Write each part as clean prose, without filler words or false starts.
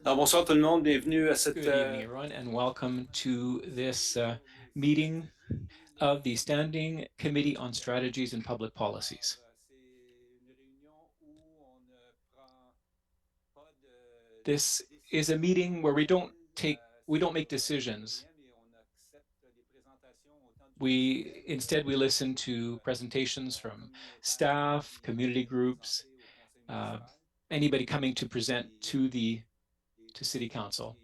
Alors, bonsoir tout le monde, bienvenue à cette... Good evening, everyone, and welcome to this meeting of the Standing Committee on Strategies and Public Policies. This is a meeting where we don't make decisions. We listen to presentations from staff, community groups, anybody coming to present to City Council.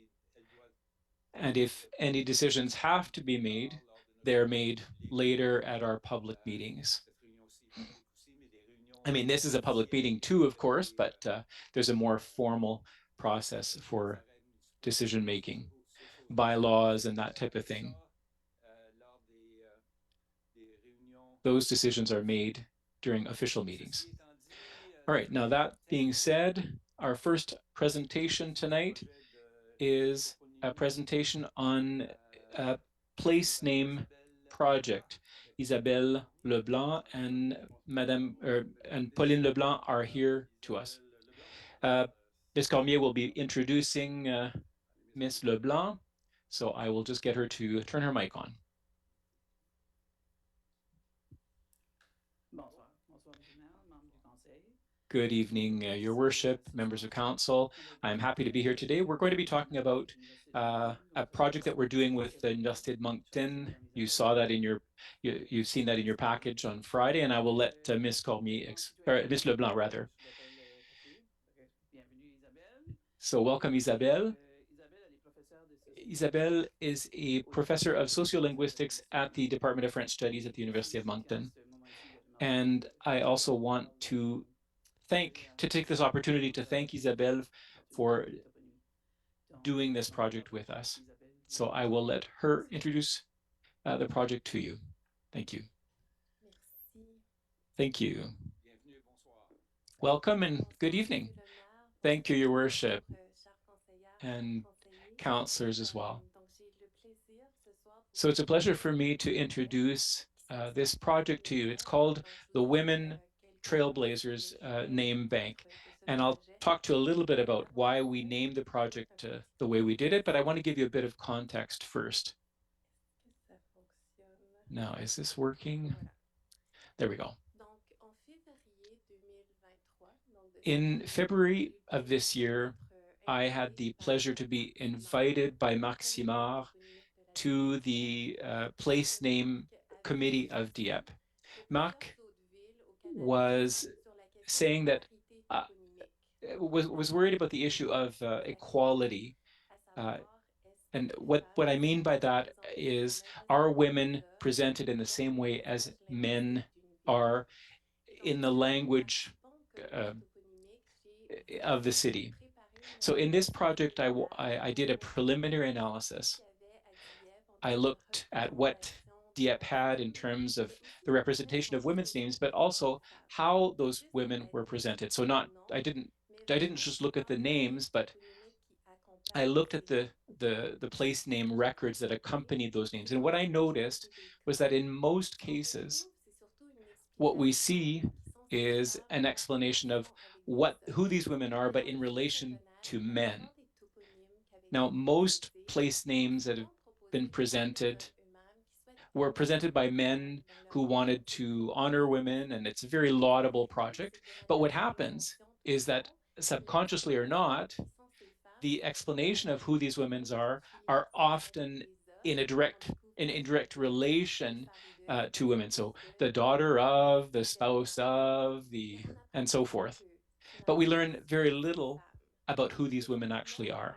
And if any decisions have to be made, they're made later at our public meetings. I mean, this is a public meeting too, of course, but there's a more formal process for decision making, bylaws and that type of thing. Those decisions are made during official meetings. All right, now that being said, our first presentation tonight is a presentation on a place name project. Isabelle Leblanc and Pauline Leblanc are here to us. Ms. Cormier will be introducing Ms. Leblanc, so I will just get her to turn her mic on. Good evening, Your Worship, members of council. I'm happy to be here today. We're going to be talking about a project that we're doing with the Université de Moncton. You saw that in you've seen that in your package on Friday, and I will let Ms. Cormier, or Ms. Leblanc rather. So welcome, Isabelle. Isabelle is a professor of sociolinguistics at the Department of French Studies at the University of Moncton. And I also want to take this opportunity to thank Isabelle for doing this project with us. So I will let her introduce the project to you. Thank you. Thank you. Welcome and good evening. Thank you, Your Worship, and counselors as well. So it's a pleasure for me to introduce this project to you. It's called the Women Trailblazers Name Bank. And I'll talk to you a little bit about why we named the project the way we did it, but I want to give you a bit of context first. Now, is this working? There we go. In February of this year, I had the pleasure to be invited by Maximard to the place name committee of Dieppe. Marc was saying that was worried about the issue of equality. And what I mean by that is, are women presented in the same way as men are in the language of the city? So in this project, I did a preliminary analysis. I looked at what Dieppe had in terms of the representation of women's names, but also how those women were presented. So I didn't just look at the names, but I looked at the place name records that accompanied those names. And what I noticed was that in most cases, what we see is an explanation of who these women are, but in relation to men. Now, most place names that have been presented were presented by men who wanted to honor women, and it's a very laudable project. But what happens is that, subconsciously or not, the explanation of who these women are often in indirect relation to women. So the daughter of, the spouse of, and so forth. But we learn very little about who these women actually are.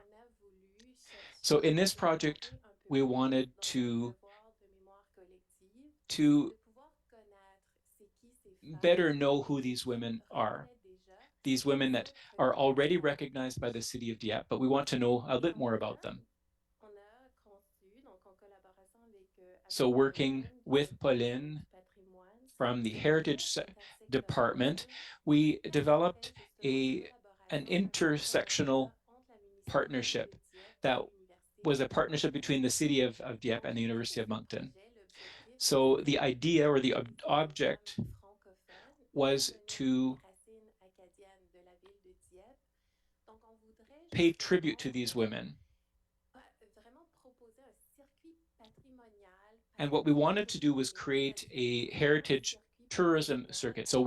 So in this project, we wanted to better know who these women are. These women that are already recognized by the city of Dieppe, but we want to know a bit more about them. So working with Pauline from the Heritage Department, we developed an intersectional partnership that was a partnership between the city of Dieppe and the University of Moncton. So the idea or the object was to pay tribute to these women. And what we wanted to do was create a heritage tourism circuit. So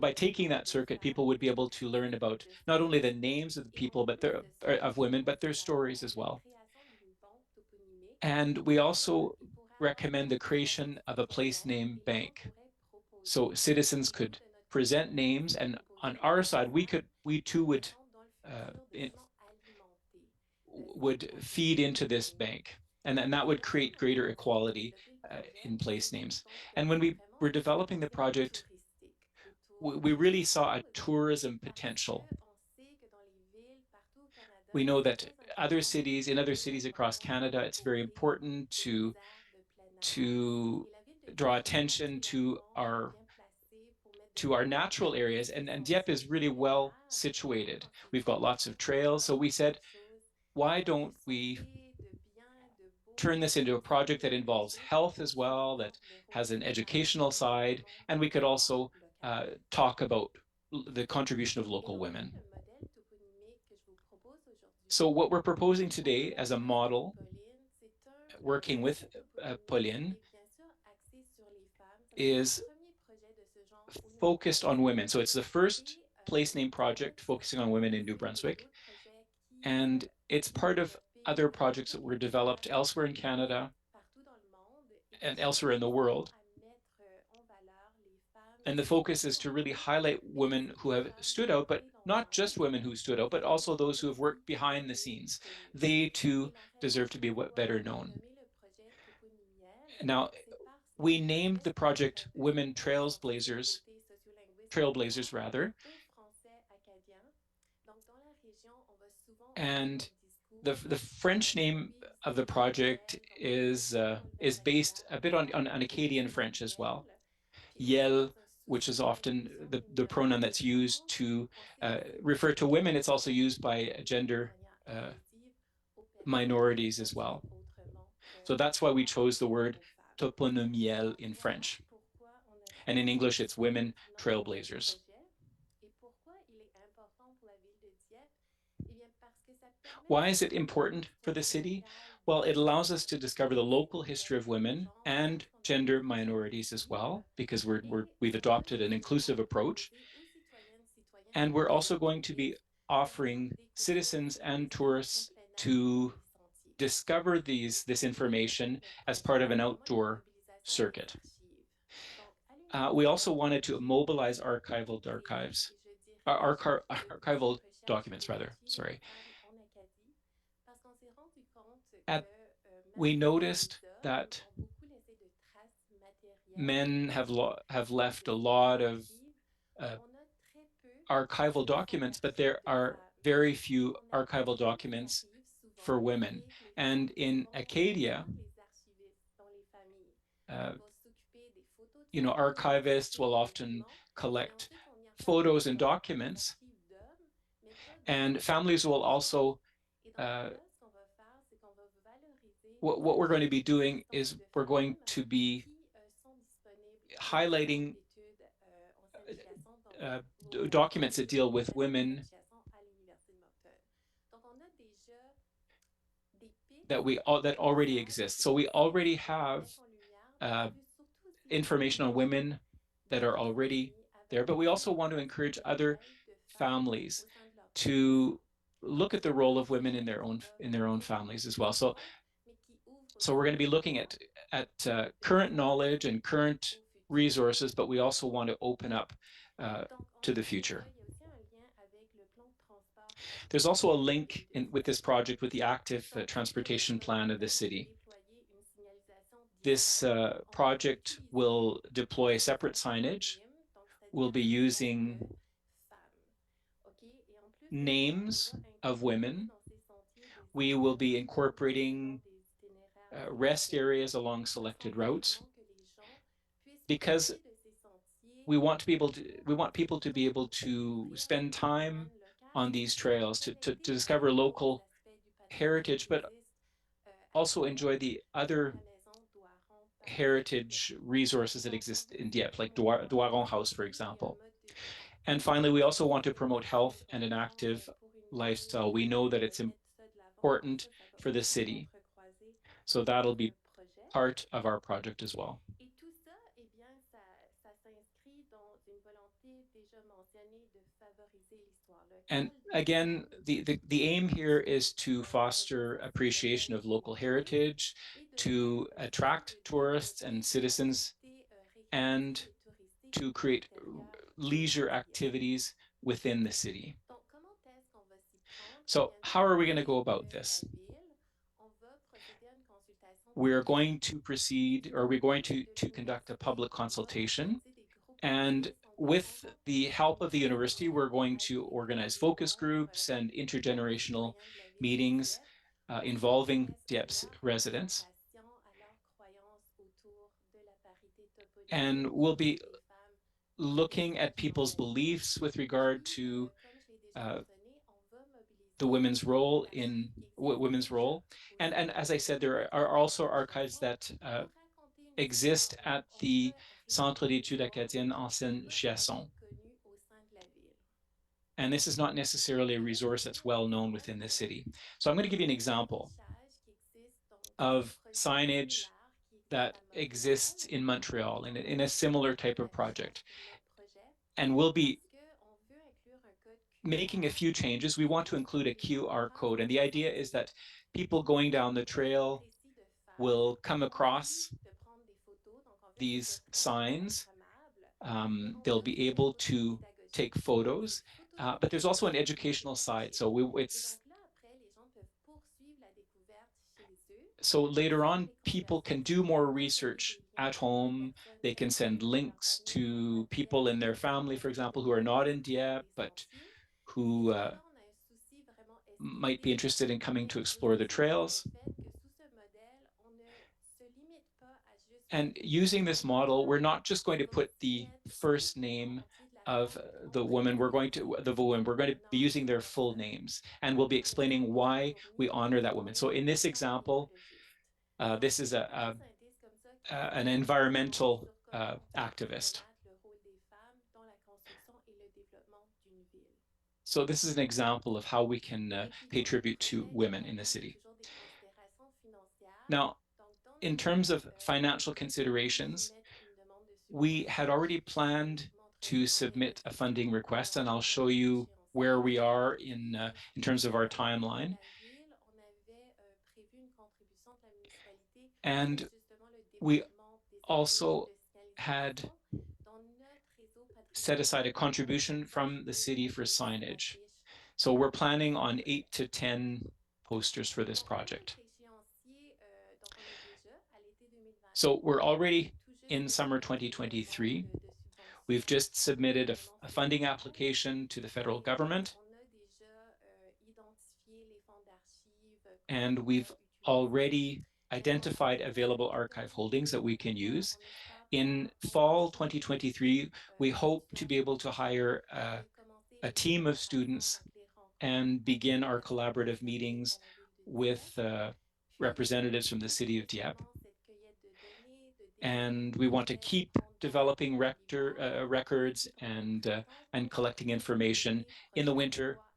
by taking that circuit, people would be able to learn about not only the names of the people, but of women, but their stories as well. And we also recommend the creation of a place name bank. So citizens could present names, and on our side, we too uh, would feed into this bank, and then that would create greater equality in place names. And when we were developing the project, we really saw a tourism potential. We know that in other cities across Canada, it's very important to draw attention to our natural areas, and Dieppe is really well situated. We've got lots of trails, so we said, why don't we turn this into a project that involves health as well, that has an educational side, and we could also talk about the contribution of local women. So what we're proposing today as a model, working with Pauline, is focused on women. So it's the first place name project focusing on women in New Brunswick. And it's part of other projects that were developed elsewhere in Canada and elsewhere in the world. And the focus is to really highlight women who have stood out, but not just women who stood out, but also those who have worked behind the scenes. They too deserve to be better known. Now, we named the project Women Trailblazers rather. And the French name of the project is based a bit on Acadian French as well. Yel, which is often the pronoun that's used to refer to women. It's also used by gender minorities as well. So that's why we chose the word toponimiel in French. And in English, it's women trailblazers. Why is it important for the city? Well, it allows us to discover the local history of women and gender minorities as well, because we've adopted an inclusive approach. And we're also going to be offering citizens and tourists to discover this information as part of an outdoor circuit. We also wanted to mobilize archival documents, rather, sorry. We noticed that men have left a lot of uh, archival documents, but there are very few archival documents for women. And in Acadia, uh, archivists will often collect photos and documents, and families will also uh, what we're going to be doing is we're going to be highlighting documents that deal with women that already exist. So we already have uh, information on women that are already there, but we also want to encourage other families to look at the role of women in their own families as well. So we're going to be looking at current knowledge and current resources, but we also want to open up to the future. There's also a link with this project with the active transportation plan of the city. This project will deploy separate signage. We'll be using names of women. We will be incorporating rest areas along selected routes, because we want people to be able to spend time on these trails to discover local heritage, but also enjoy the other heritage resources that exist in Dieppe, like Doiron House, for example. And finally, we also want to promote health and an active lifestyle. We know that it's important for the city. So that'll be part of our project as well. Et tout ça, eh bien, ça s'inscrit dans une volonté déjà mentionnée de favoriser l'histoire And locale des again, femmes, the aim here is to la foster reconnaissance de appreciation of l'œuvre local imagée heritage, et de to faire aussi attract de Dieppe un tourists and lieu de citizens, activités récréatives and et touristiques to à create l'intérieur de leisure Dieppe. activities within the city. Donc, comment est-ce qu'on va s'y prendre? Eh So bien, how tout are we going to go d'abord, about avec la this? ville, on va procéder à une consultation We're publique. going to proceed, or we're going L'université de to conduct a public l'université va consultation. organiser des groupes de And discussion de with rencontres the help of the university, pour we're going to aller organize aller focus voir groups and aux intergenerational citoyens de la ville de meetings Dieppe involving quelles sont Dieppe's leurs residents. représentations à leurs croyances autour de la parité topographique And we'll du be rôle des femmes dans looking at l'aménagement de people's la ville. beliefs with regard Puis, to comme je l'ai déjà uh, mentionné, on va the mobiliser women's les fonds role in d'archives qui existent women's déjà role. au And sein as de I said, l'Institut there are d'études also archives acadiennes that pour raconter une exist histoire. Donc, at on the va Centre réécrire d'études l'histoire acadiennes qui n'est Ancienne pas Chiasson. encore connue au sein de la ville. And this is not necessarily a Et là, je resource vais that's donner un well known within the exemple city. So I'm going to give you an example d'affichage qui existe, donc c'est un of projet signage similaire qui existe that à exists Montréal. in Montreal in On a a similar choisi type of l'affichage project. pour notre projet And we'll parce be qu'on veut inclure un code making a QR few changes. We qui want va to include a suivre les QR empreintes code. And the du idea is sentier. that people Donc, going il y a down un the groupe trail précis de femmes will qui come ont envie across de prendre des photos. Donc, en fait, c'est these quelque chose signs. d'Instagrammable. Et on They'll veut be offrir un able contenu to pédagogique. take Donc, c'est photos, des photos but there's also an d'explication et educational side. pédagogique. So Et it's donc là, après, les gens peuvent poursuivre la découverte chez eux so later suivre on, les people can conversations do more ou envoyer research des liens at vers des home. personnes They can send de leur links famille qui sont à to people Dieppe in their qui ont family, for envie de example, who are not venir in faire Dieppe, les but sentiers. Et who donc là, on a un souci vraiment might be esthétique, interested in coming mais to je veux explore the aussi mettre trails. le fait que sous ce modèle, on ne se limite pas à juste And les using this model, femmes. we're not just going On to va put aussi the mettre tout first le pan name entier de la of femme et on the va woman. expliquer We're going to en be ordre using de their full personne. names, and we'll Donc be là, explaining l'exemple que j'ai why we fourni, honor that on woman. a So une in this commission example, écologiste. this Donc, is c'est des petits indices comme ça qui an sont vraiment environmental sur comment on peut activist. reconnaître le rôle des femmes dans la construction et le développement d'une ville. So this is an example of how we can Et puis, pay dans notre tribute to projet, women in the évidemment, il y a city. toujours des considérations financières. Now, Donc, dans in notre terms projet, of on financial va devoir considerations, soumettre une demande de we subvention. had already Je vous planned to montrerai en submit a démonstration funding request, and I'll show comment c'est you where échéancier. we are Puis, in terms of our avec timeline. la ville, on avait prévu une contribution de la municipalité pour And justement le we développement des affiches also de had signalisation dans notre réseau set aside a patrimonial. On a contribution from the construit city for des signage. affiches So we're pour planning ce on projet. 8 to 10 posters for this Donc là, project. notre échéancier, donc on est déjà à l'été 2023. So we're On vient already tout juste in de summer soumettre une 2023. demande de We've subvention just au submitted gouvernement a funding fédéral. application to the federal Et government, on a déjà identifié les fonds d'archives qu'on and pourra we've utiliser. already Donc en identified gros, available à archive terme holdings that we can 2023, use. on espère In pouvoir fall embaucher une 2023, équipe we hope to be d'étudiantes able to hire et commencer a les team of collaborations, students donc les rencontres and avec begin les our personnes collaborative concernées à meetings la ville de Dieppe. with Puis, representatives from the city of Dieppe. justement, cette cueillette de données, de développement And de we want to projet, keep on doit developing records dans le printemps pour and collecting information l'été in the prochain, on winter doit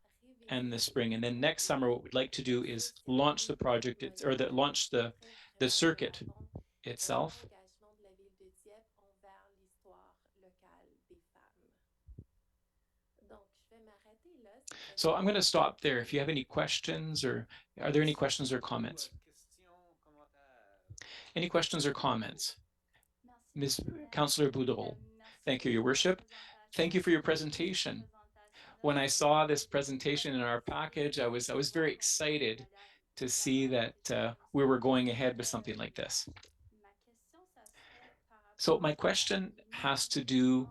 and révéler the les spring. And then next finalités summer, what we'd like to de do ce is launch the circuit project or mémorial launch qui traite the vraiment de circuit l'avant itself. engagement de la ville de Dieppe envers l'histoire locale des femmes. Donc, je vais m'arrêter là. Si vous avez So I'm going to des stop there. If you questions. have any questions, or are there any questions or comments? Any questions or comments? Ms. Councillor Boudreau. Thank you, Your Worship. Thank you for your presentation. When I saw this presentation in our package, I was very excited to see that we were going ahead with something like this. So my question has to do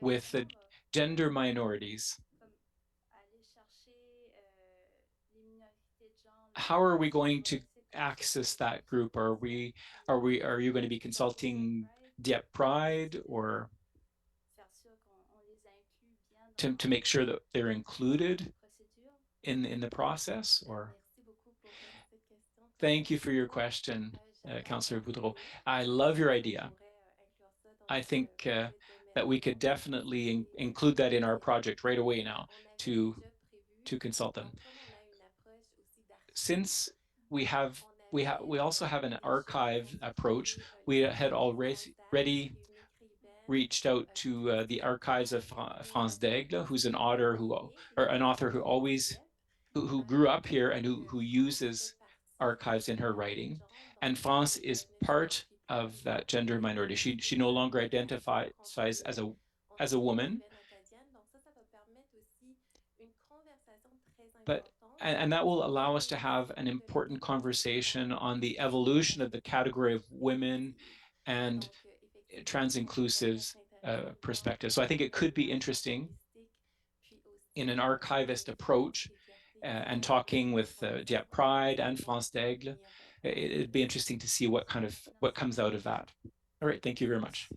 with the gender minorities. How are we going to access that group? Are you going to be consulting Dieppe Pride or to make sure that they're included in the process? Or thank you for your question, Councillor Boudreau. I love your idea. I think that we could definitely include that in our project right away now to consult them. Since we have we also have an archive approach, we had already reached out to the archives of France d'Aigle, who's an author who always who grew up here and who uses archives in her writing. And France is part of that gender minority. She no longer identifies as a woman, but and that will allow us to have an important conversation on the evolution of the category of women and trans-inclusive perspective. So I think it could be interesting in an archivist approach and talking with Dieppe Pride and France d'Aigle. It'd be interesting to see what comes out of that. All right, thank you very much.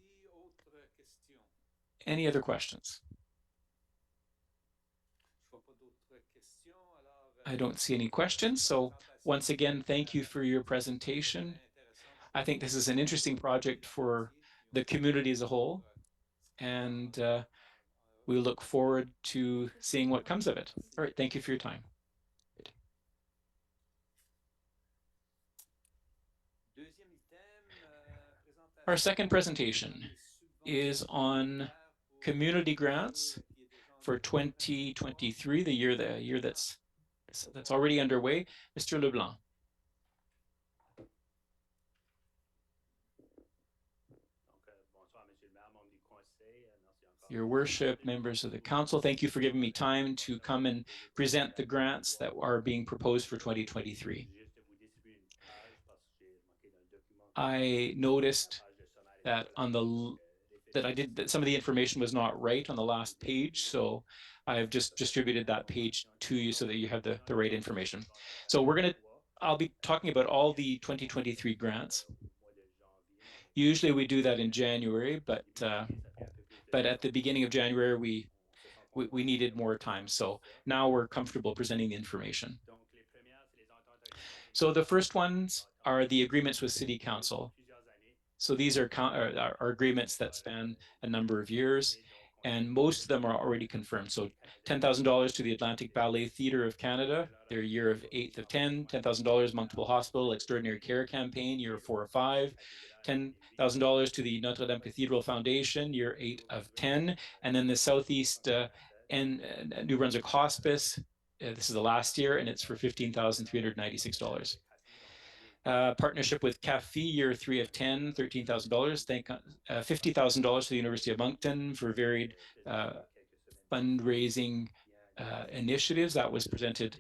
Any other questions? I don't see any questions. So once again, thank you for your presentation. I think this is an interesting project for the community as a whole, and we look forward to seeing what comes of it. All right, thank you for your time. Our second presentation is on community grants for 2023, the year that's already underway. Mr. Leblanc. Your worship, members of the council, thank you for giving me time to come and present the grants that are being proposed for 2023. I noticed that that some of the information was not right on the last page, so I've just distributed that page to you so that you have the right information. So I'll be talking about all the 2023 grants. Usually we do that in January, but at the beginning of January we needed more time, so now we're comfortable presenting the information. So the first ones are the agreements with City Council. So these are agreements that span a number of years, and most of them are already confirmed. So $10,000 to the Atlantic Ballet Theatre of Canada, their year of 8th of 10, $10,000 Moncton Hospital Extraordinary Care Campaign, year 4 of 5, $10,000 to the Notre Dame Cathedral Foundation, year 8 of 10, and then the Southeast and New-Brunswick Hospice, this is the last year, and it's for $15,396. Partnership with CAFI, year 3 of 10, $13,000. $50,000 to the University of Moncton for varied fundraising initiatives. That was presented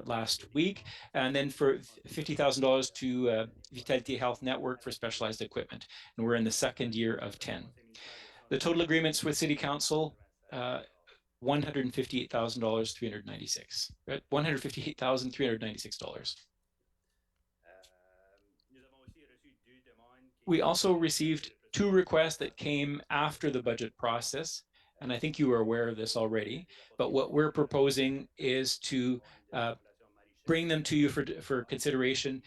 last week. And then for $50,000 to Vitality Health Network for specialized equipment. And we're in the second year of 10. The total agreements with City Council, $158,396. $158,396. We also received 2 requests that came after the budget process, and I think you are aware of this already, but what we're proposing is to bring them to you for consideration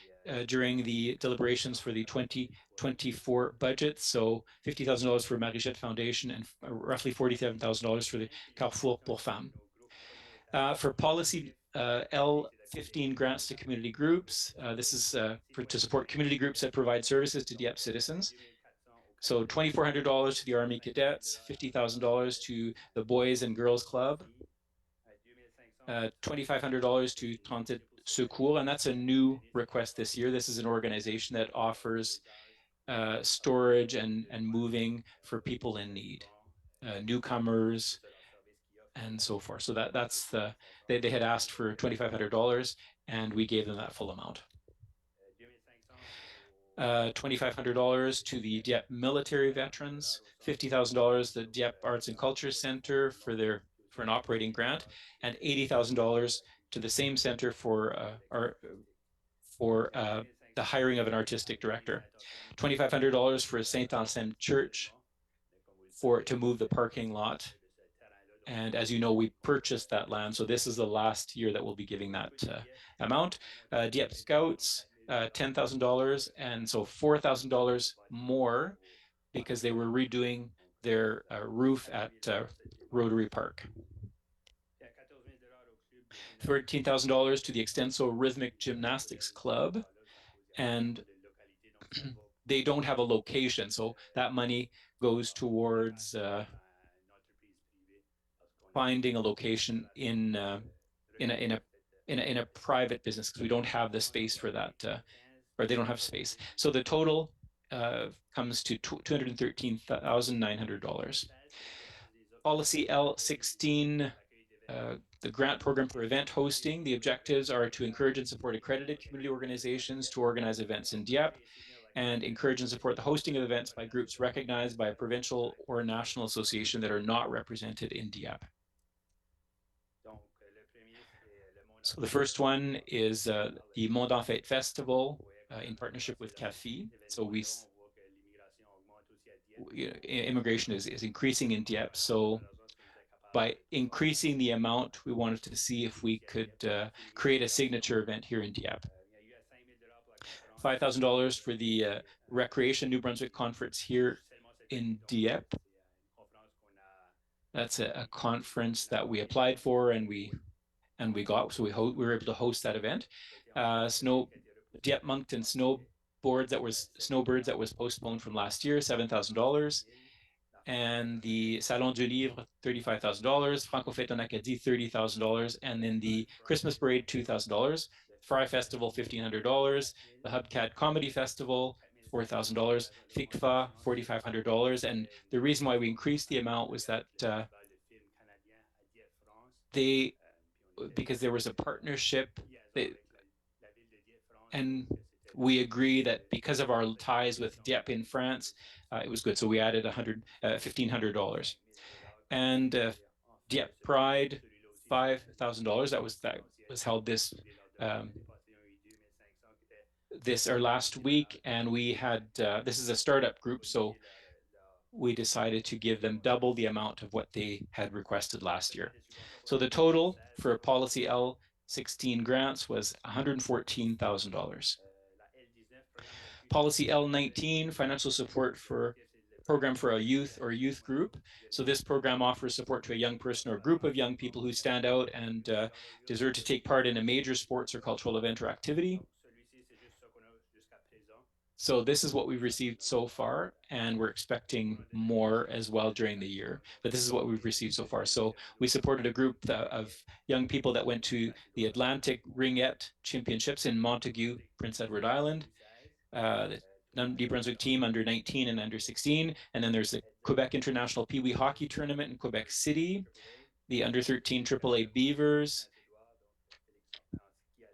during the deliberations for the 2024 budget. So $50,000 for Marichette Foundation and roughly $47,000 for the Carrefour pour Femmes. For policy L15 grants to community groups. This is to support community groups that provide services to Dieppe citizens. So $2,400 to the Army Cadets, $50,000 to the Boys and Girls Club, $2,500 to Tente Secours, and that's a new request this year. This is an organization that offers storage and moving for people in need, newcomers, and so forth. So that's they had asked for $2,500, and we gave them that full amount. $2,500 to the Dieppe military veterans, $50,000 the Dieppe Arts and Culture Center for an operating grant, and $80,000 to the same center for the hiring of an artistic director. $2,500 for Saint Anselme Church to move the parking lot. And as you know, we purchased that land, so this is the last year that we'll be giving that amount. Dieppe Scouts, $10,000, and so $4,000 more because they were redoing their roof at Rotary Park. $13,000 to the Extenso Rhythmic Gymnastics Club, and they don't have a location, so that money goes towards finding a location in a private business, because we don't have the space for that, or they don't have space. So the total comes to $213,900. Policy L16, the grant program for event hosting. The objectives are to encourage and support accredited community organizations to organize events in Dieppe, and encourage and support the hosting of events by groups recognized by a provincial or national association that are not represented in Dieppe. So the first one is the Monde en Fête Festival in partnership with CAFI. So immigration is increasing in Dieppe. So by increasing the amount, we wanted to see if we could create a signature event here in Dieppe. $5,000 for the Recreation New-Brunswick Conference here in Dieppe. That's a conference that we applied for and we got, so we were able to host that event. Dieppe Moncton Snowbirds that was postponed from last year, $7,000. And the Salon du Livre, $35,000, Franco Fête en Acadie, $30,000, and then the Christmas Parade, $2,000, Fry Festival, $1,500, the Hubcad Comedy Festival, $4,000, FICFA, $4,500. And the reason why we increased the amount was that because there was a partnership, and we agree that because of our ties with Dieppe in France, it was good. So we added $1,500. And Dieppe Pride, $5,000. That was held this last week, and we had this is a startup group, so we decided to give them double the amount of what they had requested last year. So the total for Policy L16 grants was $114,000. Policy L19, financial support for program for a youth or youth group. So this program offers support to a young person or group of young people who stand out and deserve to take part in a major sports or cultural event or activity. So this is what we've received so far, and we're expecting more as well during the year. But this is what we've received so far. So we supported a group of young people that went to the Atlantic Ringette Championships in Montague, Prince Edward Island. The New-Brunswick team under 19 and under 16. And then there's the Quebec International Pee Wee Hockey Tournament in Quebec City, the under 13 AAA Beavers,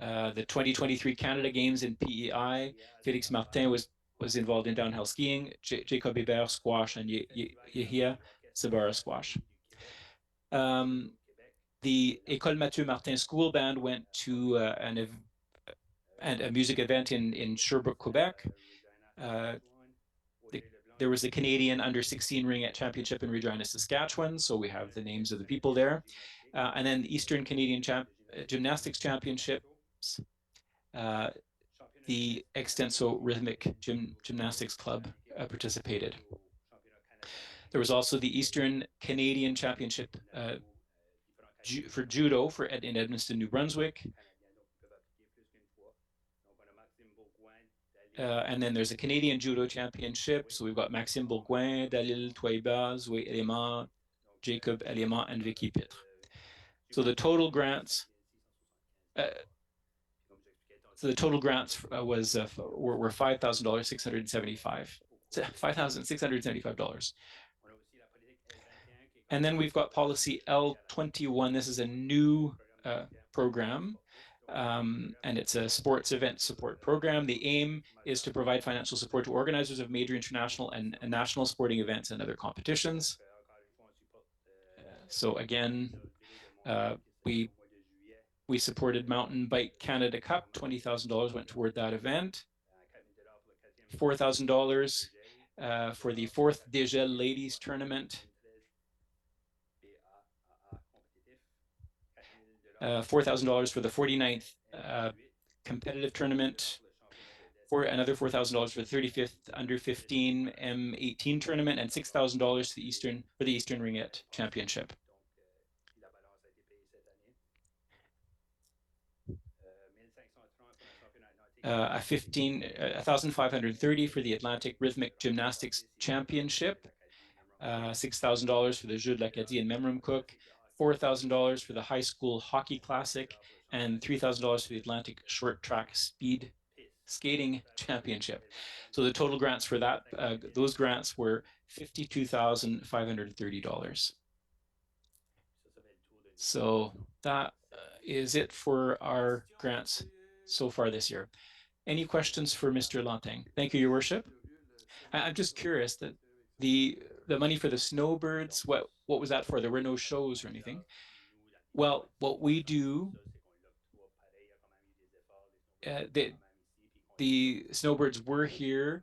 the 2023 Canada Games in PEI. Félix Martin was involved in downhill skiing, Jacob Hébert squash, and Yehia Sabara squash. The École Mathieu Martin School Band went to a music event in Sherbrooke, Quebec. There was the Canadian Under 16 Ringette Championship in Regina, Saskatchewan, so we have the names of the people there. And then the Eastern Canadian Gymnastics Championships, the Extenso Rhythmic Gymnastics Club participated. There was also the Eastern Canadian Championship for judo in Edmundston, New Brunswick. And then there's a Canadian Judo Championship. So we've got Maxime Bourgoin, Dalil Touaiba, Zoé Elément, Jacob Elément, and Vicky Pitre. So the total grants were $5,675. And then we've got Policy L21. This is a new program. And it's a sports event support program. The aim is to provide financial support to organizers of major international and national sporting events and other competitions. So again, we supported Mountain Bike Canada Cup. $20,000 went toward that event. $4,000 for the 4th Dégel Ladies Tournament. $4,000 for the 49th competitive tournament, for another $4,000 for the 35th Under 15 M18 tournament, and $6,000 to the Eastern Ringette Championship. 1,530 for the Atlantic Rhythmic Gymnastics Championship, $6,000 for the Jeux de l'Acadie and Memramcook, $4,000 for the High School Hockey Classic, and $3,000 for the Atlantic Short Track Speed Skating Championship. So the total grants for that, those grants were $52,530. So that is it for our grants so far this year. Any questions for Mr. Lantang? Thank you, Your Worship. I'm just curious that the money for the snowbirds, what was that for? There were no shows or anything. Well, what we do, the snowbirds were here,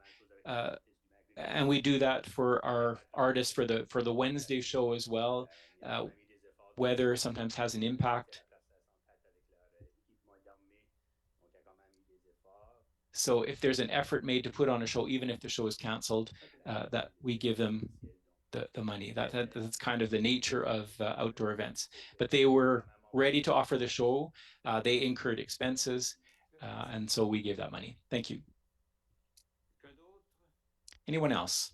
and we do that for our artists for the Wednesday show as well. Weather sometimes has an impact. So if there's an effort made to put on a show, even if the show is canceled, that we give them the money. That's kind of the nature of outdoor events. But they were ready to offer the show. They incurred expenses, and so we gave that money. Thank you. Anyone else?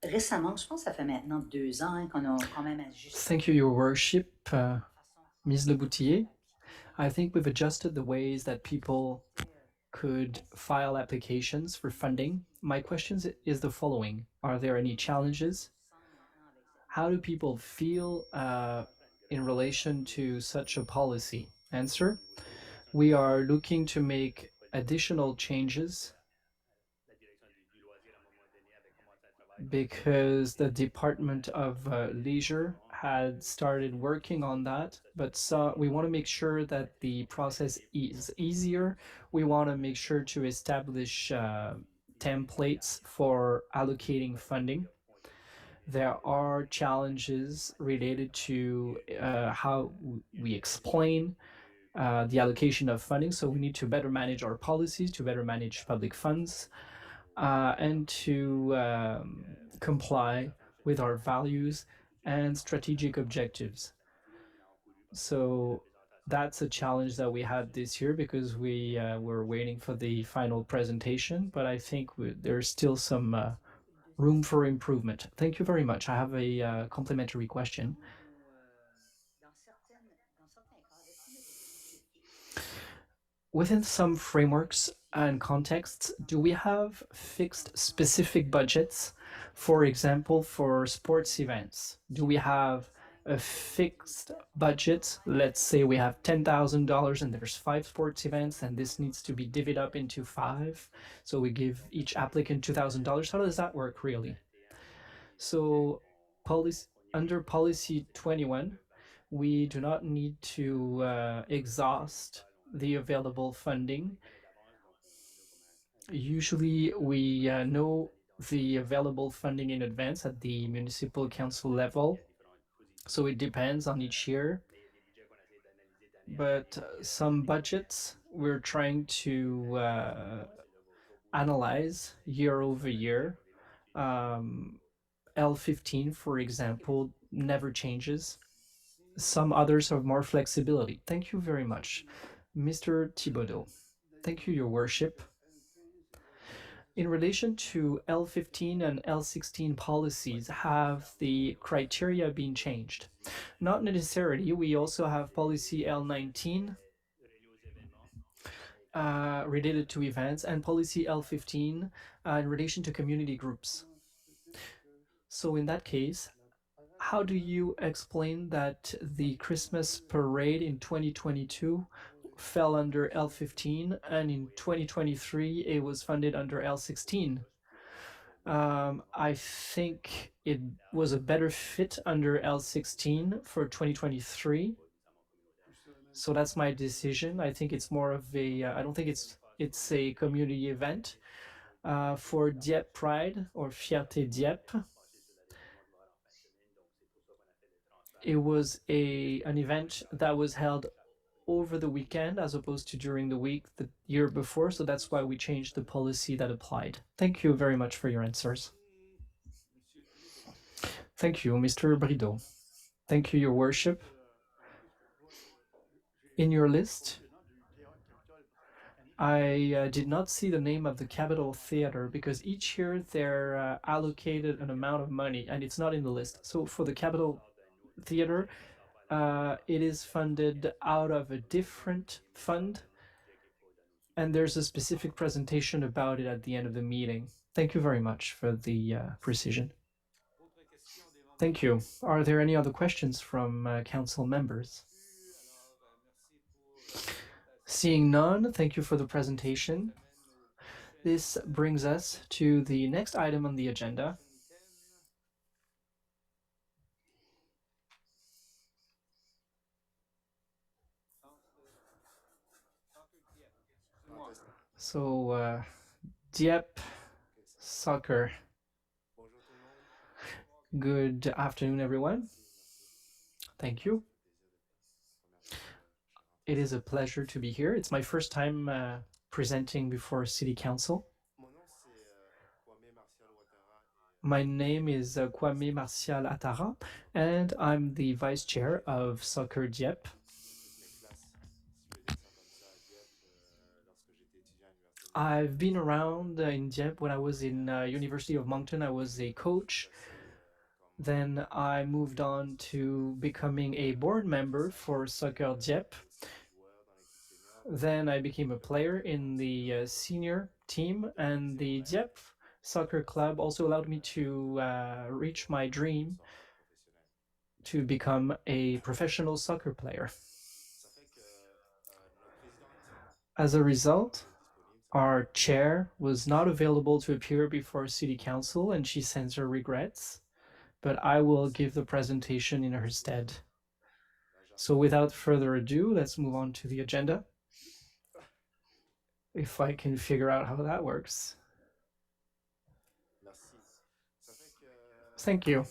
Récemment, je pense que ça fait maintenant 2 ans qu'on a quand même ajusté. Thank you, Your Worship, Ms. Leboutillier. I think we've adjusted the ways that people could file applications for funding. My question is the following. Are there any challenges? How do people feel in relation to such a policy? Answer. We are looking to make additional changes because the Department of Leisure had started working on that, but we want to make sure that the process is easier. We want to make sure to establish templates for allocating funding. There are challenges related to how we explain the allocation of funding, so we need to better manage our policies, to better manage public funds, and to comply with our values and strategic objectives. So that's a challenge that we had this year because we were waiting for the final presentation, but I think there's still some room for improvement. Thank you very much. I have a complementary question. Within some frameworks and contexts, do we have fixed specific budgets? For example, for sports events, do we have a fixed budget? Let's say we have $10,000 and there's 5 sports events and this needs to be divided up into 5. So we give each applicant $2,000. How does that work really? So under policy 21, we do not need to exhaust the available funding. Usually we know the available funding in advance at the municipal council level, so it depends on each year. But some budgets we're trying to analyze year over year. L15, for example, never changes. Some others have more flexibility. Thank you very much. Mr. Thibodeau. Thank you, Your Worship. In relation to L15 and L16 policies, have the criteria been changed? Not necessarily. We also have policy L19 related to events and policy L15 in relation to community groups. So in that case, how do you explain that the Christmas parade in 2022 fell under L15 and in 2023 it was funded under L16? I think it was a better fit under L16 for 2023. So that's my decision. I think it's more of a, I don't think it's a community event. For Dieppe Pride or Fierté Dieppe, it was an event that was held over the weekend as opposed to during the week the year before, so that's why we changed the policy that applied. Thank you very much for your answers. Thank you, Mr. Brideau. Thank you, Your Worship. In your list, I did not see the name of the Capitol Theatre because each year they're allocated an amount of money and it's not in the list. So for the Capitol Theatre, it is funded out of a different fund, and there's a specific presentation about it at the end of the meeting. Thank you very much for the precision. Thank you. Are there any other questions from council members? Seeing none, thank you for the presentation. This brings us to the next item on the agenda. So, Dieppe soccer. Good afternoon, everyone. Thank you. It is a pleasure to be here. It's my first time presenting before City Council. My name is Kwame Martial Attara, and I'm the Vice Chair of Soccer Dieppe. I've been around in Dieppe when I was in University of Moncton. I was a coach. Then I moved on to becoming a board member for Soccer Dieppe. Then I became a player in the senior team, and the Dieppe Soccer Club also allowed me to reach my dream to become a professional soccer player. As a result, our chair was not available to appear before City Council, and she sends her regrets, but I will give the presentation in her stead. So without further ado, let's move on to the agenda. If I can figure out how that works. Thank you.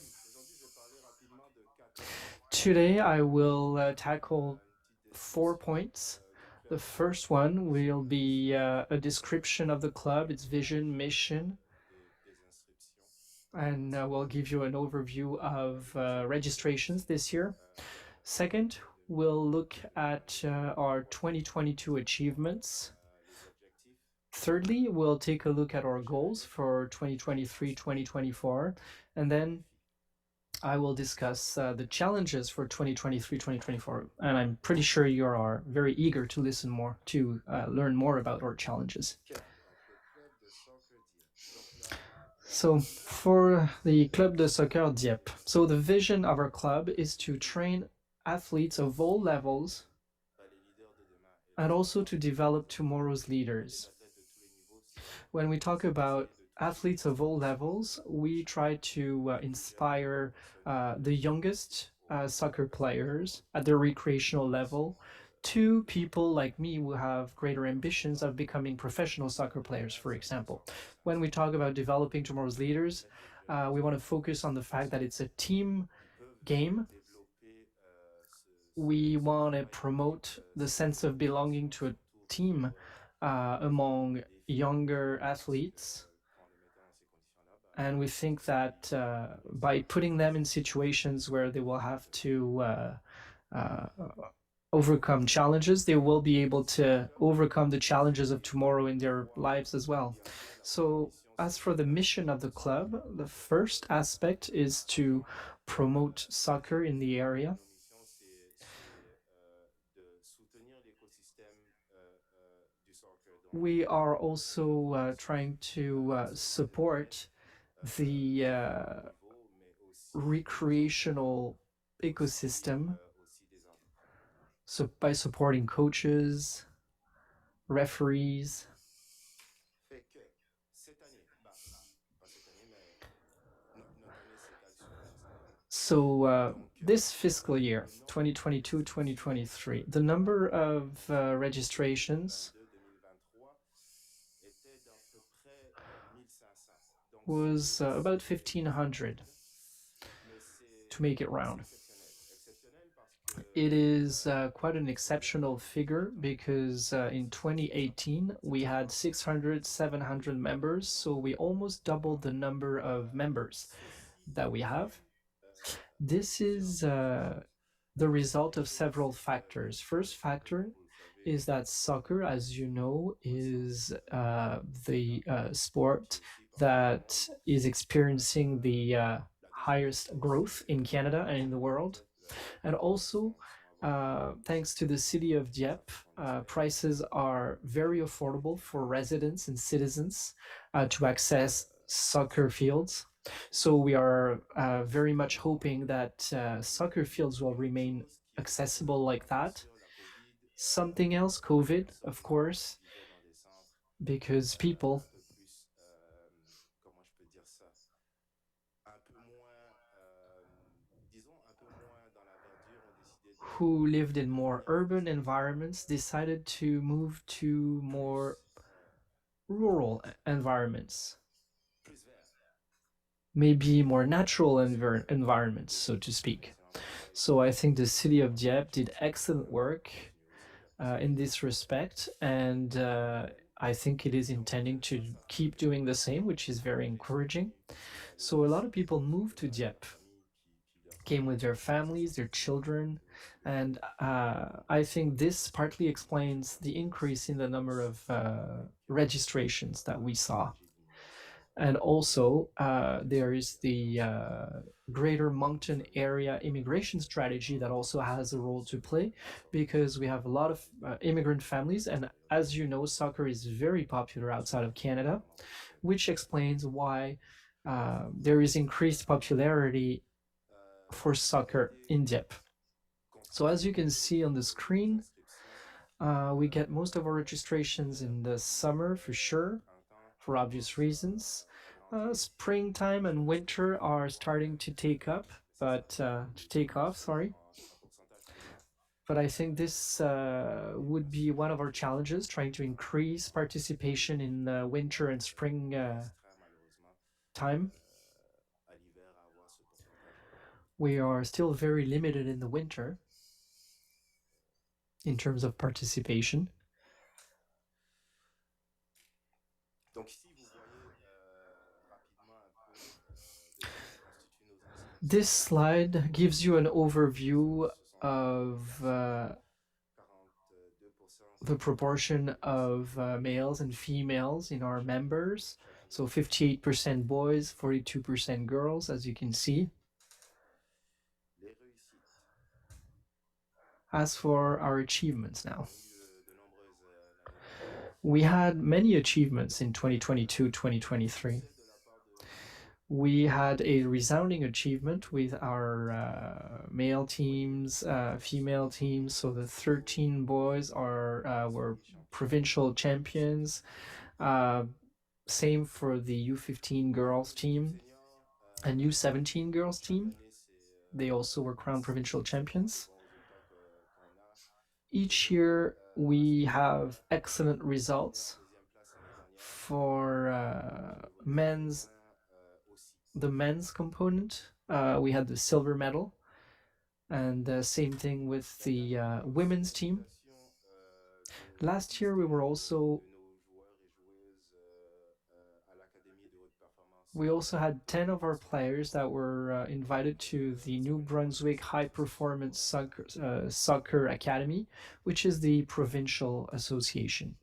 Today I will tackle 4 points. The first one will be a description of the club, its vision, mission, and we'll give you an overview of registrations this year. Second, we'll look at our 2022 achievements. Thirdly, we'll take a look at our goals for 2023-2024, and then I will discuss the challenges for 2023-2024, and I'm pretty sure you are very eager to listen more, to learn more about our challenges. So for the Club de Soccer Dieppe, so the vision of our club is to train athletes of all levels and also to develop tomorrow's leaders. When we talk about athletes of all levels, we try to inspire the youngest soccer players at the recreational level to people like me who have greater ambitions of becoming professional soccer players, for example. When we talk about developing tomorrow's leaders, we want to focus on the fact that it's a team game. We want to promote the sense of belonging to a team among younger athletes. And we think that by putting them in situations where they will have to overcome challenges, they will be able to overcome the challenges of tomorrow in their lives as well. So as for the mission of the club, the first aspect is to promote soccer in the area. We are also trying to support the recreational ecosystem, so by supporting coaches, referees. So this fiscal year, 2022-2023, the number of registrations was about 1,500, to make it round. It is quite an exceptional figure because in 2018 we had 600, 700 members, so we almost doubled the number of members that we have. This is the result of several factors. First factor is that soccer, as you know, is the sport that is experiencing the highest growth in Canada and in the world. And also, thanks to the city of Dieppe, prices are very affordable for residents and citizens to access soccer fields. So we are very much hoping that soccer fields will remain accessible like that. Something else, COVID, of course, because people who lived in more urban environments decided to move to more rural environments, maybe more natural environments, so to speak. So I think the city of Dieppe did excellent work in this respect, and I think it is intending to keep doing the same, which is very encouraging. So a lot of people moved to Dieppe, came with their families, their children, and I think this partly explains the increase in the number of registrations that we saw. And also, there is the Greater Moncton Area immigration strategy that also has a role to play because we have a lot of immigrant families. And as you know, soccer is very popular outside of Canada, which explains why there is increased popularity for soccer in Dieppe. So as you can see on the screen, we get most of our registrations in the summer for sure, for obvious reasons. Springtime and winter are starting to take up, but to take off, sorry. But I think this would be one of our challenges, trying to increase participation in winter and spring time. We are still very limited in the winter in terms of participation. This slide gives you an overview of the proportion of males and females in our members. So 58% boys, 42% girls, as you can see. As for our achievements now, we had many achievements in 2022-2023. We had a resounding achievement with our male teams, female teams. So the 13 boys were provincial champions. Same for the U15 girls team and U17 girls team. They also were crowned provincial champions. Each year we have excellent results for the men's component. We had the silver medal, and same thing with the women's team. Last year we also had 10 of our players that were invited to the New-Brunswick High Performance Soccer Academy, which is the provincial association.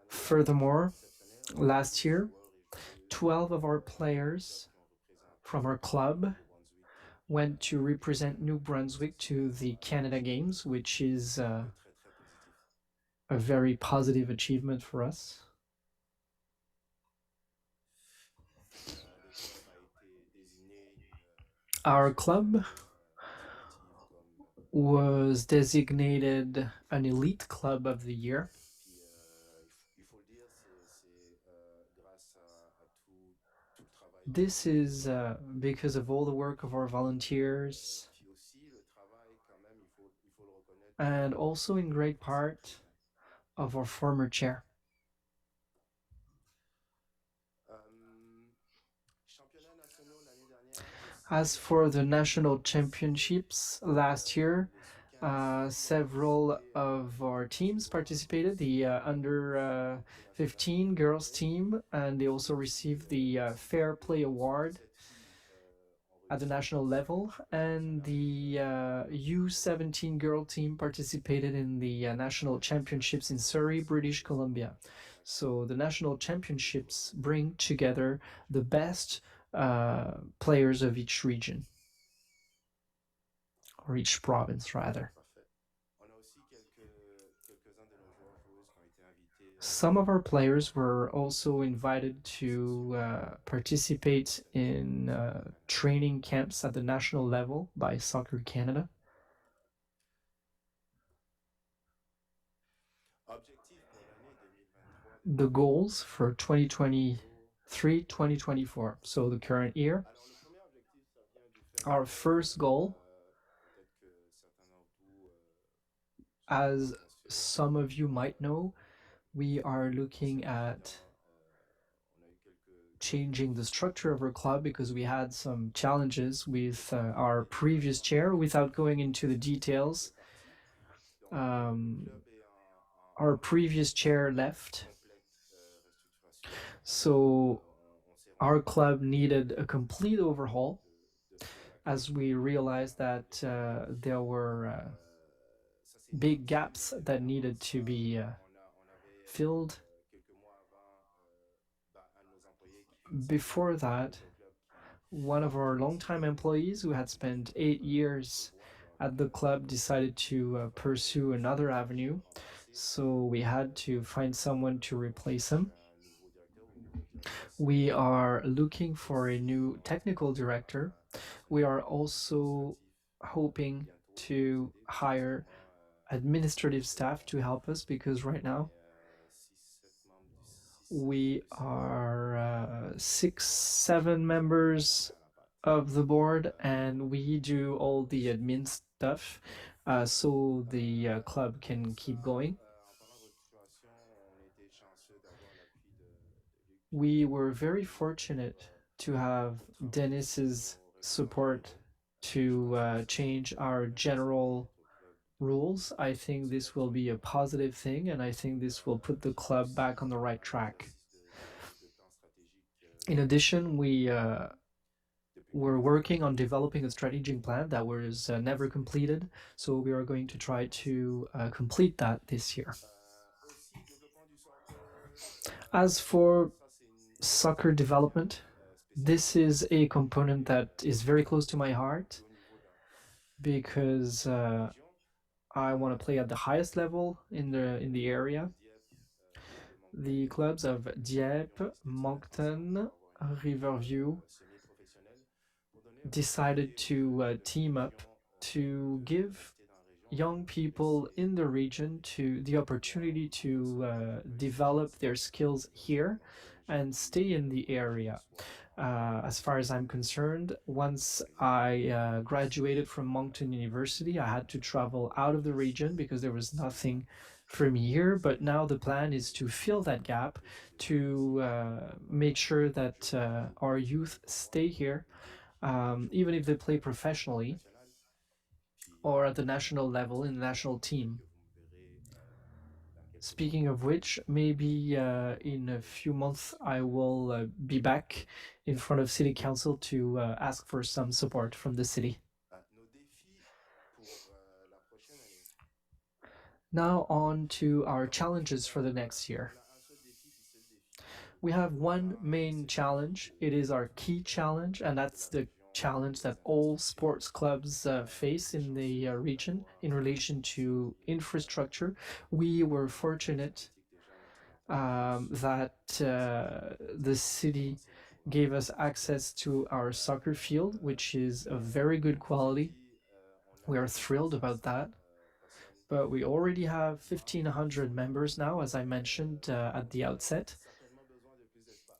Furthermore, last year, 12 of our players from our club went to represent New Brunswick to the Canada Games, which is a very positive achievement for us. Our club was designated an elite club of the year. This is because of all the work of our volunteers and also in great part of our former chair. As for the national championships last year, several of our teams participated. The under 15 girls team, and they also received the Fair Play Award at the national level. And the U17 girl team participated in the national championships in Surrey, British Columbia. So the national championships bring together the best players of each region, or each province rather. Some of our players were also invited to participate in training camps at the national level by Soccer Canada. The goals for 2023-2024, so the current year. Our first goal, as some of you might know, we are looking at changing the structure of our club because we had some challenges with our previous chair. Without going into the details, our previous chair left, so our club needed a complete overhaul as we realized that there were big gaps that needed to be filled. Before that, one of our longtime employees who had spent 8 years at the club decided to pursue another avenue, so we had to find someone to replace him. We are looking for a new technical director. We are also hoping to hire administrative staff to help us because right now we are 6-7 members of the board and we do all the admin stuff so the club can keep going. We were very fortunate to have Dennis's support to change our general rules. I think this will be a positive thing, and I think this will put the club back on the right track. In addition, we were working on developing a strategic plan that was never completed, so we are going to try to complete that this year. As for soccer development, this is a component that is very close to my heart because I want to play at the highest level in the area. The clubs of Dieppe, Moncton, Riverview decided to team up to give young people in the region to the opportunity to develop their skills here and stay in the area. As far as I'm concerned, once I graduated from Moncton University, I had to travel out of the region because there was nothing for me here. But now the plan is to fill that gap, to make sure that our youth stay here, even if they play professionally or at the national level in the national team. Speaking of which, maybe in a few months I will be back in front of City Council to ask for some support from the city. Now on to our challenges for the next year. We have one main challenge. It is our key challenge, and that's the challenge that all sports clubs face in the region in relation to infrastructure. We were fortunate that the city gave us access to our soccer field, which is of very good quality. We are thrilled about that. But we already have 1,500 members now, as I mentioned at the outset.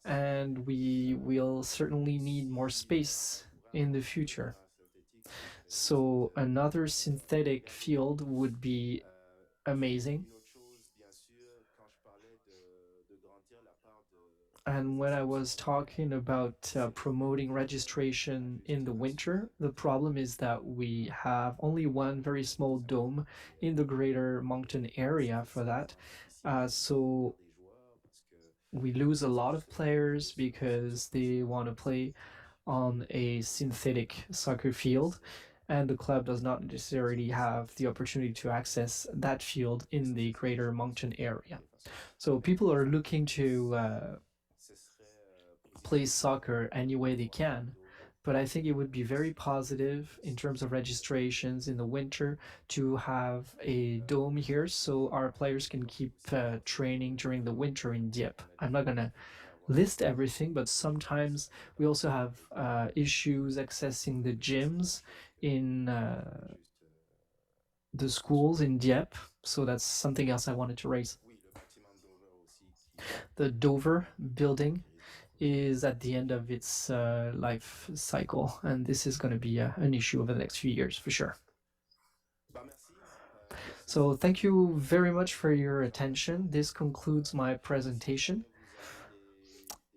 And we will certainly need more space in the future. So another synthetic field would be amazing. And when I was talking about promoting registration in the winter, the problem is that we have only one very small dome in the greater Moncton area for that. So we lose a lot of players because they want to play on a synthetic soccer field, and the club does not necessarily have the opportunity to access that field in the greater Moncton area. So people are looking to play soccer any way they can. But I think it would be very positive in terms of registrations in the winter to have a dome here so our players can keep training during the winter in Dieppe. I'm not going to list everything, but sometimes we also have issues accessing the gyms in the schools in Dieppe. So that's something else I wanted to raise. The Dover building is at the end of its life cycle, and this is going to be an issue over the next few years for sure. So thank you very much for your attention. This concludes my presentation.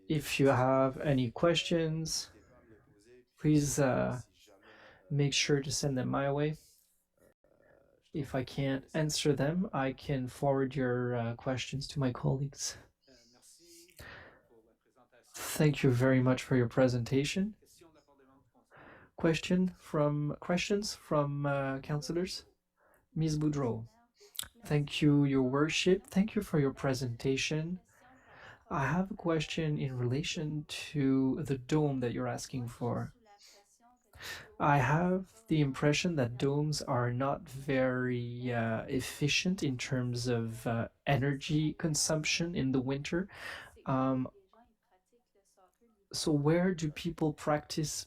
If you have any questions, please make sure to send them my way. If I can't answer them, I can forward your questions to my colleagues. Thank you very much for your presentation. Questions from councillors? Ms. Boudreau. Thank you, Your Worship. Thank you for your presentation. I have a question in relation to the dome that you're asking for. I have the impression that domes are not very efficient in terms of energy consumption in the winter. So where do people practice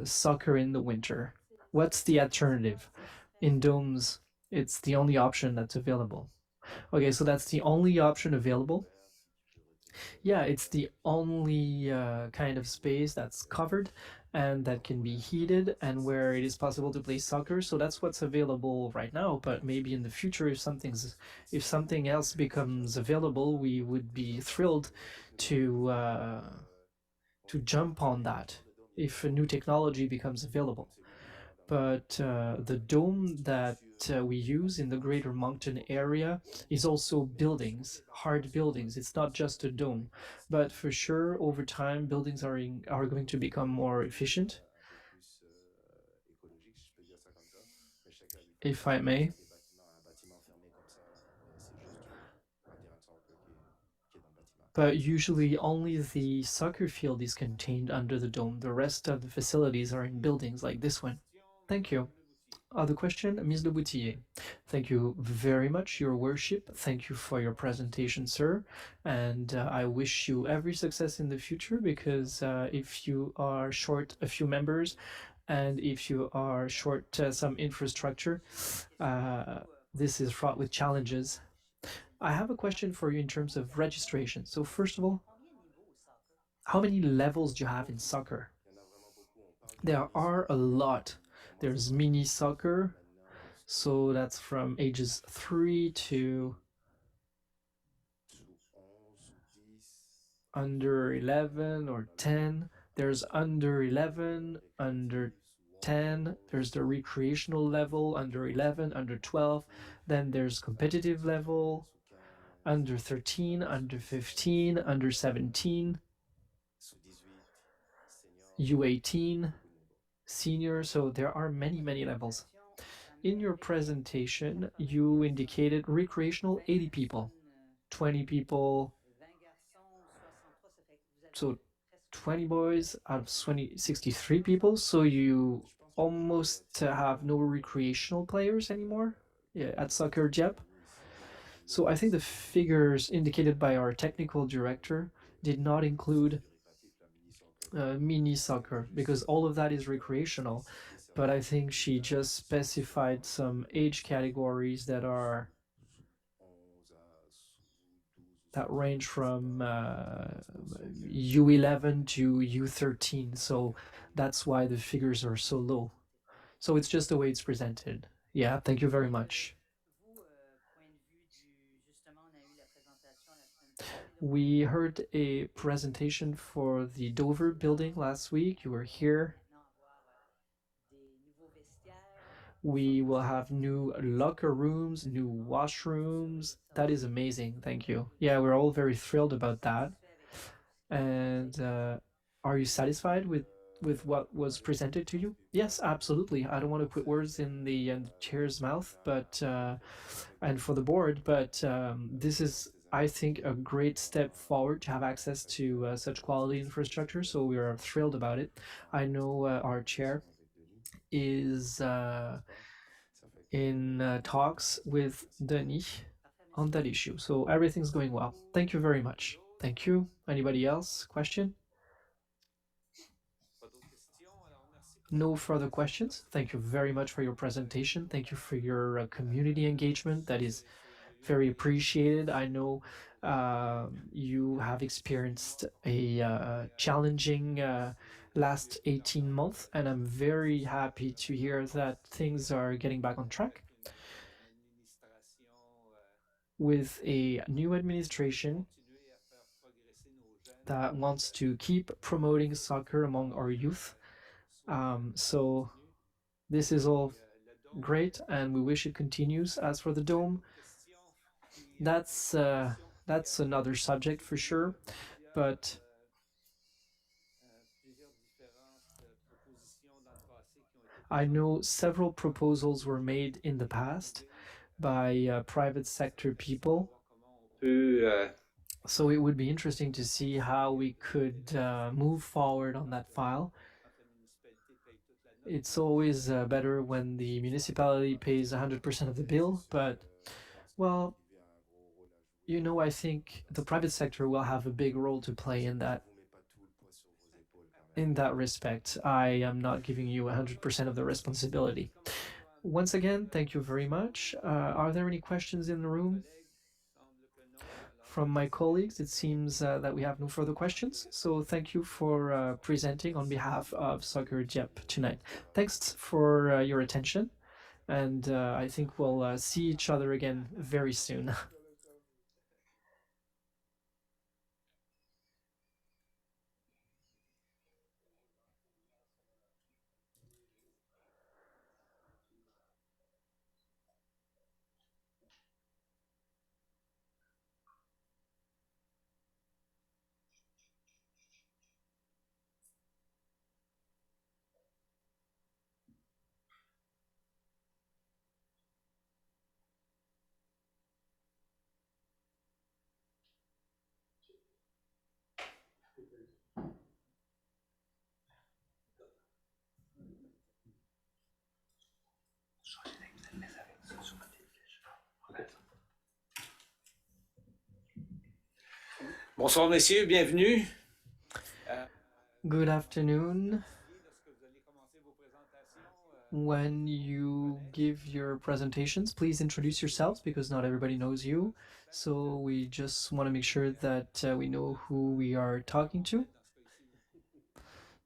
soccer in the winter? What's the alternative? In domes, it's the only option that's available. Okay, so that's the only option available. Yeah, it's the only kind of space that's covered and that can be heated and where it is possible to play soccer. So that's what's available right now. But maybe in the future, if something else becomes available, we would be thrilled to jump on that if a new technology becomes available. But the dome that we use in the greater Moncton area is also buildings, hard buildings. It's not just a dome. But for sure, over time, buildings are going to become more efficient. If I may. But usually only the soccer field is contained under the dome. The rest of the facilities are in buildings like this one. Thank you. Other question, Ms. Le Boutillier. Thank you very much, Your Worship. Thank you for your presentation, sir. And I wish you every success in the future, because if you are short a few members and if you are short some infrastructure, this is fraught with challenges. I have a question for you in terms of registration. So first of all, how many levels do you have in soccer? There are a lot. There's mini soccer, so that's from ages 3 to under 11 or 10. There's under 11, under 10. There's the recreational level, under 11, under 12. Then there's competitive level, under 13, under 15, under 17, U18, senior. So there are many, many levels. In your presentation, you indicated recreational 80 people, 20 people, so 20 boys out of 63 people. So you almost have no recreational players anymore at Soccer Dieppe. So I think the figures indicated by our technical director did not include mini soccer, because all of that is recreational. But I think she just specified some age categories that range from U11 to U13. So that's why the figures are so low. So it's just the way it's presented. Yeah, thank you very much. We heard a presentation for the Dover building last week. You were here. We will have new locker rooms, new washrooms. That is amazing. Thank you. Yeah, we're all very thrilled about that. And are you satisfied with what was presented to you? Yes, absolutely. I don't want to put words in the chair's mouth, but and for the board, but this is, I think, a great step forward to have access to such quality infrastructure. So we are thrilled about it. I know our chair is in talks with Denis on that issue. So everything's going well. Thank you very much. Thank you. Anybody else? Question? No further questions. Thank you very much for your presentation. Thank you for your community engagement. That is very appreciated. I know you have experienced a challenging last 18 months, and I'm very happy to hear that things are getting back on track with a new administration that wants to keep promoting soccer among our youth. So this is all great, and we wish it continues. As for the dome, that's another subject for sure, but I know several proposals were made in the past by private sector people. So it would be interesting to see how we could move forward on that file. It's always better when the municipality pays 100% of the bill, but, well, you know, I think the private sector will have a big role to play in that. In that respect, I am not giving you 100% of the responsibility. Once again, thank you very much. Are there any questions in the room? From my colleagues, it seems that we have no further questions. So thank you for presenting on behalf of Soccer Dieppe tonight. Thanks for your attention, and I think we'll see each other again very soon. Bonsoir, messieurs, bienvenue. Good afternoon. When you give your presentations, please introduce yourselves because not everybody knows you. So we just want to make sure that we know who we are talking to.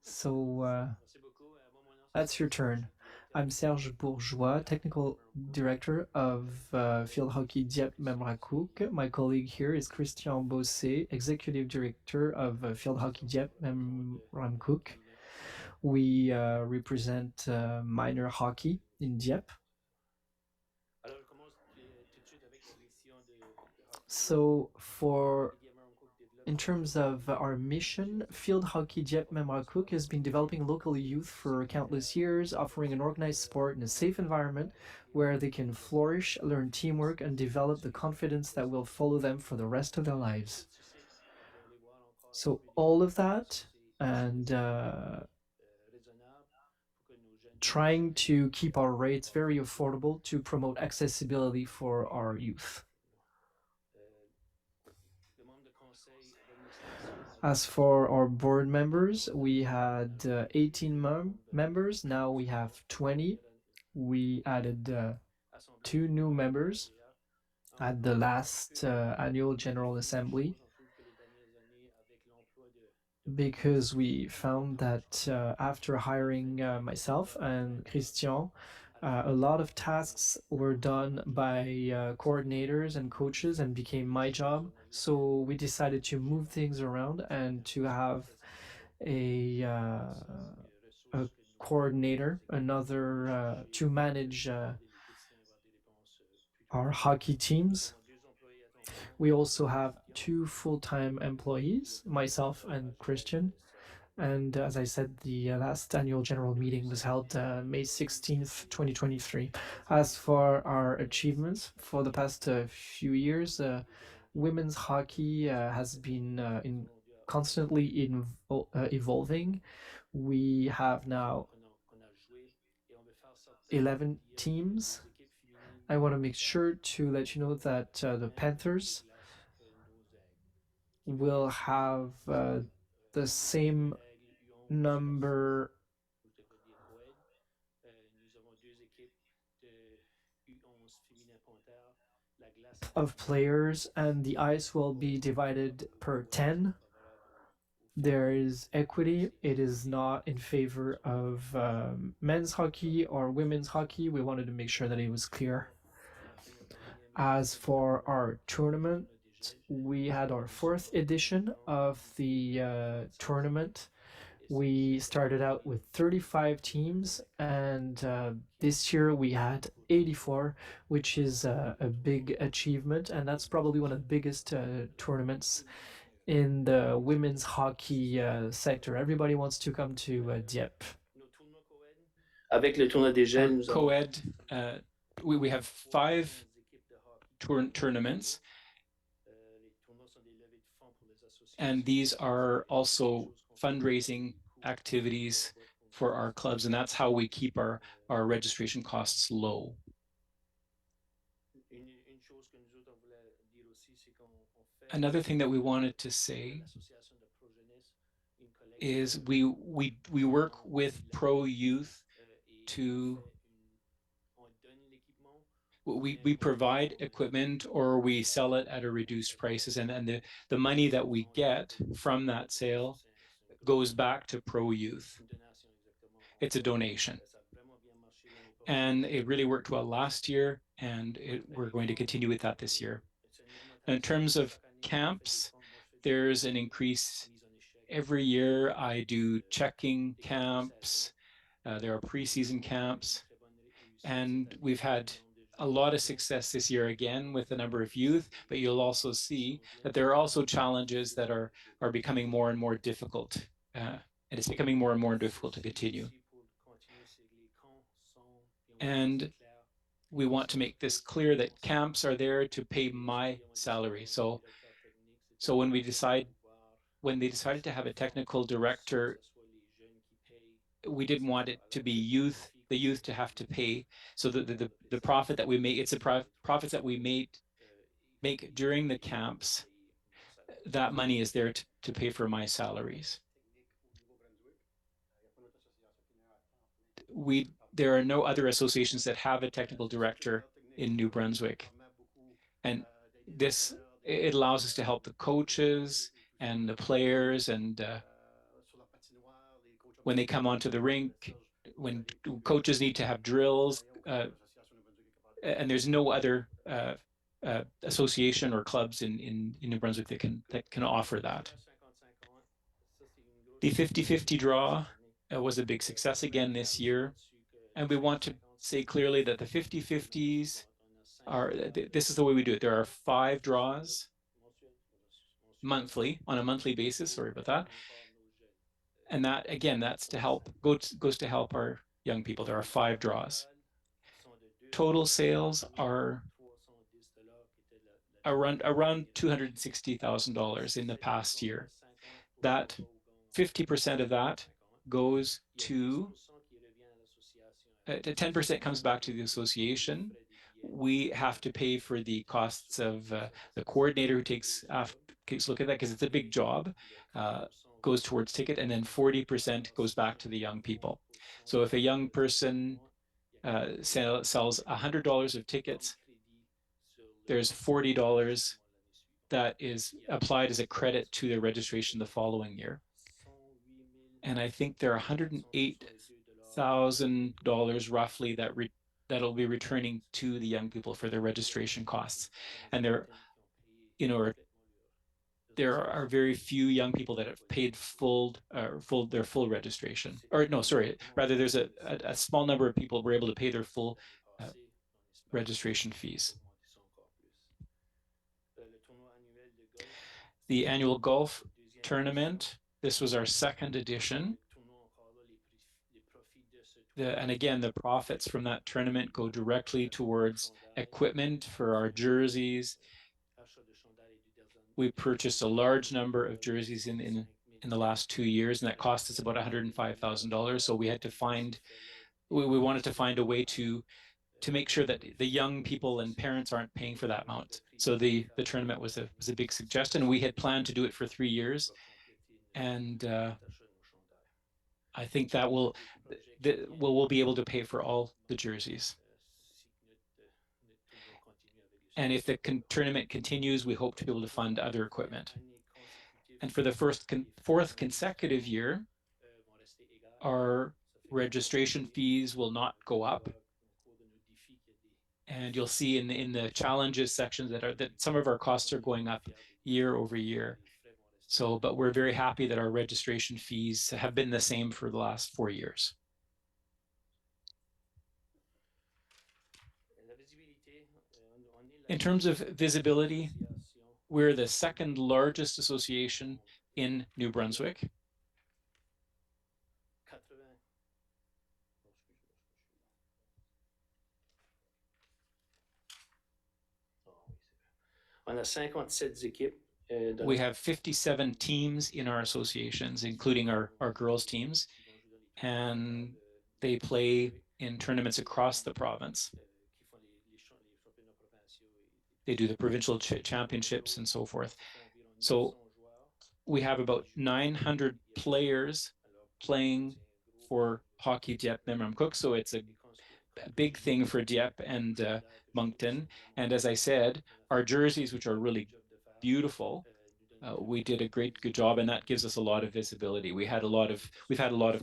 So that's your turn. I'm Serge Bourgeois, Technical Director of Field Hockey Dieppe Memramcook. My colleague here is Christian Bossé, Executive Director of Field Hockey Dieppe Memramcook. We represent minor hockey in Dieppe. So in terms of our mission, Field Hockey Dieppe Memramcook has been developing local youth for countless years, offering an organized sport in a safe environment where they can flourish, learn teamwork, and develop the confidence that will follow them for the rest of their lives. So all of that, and trying to keep our rates very affordable to promote accessibility for our youth. As for our board members, we had 18 members. Now we have 20. We added 2 new members at the last annual General Assembly because we found that after hiring myself and Christian, A lot of tasks were done by coordinators and coaches and became my job. So we decided to move things around and to have a coordinator, another to manage our hockey teams. We also have two full-time employees, myself and Christian. And as I said, the last annual general meeting was held May 16th, 2023. As for our achievements for the past few years, women's hockey has been constantly evolving. We have now 11 teams. I want to make sure to let you know that the Panthers will have the same number of players, and the ice will be divided per 10. There is equity. It is not in favor of men's hockey or women's hockey. We wanted to make sure that it was clear. As for our tournament, we had our fourth edition of the tournament. We started out with 35 teams, and this year we had 84, which is a big achievement, and that's probably one of the biggest tournaments in the women's hockey sector. Everybody wants to come to Dieppe. Avec le tournoi des jeunes, nous avons Co-ed, we have 5 tournaments, and these are also fundraising activities for our clubs, and that's how we keep our registration costs low. Another thing that we wanted to say is we work with Pro Youth to we provide equipment or we sell it at a reduced prices, and the money that we get from that sale goes back to Pro Youth. It's a donation. And it really worked well last year, and we're going to continue with that this year. In terms of camps, there's an increase. Every year I do checking camps. There are preseason camps. And we've had a lot of success this year again with the number of youth, but you'll also see that there are also challenges that are becoming more and more difficult. And it's becoming more and more difficult to continue. And we want to make this clear that camps are there to pay my salary. So when they decided to have a technical director, we didn't want it to be the youth to have to pay. So the profit that we make, it's the profits that we make during the camps, that money is there to pay for my salaries. There are no other associations that have a technical director in New Brunswick. And it allows us to help the coaches and the players, and when they come onto the rink, when coaches need to have drills, and there's no other association or clubs in New Brunswick that can offer that. The 50-50 draw was a big success again this year, and we want to say clearly that the 50-50s this is the way we do it. There are 5 draws on a monthly basis, sorry about that. And that, again, that's goes to help our young people. There are 5 draws. Total sales are around $260,000 in the past year. That 50% of that goes to 10% comes back to the association. We have to pay for the costs of the coordinator who takes a look at that, because it's a big job, goes towards ticket, and then 40% goes back to the young people. So if a young person sells $100 of tickets, there's $40 that is applied as a credit to their registration the following year. And I think there are $108,000 roughly that'll be returning to the young people for their registration costs. And there are very few young people that have paid their full registration. Or no, sorry, rather there's a small number of people who were able to pay their full registration fees. The annual golf tournament, this was our second edition. And again, the profits from that tournament go directly towards equipment for our jerseys. We purchased a large number of jerseys in the last 2 years, and that cost us about $105,000. So we had to we wanted to find a way to make sure that the young people and parents aren't paying for that amount. So the tournament was a big suggestion. We had planned to do it for 3 years, and I think that we'll be able to pay for all the jerseys. And if the tournament continues, we hope to be able to fund other equipment. And for the fourth consecutive year, our registration fees will not go up. And you'll see in the challenges sections that some of our costs are going up year over year. So, but we're very happy that our registration fees have been the same for the last 4 years. In terms of visibility, we're the second largest association in New Brunswick. We have 57 teams in our associations, including our girls' teams, and they play in tournaments across the province. They do the provincial championships and so forth. So we have about 900 players playing for Hockey Dieppe Memramcook. So it's a big thing for Dieppe and Moncton. And as I said, our jerseys, which are really beautiful, we did a good job, and that gives us a lot of visibility. We've had a lot of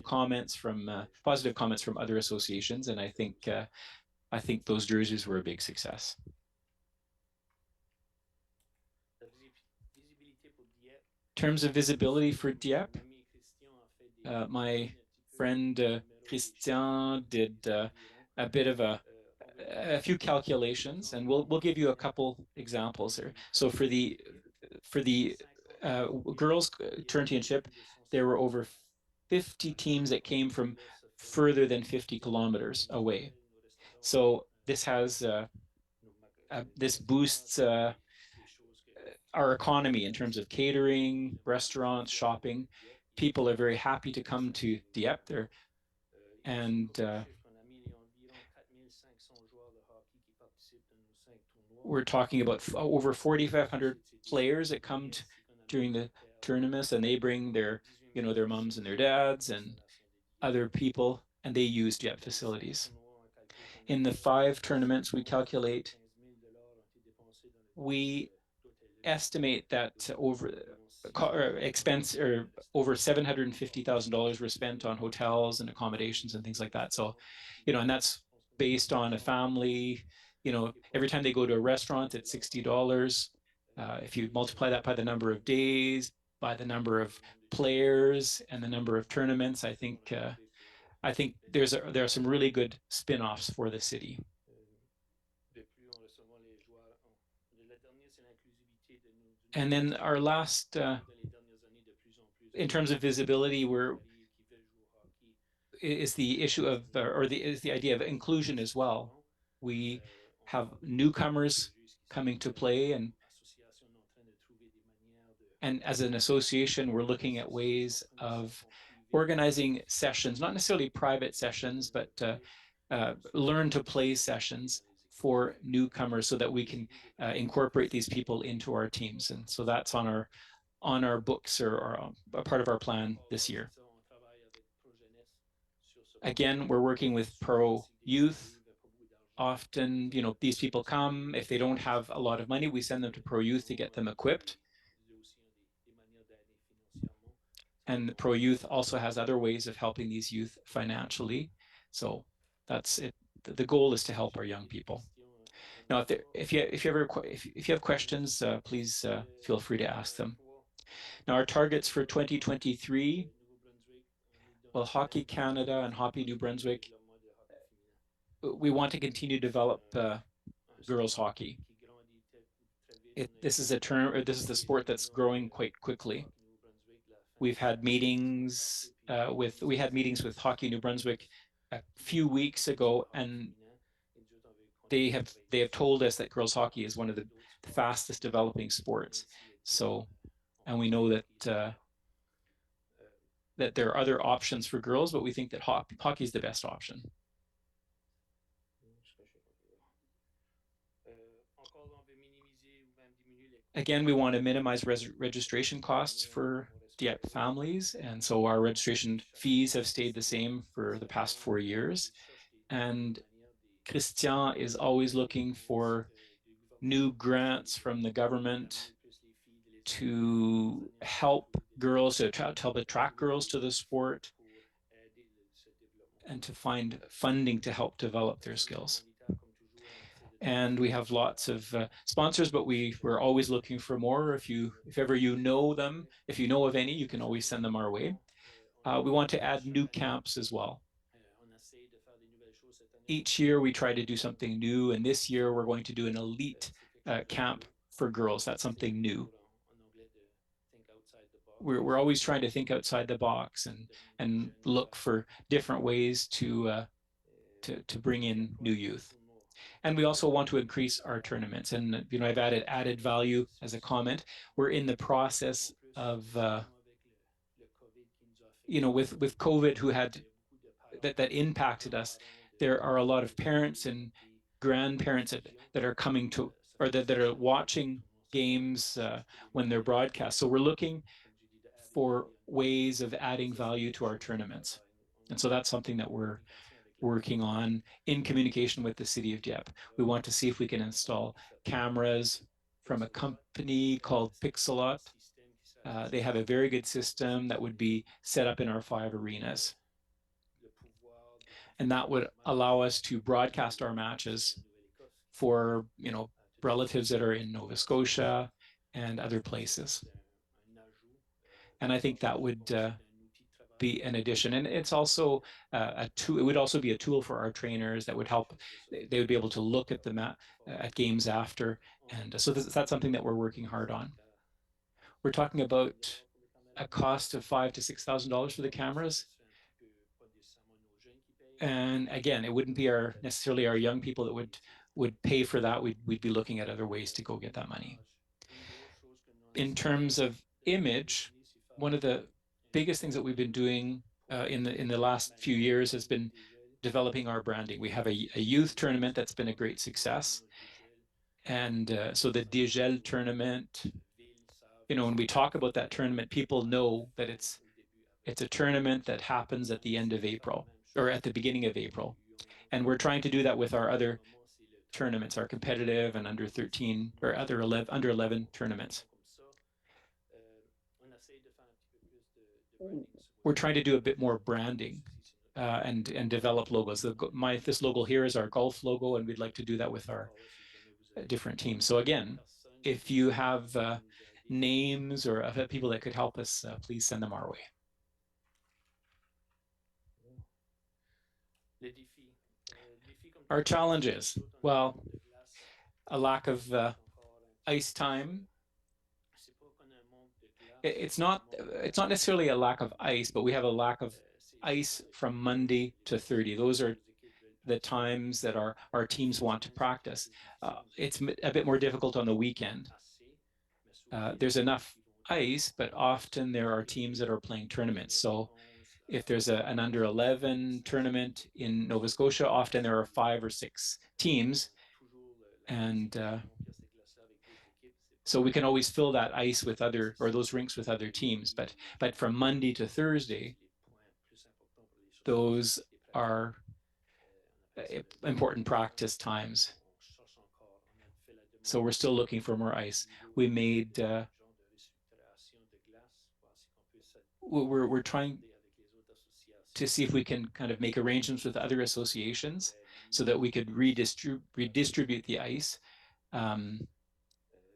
comments positive comments from other associations, and I think those jerseys were a big success. In terms of visibility for Dieppe, my friend Christian did a bit of a few calculations, and we'll give you a couple examples here. So for the girls championship, there were over 50 teams that came from further than 50 kilometers away. So this has this boosts our economy in terms of catering, restaurants, shopping. People are very happy to come to Dieppe there, and we're talking about over 4,500 players that come during the tournaments, and they bring their moms and their dads and other people, and they use Dieppe facilities. In the 5 tournaments we calculate, we estimate that over $750,000 were spent on hotels and accommodations and things like that. So, and that's based on a family. Every time they go to a restaurant, it's $60. If you multiply that by the number of days, by the number of players, and the number of tournaments, I think there are some really good spin-offs for the city. And then our last, in terms of visibility, is the issue of, is the idea of inclusion as well. We have newcomers coming to play, and as an association, we're looking at ways of organizing sessions, not necessarily private sessions, but learn to play sessions for newcomers, so that we can incorporate these people into our teams. And so that's on our books, or a part of our plan this year. Again, we're working with Pro Youth. Often, these people come, if they don't have a lot of money, we send them to Pro Youth to get them equipped. And Pro Youth also has other ways of helping these youth financially. So that's it. the goal is to help our young people. Now, if you have questions, please feel free to ask them. Now, our targets for 2023, well, Hockey Canada and Hockey New Brunswick, we want to continue to develop girls hockey. This is the sport that's growing quite quickly. We've had meetings with Hockey New Brunswick a few weeks ago, and they have told us that girls hockey is one of the fastest developing sports. So, and we know that that there are other options for girls, but we think that hockey is the best option. Again, we want to minimize registration costs for Dieppe families, and so our registration fees have stayed the same for the past 4 years. And Christian is always looking for new grants from the government to help girls, to help attract girls to the sport, and to find funding to help develop their skills. And we have lots of sponsors, but we're always looking for more. If ever you know them, if you know of any, you can always send them our way. We want to add new camps as well. Each year we try to do something new, and this year we're going to do an elite camp for girls. That's something new. We're always trying to think outside the box and look for different ways to bring in new youth. And we also want to increase our tournaments. And I've added value as a comment. We're in the process of with COVID, who had that impacted us. There are a lot of parents and grandparents that are coming to, or that are watching games when they're broadcast. So we're looking for ways of adding value to our tournaments. And so that's something that we're working on in communication with the city of Dieppe. We want to see if we can install cameras from a company called Pixelot. They have a very good system that would be set up in our 5 arenas. And that would allow us to broadcast our matches for, relatives that are in Nova Scotia and other places. And I think that would be an addition. And it's also a tool. It would also be a tool for our trainers that would help. They would be able to look at at games after. And so that's something that we're working hard on. We're talking about a cost of $5,000 to $6,000 for the cameras. And again, it wouldn't be necessarily our young people that would pay for that. We'd be looking at other ways to go get that money. In terms of image, one of the biggest things that we've been doing in the last few years has been developing our branding. We have a youth tournament that's been a great success. And so the Ville tournament, when we talk about that tournament, people know that it's a tournament that happens at the end of April, or at the beginning of April. And we're trying to do that with our other tournaments, our competitive and under 13 or under 11 tournaments. We're trying to do a bit more branding and develop logos. This logo here is our golf logo, and we'd like to do that with our different teams. So again, if you have names or people that could help us, please send them our way. Our challenges, well, a lack of ice time. It's not necessarily a lack of ice, but we have a lack of ice from Monday to 30. Those are the times that our teams want to practice. It's a bit more difficult on the weekend. There's enough ice, but often there are teams that are playing tournaments. So if there's an under 11 tournament in Nova Scotia, often there are 5 or 6 teams. And so we can always fill that ice with those rinks with other teams. But from Monday to Thursday, those are important practice times. So we're still looking for more ice. We made, we're trying to see if we can kind of make arrangements with other associations so that we could redistribute the ice,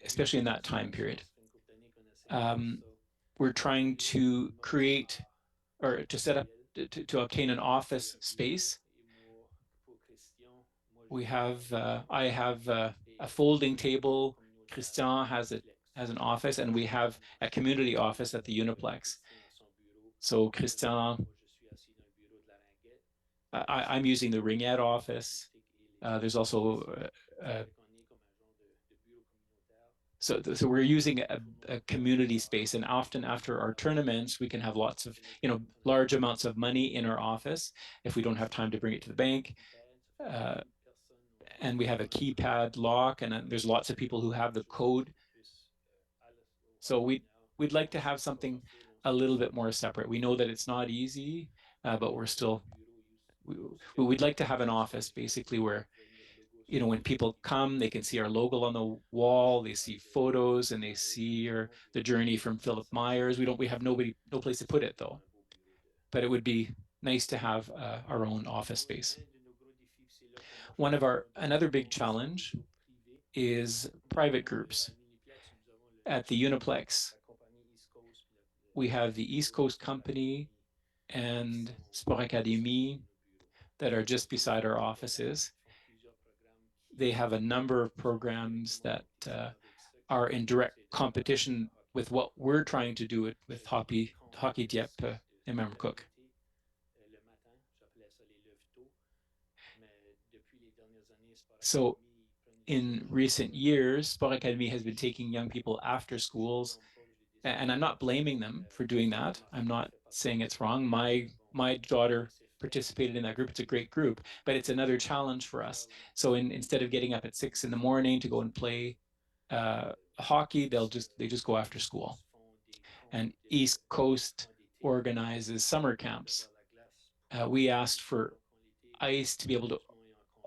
especially in that time period. We're trying to create or to set up to obtain an office space. We have I have a folding table. Christian has an office, and we have a community office at the Uniplex. So Christian, I'm using the Ringette office. There's also so we're using a community space, and often after our tournaments, we can have lots of, large amounts of money in our office if we don't have time to bring it to the bank. And we have a keypad lock, and there's lots of people who have the code. So we'd like to have something a little bit more separate. We know that it's not easy, but we'd like to have an office basically where, when people come, they can see our logo on the wall, they see photos, and they see the journey from Philip Myers. We have no place to put it though, but it would be nice to have our own office space. Another big challenge is private groups. At the Uniplex, we have the East Coast Company and Sport Academy that are just beside our offices. They have a number of programs that are in direct competition with what we're trying to do with Hockey Dieppe and Memramcook. So in recent years, Sport Academy has been taking young people after schools, and I'm not blaming them for doing that. I'm not saying it's wrong. My daughter participated in that group. It's a great group, but it's another challenge for us. So instead of getting up at 6 in the morning to go and play hockey, they just go after school. And East Coast organizes summer camps. We asked for ICE to be able to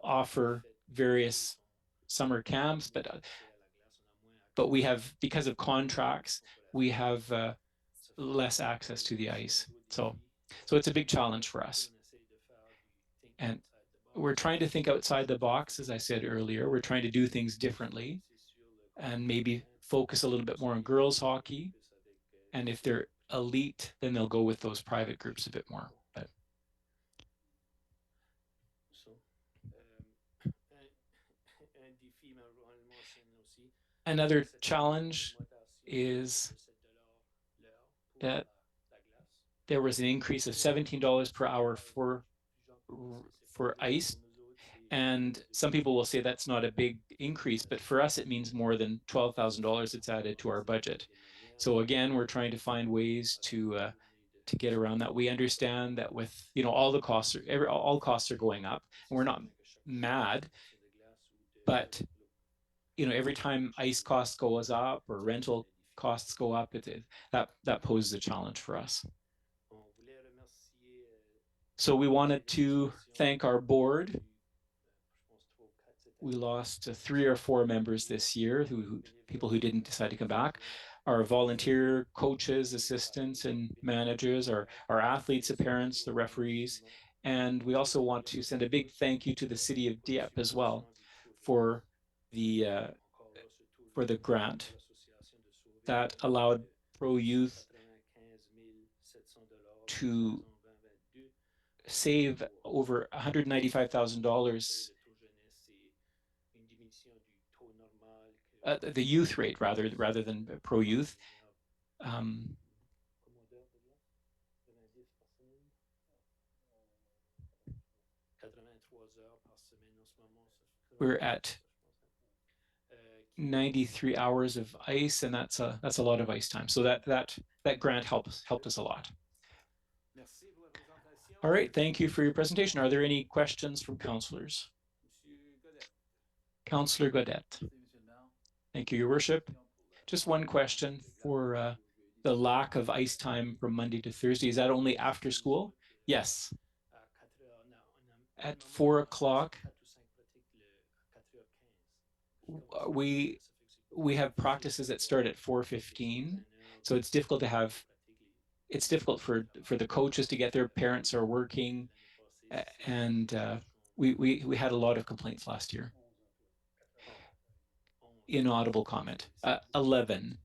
offer various summer camps, but we have, because of contracts, we have less access to the ice. So it's a big challenge for us. And we're trying to think outside the box, as I said earlier. We're trying to do things differently and maybe focus a little bit more on girls hockey. And if they're elite, then they'll go with those private groups a bit more. But another challenge is that there was an increase of $17 per hour for ice. And some people will say that's not a big increase, but for us, it means more than $12,000 it's added to our budget. So again, we're trying to find ways to get around that. We understand that with, all costs are going up, and we're not mad, but every time ice costs goes up or rental costs go up, that poses a challenge for us. So we wanted to thank our board. We lost 3 or 4 members this year, people who didn't decide to come back. Our volunteer coaches, assistants, and managers, our athletes, the parents, the referees. And we also want to send a big thank you to the city of Dieppe as well for the grant that allowed Pro Youth to save over $195,000. The youth rate rather than Pro Youth. We're at 93 hours of ice, and that's a lot of ice time. So that grant helped us a lot. All right, thank you for your presentation. Are there any questions from councillors? Councillor Gaudette. Thank you, Your Worship. Just one question for the lack of ice time from Monday to Thursday. Is that only after school? Yes. At 4 o'clock, we have practices that start at 4:15, so it's difficult for the coaches to get there. Parents are working, and we had a lot of complaints last year. Inaudible comment. 11.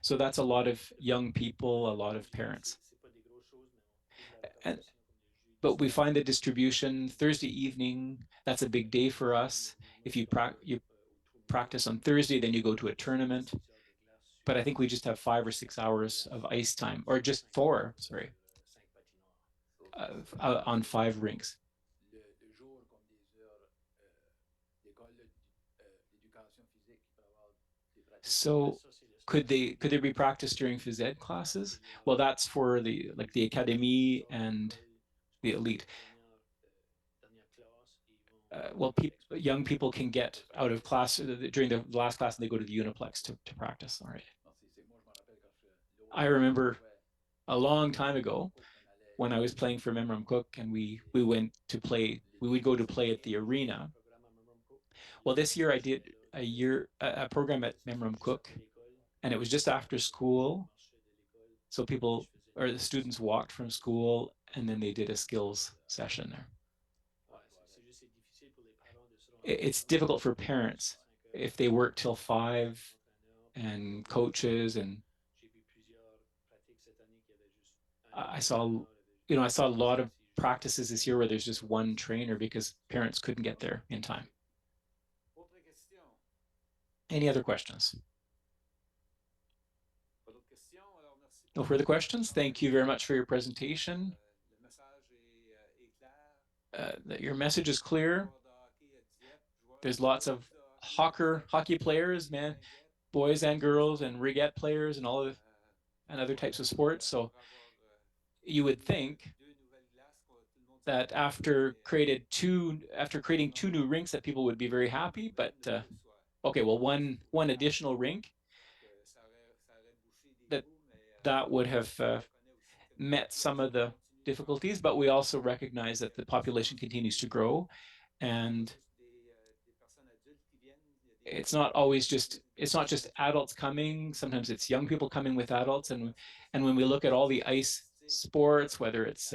So that's a lot of young people, a lot of parents. But we find the distribution Thursday evening, that's a big day for us. If you practice on Thursday, then you go to a tournament. But I think we just have 5 or 6 hours of ice time, or just 4, sorry, on 5 rinks. So could there be practice during phys ed classes? Well, that's for the academy and the elite. Well, young people can get out of class during the last class and they go to the Uniplex to practice. All right. I remember a long time ago when I was playing for Memram Cook and we would go to play at the arena. Well, this year I did a program at Memram Cook, and it was just after school. So the students walked from school and then they did a skills session there. It's difficult for parents if they work till 5 and coaches, and I saw a lot of practices this year where there's just one trainer because parents couldn't get there in time. Any other questions? No further questions. Thank you very much for your presentation. Your message is clear. There's lots of hockey players, boys and girls, and rigette players, and other types of sports. So you would think that after creating 2 new rinks, that people would be very happy. But okay, well, one additional rink that would have met some of the difficulties. But we also recognize that the population continues to grow, and it's not just adults coming. Sometimes it's young people coming with adults, and when we look at all the ice sports, whether it's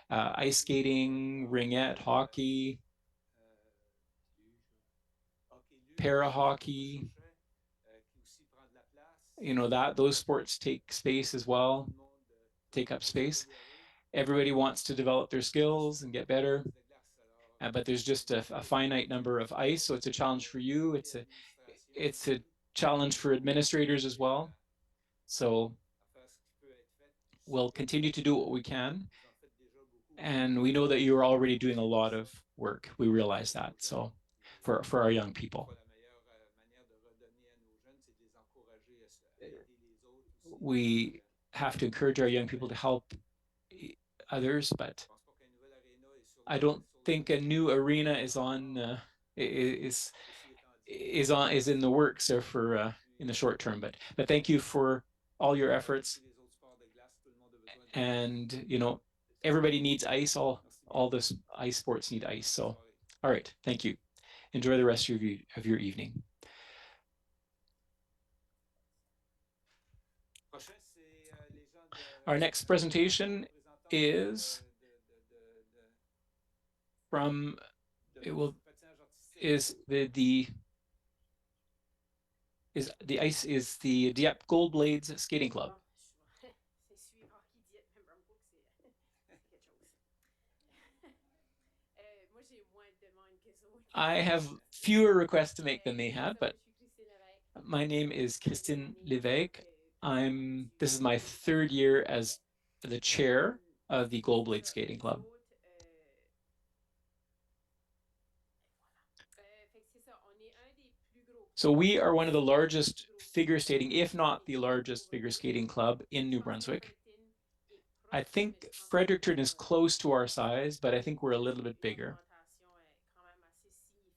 ice skating, ringette, hockey, para hockey, those sports take space as well, take up space. Everybody wants to develop their skills and get better. But there's just a finite number of ice, so it's a challenge for you. It's a challenge for administrators as well. So we'll continue to do what we can, and we know that you are already doing a lot of work. We realize that. So for our young people, we have to encourage our young people to help others, but I don't think a new arena is in the works or for in the short term. But thank you for all your efforts. And everybody needs ice. All this ice sports need ice. So, all right, thank you. Enjoy the rest of your evening. Our next presentation is from the Dieppe Gold Blades Skating Club. I have fewer requests to make than they had, but my name is Christine Lévesque. This is my 3rd year as the chair of the Gold Blade Skating Club. So we are one of the largest figure skating, if not the largest figure skating club in New Brunswick. I think Fredericton is close to our size, but I think we're a little bit bigger.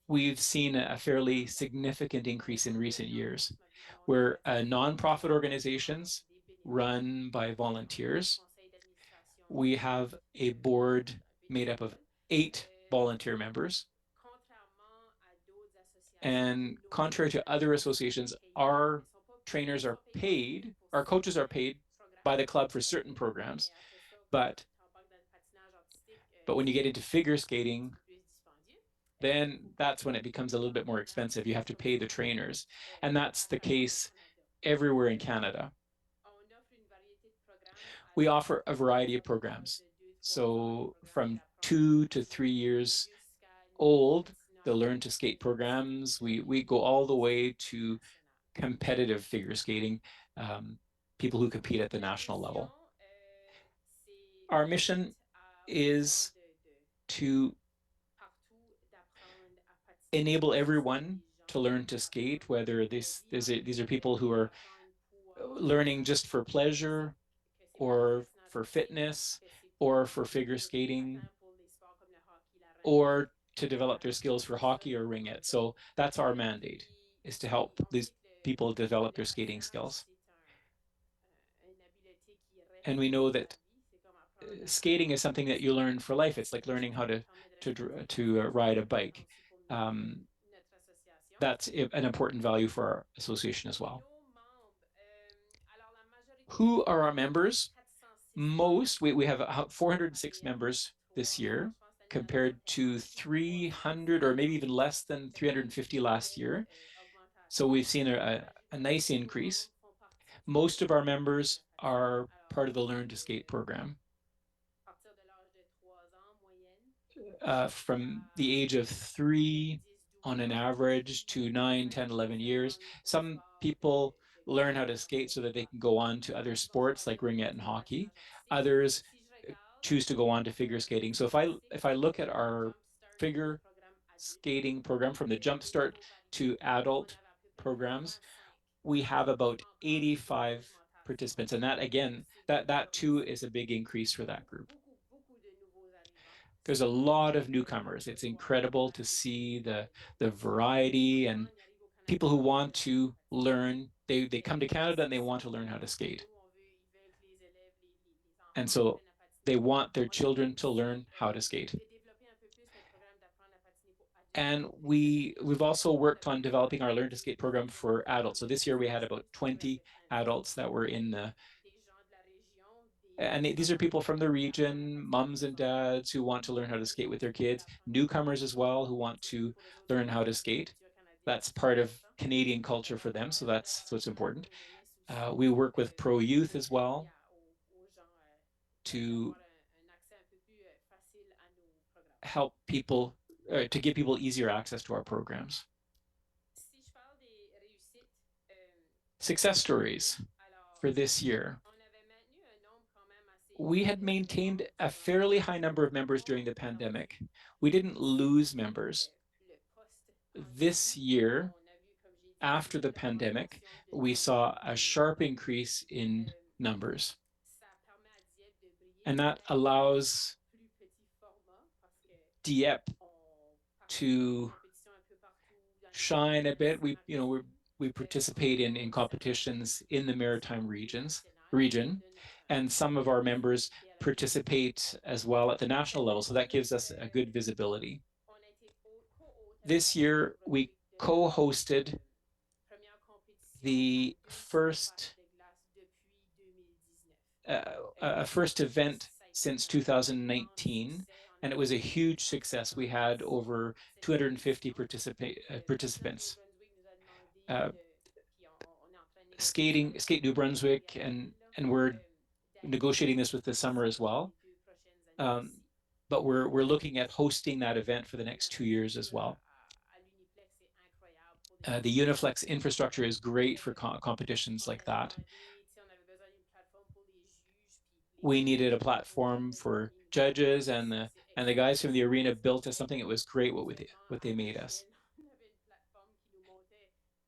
We've seen a fairly significant increase in recent years. We're non-profit organizations run by volunteers. We have a board made up of 8 volunteer members. And contrary to other associations, our trainers are paid, our coaches are paid by the club for certain programs. But when you get into figure skating, then that's when it becomes a little bit more expensive. You have to pay the trainers. And that's the case everywhere in Canada. We offer a variety of programs. So from 2 to 3 years old, the Learn to Skate programs, we go all the way to competitive figure skating, people who compete at the national level. Our mission is to enable everyone to learn to skate, whether these are people who are learning just for pleasure or for fitness or for figure skating or to develop their skills for hockey or ring it. So that's our mandate, is to help these people develop their skating skills. And we know that skating is something that you learn for life. It's like learning how to ride a bike. That's an important value for our association as well. Who are our members? We have 406 members this year compared to 300 or maybe even less than 350 last year. So we've seen a nice increase. Most of our members are part of the Learn to Skate program. From the age of 3 on an average to 9, 10, 11 years. Some people learn how to skate so that they can go on to other sports like ringette and hockey. Others choose to go on to figure skating. So if I look at our figure skating program from the jumpstart to adult programs, we have about 85 participants. And that, again, that too is a big increase for that group. There's a lot of newcomers. It's incredible to see the variety and people who want to learn. They come to Canada and they want to learn how to skate. And so they want their children to learn how to skate. And we've also worked on developing our Learn to Skate program for adults. So this year we had about 20 adults that were in the, and these are people from the region, mums and dads who want to learn how to skate with their kids, newcomers as well who want to learn how to skate. That's part of Canadian culture for them, so it's important. We work with Pro Youth as well to help people, to give people easier access to our programs. Success stories for this year. We had maintained a fairly high number of members during the pandemic. We didn't lose members. This year, after the pandemic, we saw a sharp increase in numbers. And that allows Dieppe to shine a bit. We participate in competitions in the maritime region, and some of our members participate as well at the national level. So that gives us a good visibility. This year, we co-hosted the first event since 2019, and it was a huge success. We had over 250 participants. Skate New-Brunswick, and we're negotiating this with the summer as well. But we're looking at hosting that event for the next 2 years as well. The Uniflex infrastructure is great for competitions like that. We needed a platform for judges, and the guys from the arena built us something. It was great what they made us.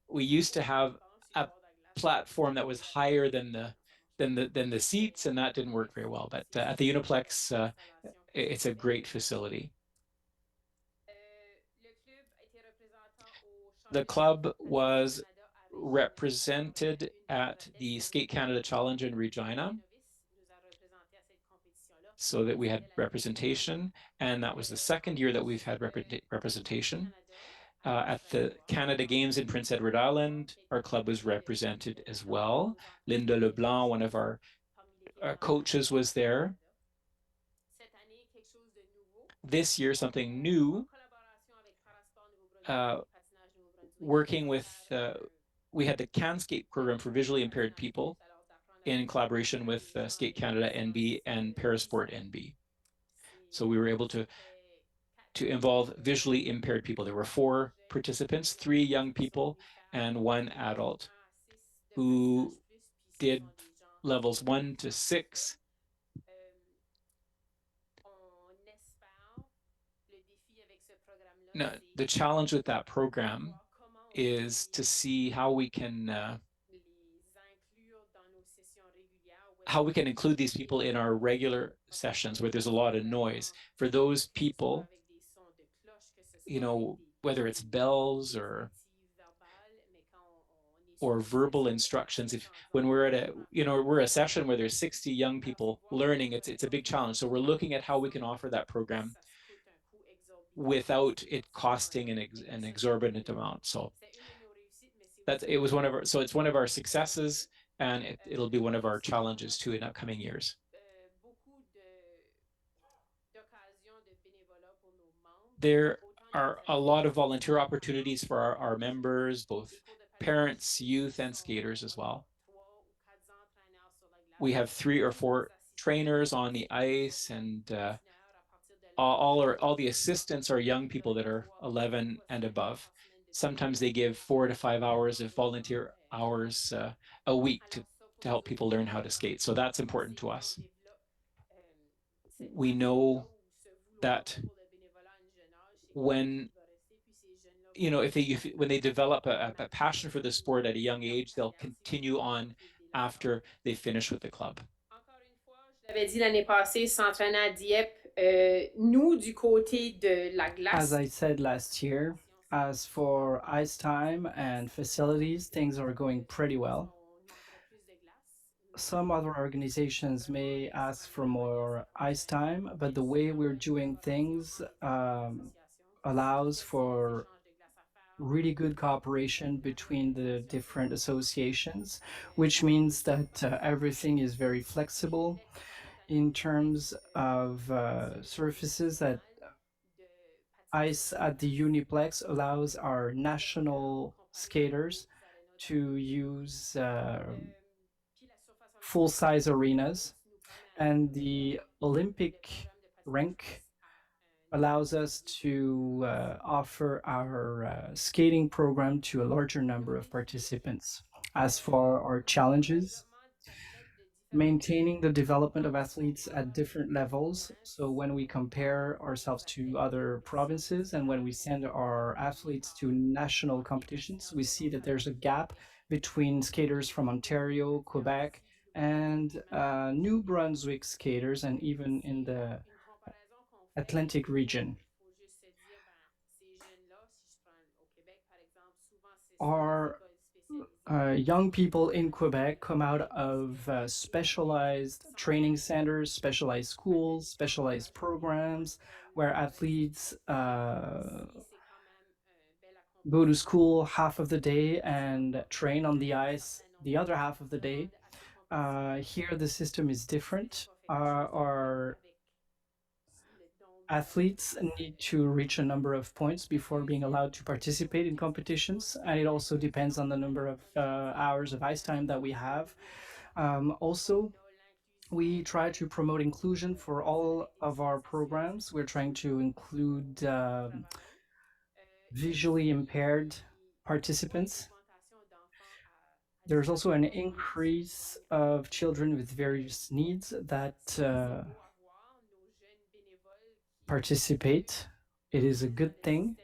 We used to have a platform that was higher than the seats, and that didn't work very well. But at the Uniplex, it's a great facility. The club was represented at the Skate Canada Challenge in Regina, so that we had representation, and that was the second year that we've had representation. At the Canada Games in Prince Edward Island, our club was represented as well. Linda Leblanc, one of our coaches, was there. This year, something new. working with, we had the Can Skate program for visually impaired people in collaboration with Skate Canada NB and Parasport NB. So we were able to involve visually impaired people. There were 4 participants, 3 young people and 1 adult, who did levels 1 to 6. Now, the challenge with that program is to see how we can include these people in our regular sessions where there's a lot of noise. For those people, whether it's bells or verbal instructions, when we're at we're a session where there's 60 young people learning, it's a big challenge. So we're looking at how we can offer that program without it costing an exorbitant amount. So it's one of our successes, and it'll be one of our challenges too in upcoming years. There are a lot of volunteer opportunities for our members, both parents, youth, and skaters as well. We have 3 or 4 trainers on the ice, and all the assistants are young people that are 11 and above. Sometimes they give 4 to 5 hours of volunteer hours a week to help people learn how to skate. So that's important to us. We know that when when they develop a passion for the sport at a young age, they'll continue on after they finish with the club. J'avais dit l'année passée, s'entraîner à Dieppe. Nous, du côté de la glace. As I said last year, as for ice time and facilities, things are going pretty well. Some other organizations may ask for more ice time, but the way we're doing things allows for really good cooperation between the different associations, which means that everything is very flexible in terms of surfaces. That ice at the Uniplex allows our national skaters to use full-size arenas, and the Olympic rink allows us to offer our skating program to a larger number of participants. As for our challenges, maintaining the development of athletes at different levels. So when we compare ourselves to other provinces and when we send our athletes to national competitions, we see that there's a gap between skaters from Ontario, Quebec, and New-Brunswick skaters, and even in the Atlantic region. Our young people in Quebec come out of specialized training centers, specialized schools, specialized programs where athletes go to school half of the day and train on the ice the other half of the day. Here the system is different. Our athletes need to reach a number of points before being allowed to participate in competitions, and it also depends on the number of hours of ice time that we have. Also, we try to promote inclusion for all of our programs. We're trying to include visually impaired participants. There's also an increase of children with various needs that participate. It is a good thing.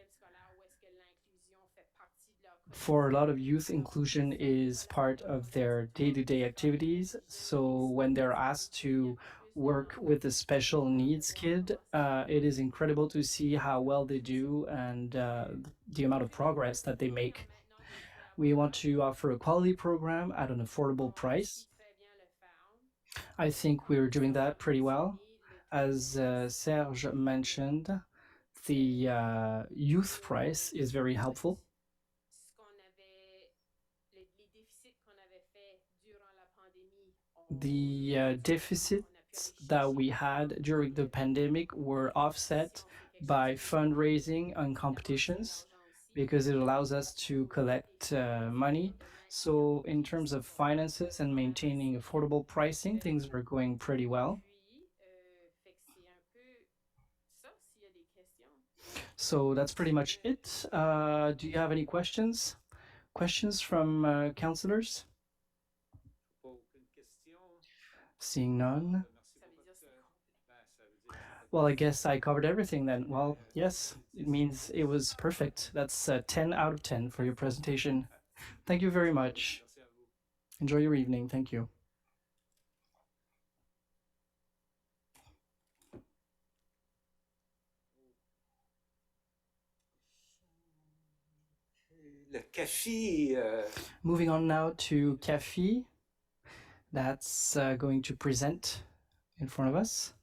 For a lot of youth, inclusion is part of their day-to-day activities. So when they're asked to work with a special needs kid, it is incredible to see how well they do and the amount of progress that they make. We want to offer a quality program at an affordable price. I think we're doing that pretty well. As Serge mentioned, the youth price is very helpful. The deficits that we had during the pandemic were offset by fundraising and competitions. because it allows us to collect money. So in terms of finances and maintaining affordable pricing, things are going pretty well. So that's pretty much it. Do you have any questions? Questions from councillors? Seeing none. Well, I guess I covered everything then. Well, yes, it means it was perfect. That's 10 out of 10 for your presentation. Thank you very much. Enjoy your evening. Thank you. Le café. Moving on now to Café. That's going to present in front of us.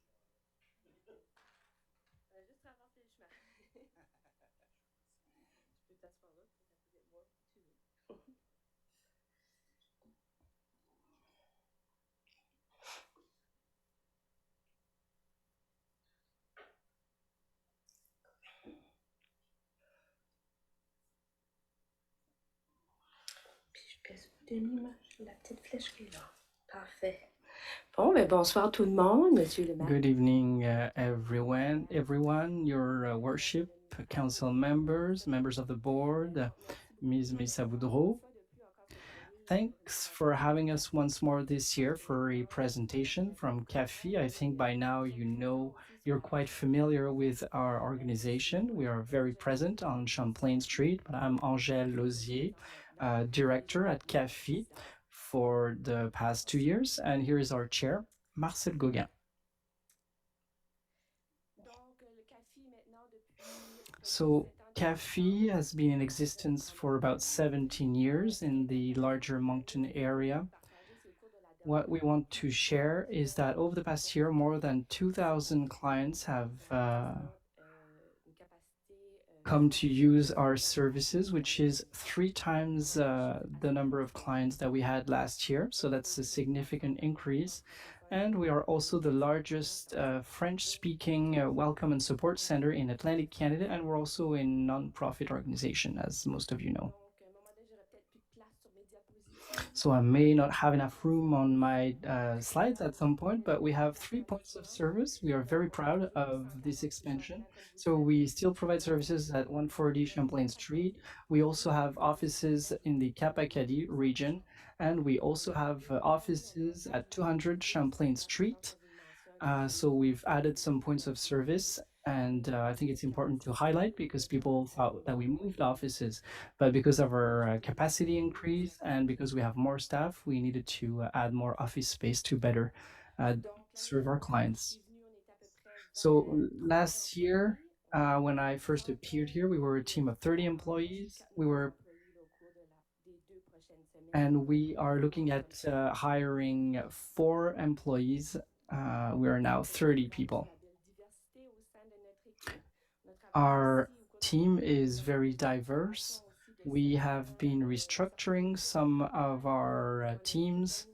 La petite flèche qui est là. Parfait. Bon, ben bonsoir tout le monde, Monsieur le maire. Good evening, everyone, your worship, council members, members of the board, Ms. Melissa Boudreau. Thanks for having us once more this year for a presentation from Café. I think by now you're quite familiar with our organization. We are very present on Champlain Street, but I'm Angèle Lausier, director at Café for the past 2 years, and here is our chair, Marcel Gauguin. So Café has been in existence for about 17 years in the larger Moncton area. What we want to share is that over the past year, more than 2,000 clients have come to use our services, which is 3 times the number of clients that we had last year. So that's a significant increase. And we are also the largest French-speaking welcome and support center in Atlantic Canada, and we're also a non-profit organization, as most of you know. So I may not have enough room on my slides at some point, but we have 3 points of service. We are very proud of this expansion. So we still provide services at 140 Champlain Street. We also have offices in the Cap-Acadie region, and we also have offices at 200 Champlain Street. So we've added some points of service, and I think it's important to highlight because people thought that we moved offices, but because of our capacity increase and because we have more staff, we needed to add more office space to better serve our clients. So last year, when I first appeared here, we were a team of 30 employees. And we are looking at hiring 4 employees. We are now 30 people. Our team is very diverse. We have been restructuring some of our teams.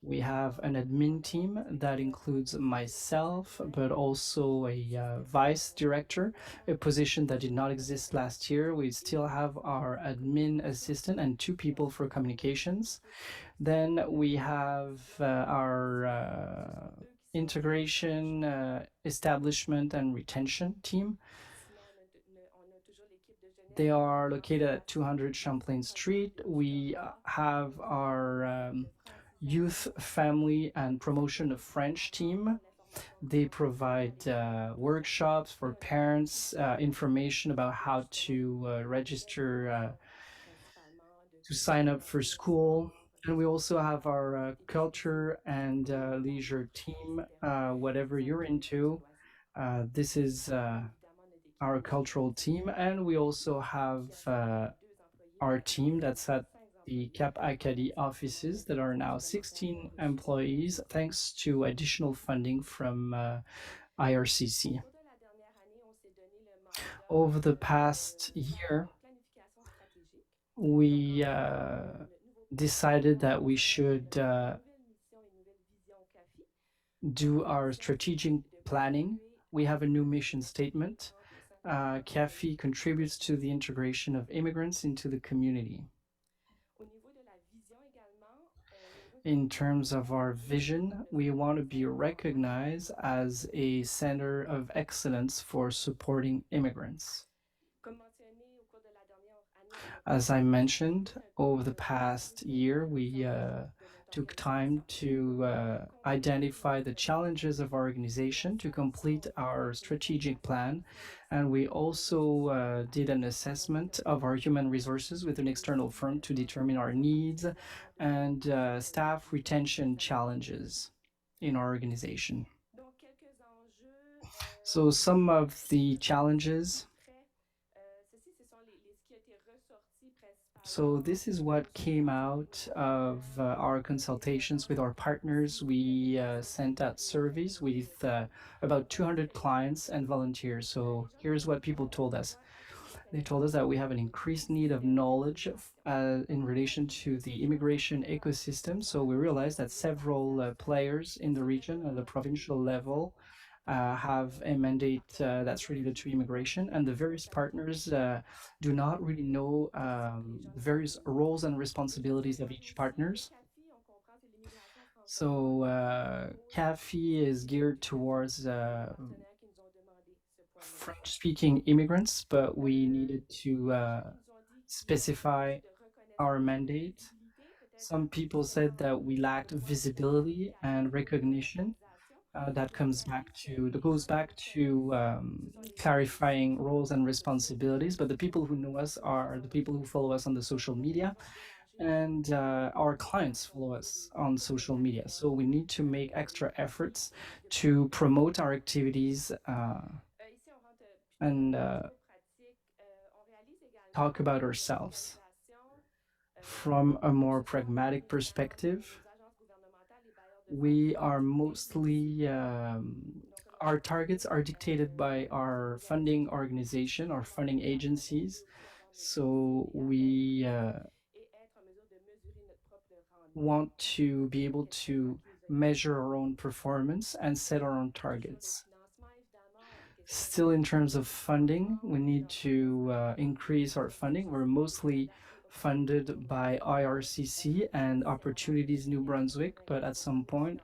We have an admin team that includes myself, but also a vice director, a position that did not exist last year. We still have our admin assistant and 2 people for communications. Then we have our integration, establishment, and retention team. They are located at 200 Champlain Street. We have our youth, family, and promotion of French team. They provide workshops for parents, information about how to register to sign up for school. And we also have our culture and leisure team, whatever you're into. This is our cultural team, and we also have our team that's at the Cap-Acadie offices that are now 16 employees, thanks to additional funding from IRCC. Over the past year, we decided that we should do our strategic planning. We have a new mission statement CAFI contributes to the integration of immigrants into the community. In terms of our vision, we want to be recognized as a center of excellence for supporting immigrants. As I mentioned, over the past year, we took time to identify the challenges of our organization to complete our strategic plan. And we also did an assessment of our human resources with an external firm to determine our needs and staff retention challenges in our organization. So some of the challenges. So this is what came out of our consultations with our partners. We sent out surveys with about 200 clients and volunteers. So here's what people told us. They told us that we have an increased need of knowledge in relation to the immigration ecosystem. So we realized that several players in the region at the provincial level have a mandate that's related to immigration, and the various partners do not really know the various roles and responsibilities of each partners. So CAFI is geared towards French-speaking immigrants, but we needed to specify our mandate. Some people said that we lacked visibility and recognition. That goes back to clarifying roles and responsibilities. But the people who know us are the people who follow us on the social media, and our clients follow us on social media. So we need to make extra efforts to promote our activities and talk about ourselves. From a more pragmatic perspective, we are mostly, our targets are dictated by our funding organization, our funding agencies. So we want to be able to measure our own performance and set our own targets. Still, in terms of funding, we need to increase our funding. We're mostly funded by IRCC and Opportunities New-Brunswick, but at some point,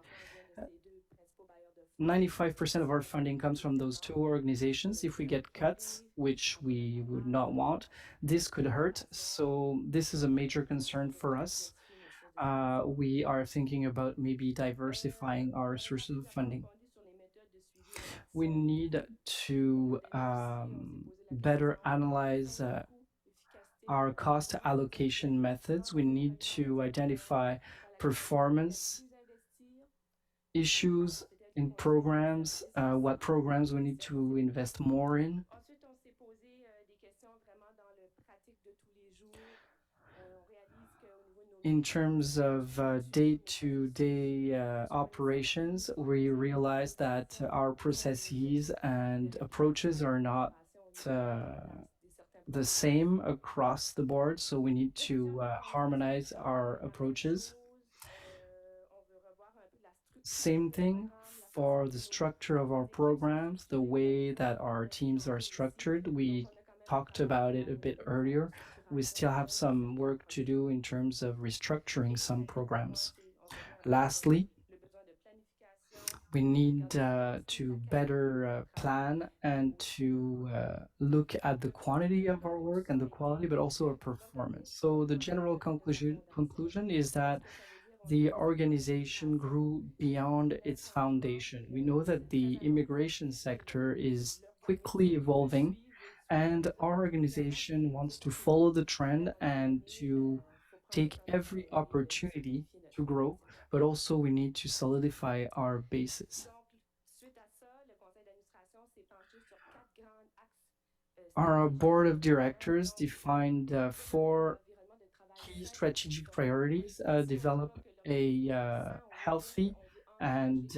95% of our funding comes from those two organizations. If we get cuts, which we would not want, this could hurt. So this is a major concern for us. We are thinking about maybe diversifying our sources of funding. We need to better analyze our cost allocation methods. We need to identify performance issues in programs, what programs we need to invest more in. In terms of day-to-day operations, we realize that our processes and approaches are not the same across the board, so we need to harmonize our approaches. Same thing for the structure of our programs, the way that our teams are structured. We talked about it a bit earlier. We still have some work to do in terms of restructuring some programs. Lastly, we need to better plan and to look at the quantity of our work and the quality, but also our performance. So the general conclusion is that the organization grew beyond its foundation. We know that the immigration sector is quickly evolving, and our organization wants to follow the trend and to take every opportunity to grow, but also we need to solidify our basis. Our board of directors defined 4 key strategic priorities: develop a healthy and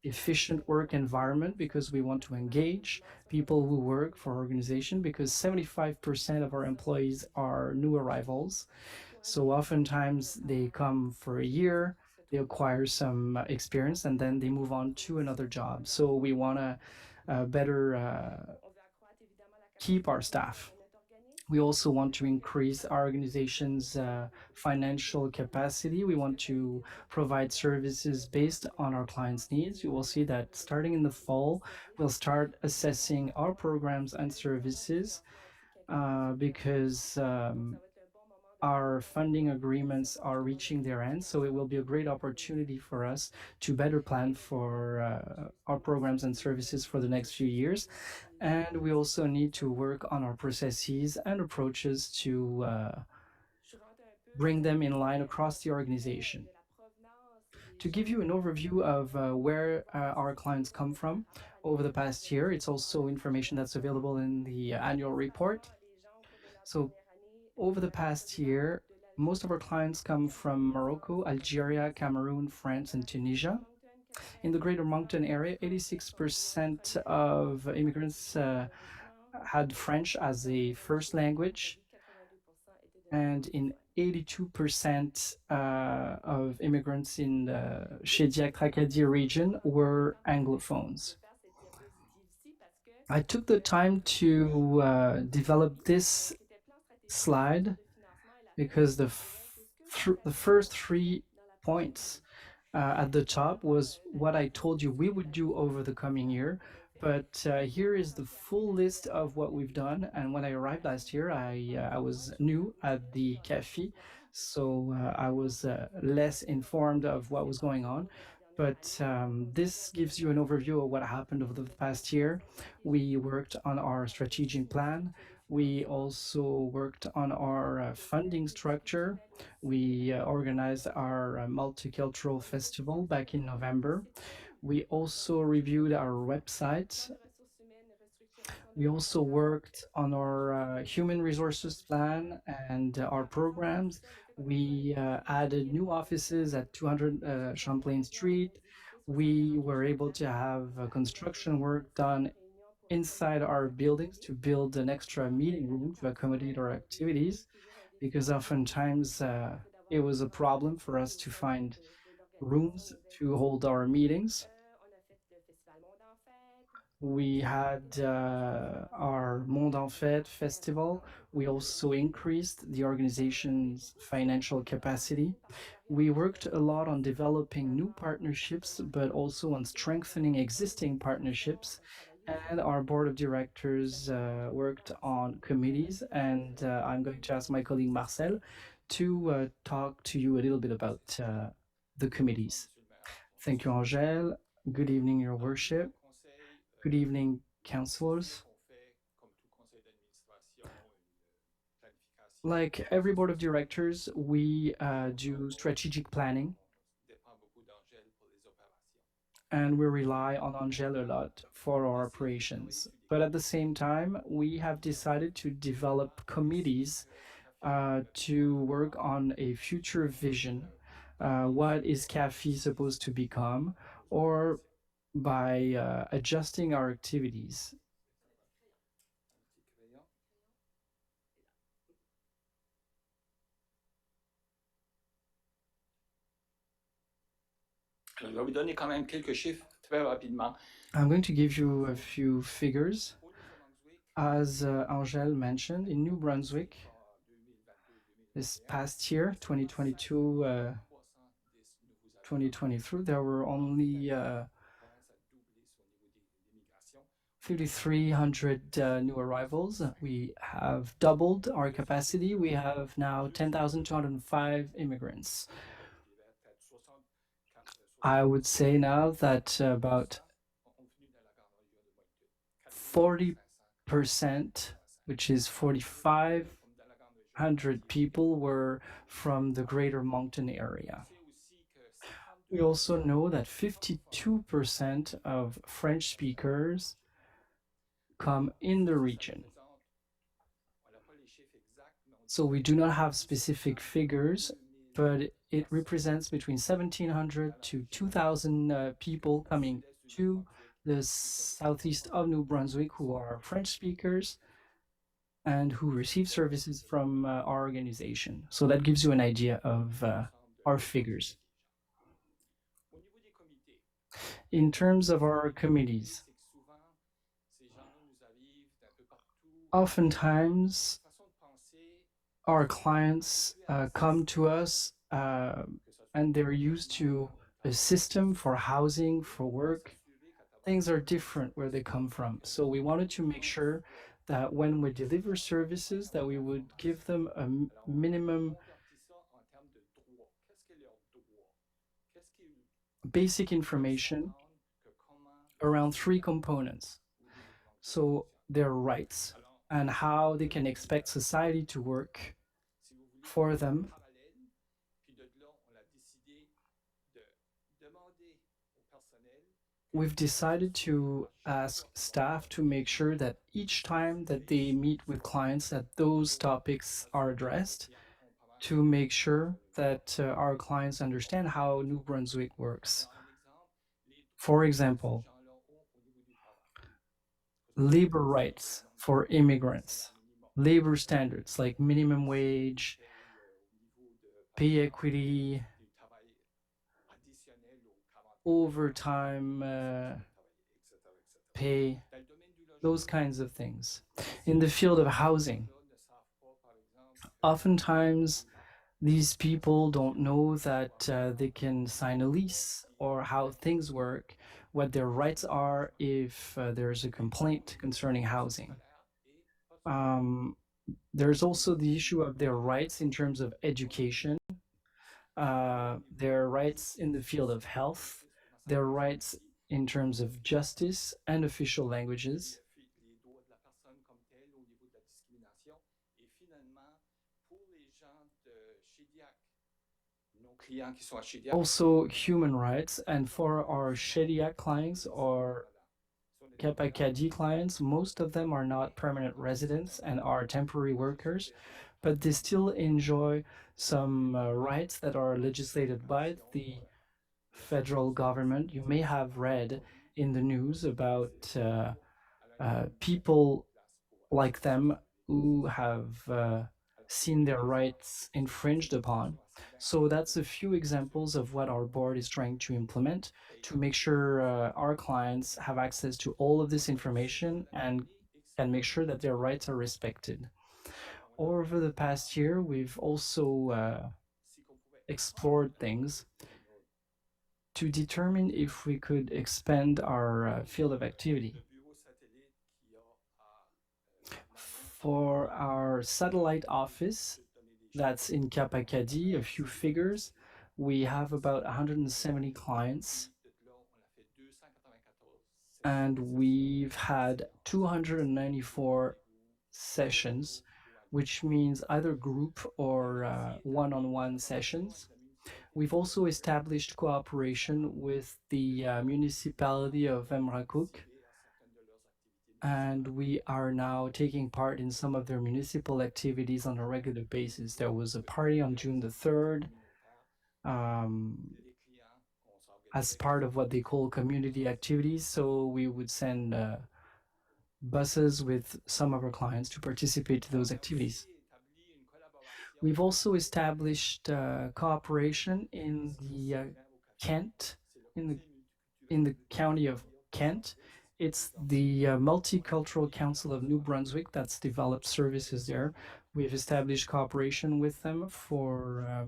efficient work environment, because we want to engage people who work for our organization, because 75% of our employees are new arrivals. So oftentimes they come for a year, they acquire some experience, and then they move on to another job. So we want to better keep our staff. We also want to increase our organization's financial capacity. We want to provide services based on our clients' needs. You will see that starting in the fall, we'll start assessing our programs and services because our funding agreements are reaching their end. So it will be a great opportunity for us to better plan for our programs and services for the next few years. And we also need to work on our processes and approaches to bring them in line across the organization. To give you an overview of where our clients come from over the past year, it's also information that's available in the annual report. So over the past year, most of our clients come from Morocco, Algeria, Cameroon, France, and Tunisia. In the Greater Moncton area, 86% of immigrants had French as a first language, and in 82% of immigrants in the Shediac-Tracadie region were Anglophones. I took the time to develop this slide because the first 3 points at the top was what I told you we would do over the coming year. But here is the full list of what we've done. And when I arrived last year, I was new at the CAFI, so I was less informed of what was going on. But this gives you an overview of what happened over the past year. We worked on our strategic plan. We also worked on our funding structure. We organized our multicultural festival back in November. We also reviewed our website. We also worked on our human resources plan and our programs. We added new offices at 200 Champlain Street. We were able to have construction work done inside our buildings to build an extra meeting room to accommodate our activities, because oftentimes it was a problem for us to find rooms to hold our meetings. We had our Monde en Fête festival. We also increased the organization's financial capacity. We worked a lot on developing new partnerships, but also on strengthening existing partnerships. And our board of directors worked on committees. And I'm going to ask my colleague Marcel to talk to you a little bit about the committees. Thank you, Angèle. Good evening, Your Worship. Good evening, councillors. Like every board of directors, we do strategic planning, and we rely on Angèle a lot for our operations. But at the same time, we have decided to develop committees to work on a future vision. What is CAFI supposed to become, or by adjusting our activities. Je vais vous donner quand même quelques chiffres très rapidement. I'm going to give you a few figures. As Angèle mentioned, in New-Brunswick, this past year, 2022, 2023, there were only 5,300 new arrivals. We have doubled our capacity. We have now 10,205 immigrants. I would say now that about 40%, which is 4,500 people, were from the Greater Moncton area. We also know that 52% of French speakers come in the region. So we do not have specific figures, but it represents between 1,700 to 2,000 people coming to the southeast of New Brunswick who are French speakers and who receive services from our organization. So that gives you an idea of our figures. In terms of our committees, Oftentimes, our clients come to us and they're used to a system for housing, for work. Things are different where they come from. So we wanted to make sure that when we deliver services, that we would give them a minimum basic information around three components. So their rights and how they can expect society to work for them. We've decided to ask staff to make sure that each time that they meet with clients that those topics are addressed, to make sure that our clients understand how New Brunswick works. For example, labor rights for immigrants, labor standards like minimum wage, pay equity, overtime pay, those kinds of things. In the field of housing, oftentimes these people don't know that they can sign a lease or how things work, what their rights are if there's a complaint concerning housing. There's also the issue of their rights in terms of education, their rights in the field of health, their rights in terms of justice and official languages. Also human rights, and for our Shediac clients or Kapakadi clients, most of them are not permanent residents and are temporary workers, but they still enjoy some rights that are legislated by the federal government. You may have read in the news about people like them who have seen their rights infringed upon. So that's a few examples of what our board is trying to implement to make sure our clients have access to all of this information and can make sure that their rights are respected. Over the past year, we've also explored things to determine if we could expand our field of activity. For our satellite office, that's in Kapakadi, a few figures. We have about 170 clients, and we've had 294 sessions, which means either group or one-on-one sessions. We've also established cooperation with the municipality of Emrakuk, and we are now taking part in some of their municipal activities on a regular basis. There was a party on June the 3rd as part of what they call community activities. So we would send buses with some of our clients to participate to those activities. We've also established cooperation in the Kent, in the county of Kent. It's the Multicultural Council of New Brunswick that's developed services there. We've established cooperation with them for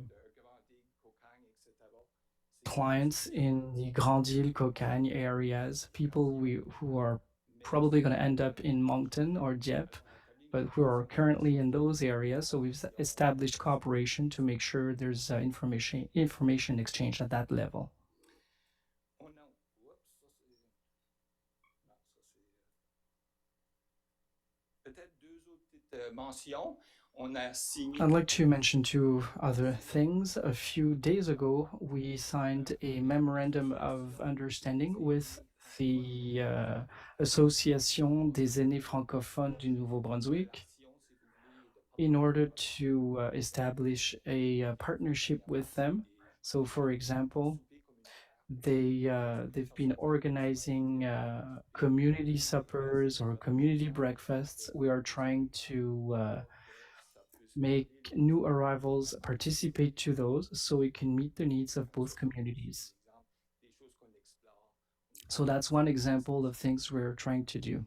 clients in the Grande Île, Cocagne areas, people who are probably going to end up in Moncton or Dieppe, but who are currently in those areas. So we've established cooperation to make sure there's information exchange at that level. I'd like to mention two other things. A few days ago, we signed a memorandum of understanding with the Association des aînés francophones du Nouveau-Brunswick in order to establish a partnership with them. So, for example, they've been organizing community suppers or community breakfasts. We are trying to make new arrivals participate to those so we can meet the needs of both communities. So that's one example of things we're trying to do.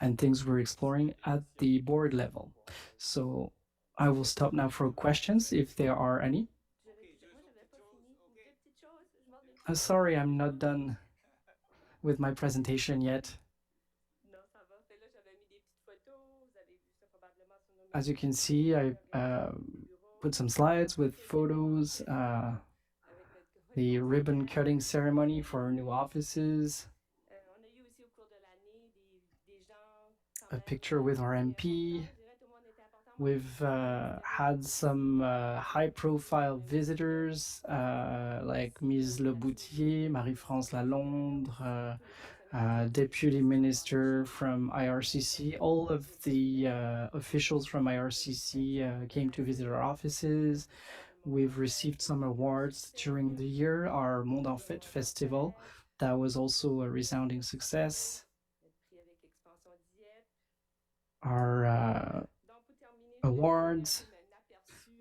and things we're exploring at the board level. So I will stop now for questions if there are any. Sorry, I'm not done with my presentation yet. As you can see, I put some slides with photos, the ribbon cutting ceremony for our new offices, a picture with our MP. We've had some high-profile visitors like Ms. Leboutier, Marie-France Lalondre, Deputy Minister from IRCC. All of the officials from IRCC came to visit our offices. We've received some awards during the year. Our Monde en Fête festival, that was also a resounding success. Our awards.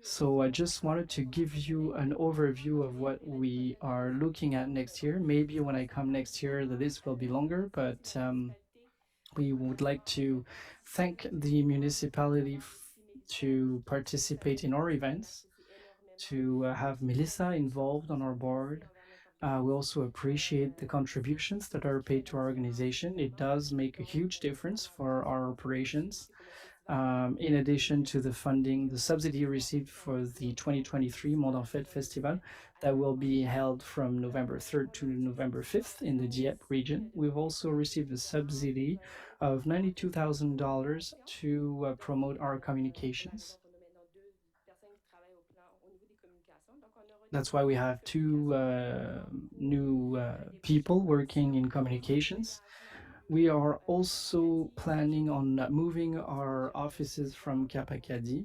So I just wanted to give you an overview of what we are looking at next year. Maybe when I come next year, the list will be longer, but we would like to thank the municipality to participate in our events, to have Melissa involved on our board. We also appreciate the contributions that are paid to our organization. It does make a huge difference for our operations. In addition to the funding, the subsidy received for the 2023 Monde en Fête Festival that will be held from November 3rd to November 5th in the Dieppe region. We've also received a subsidy of $92,000 to promote our communications. That's why we have two new people working in communications. We are also planning on moving our offices from Cap Acadie.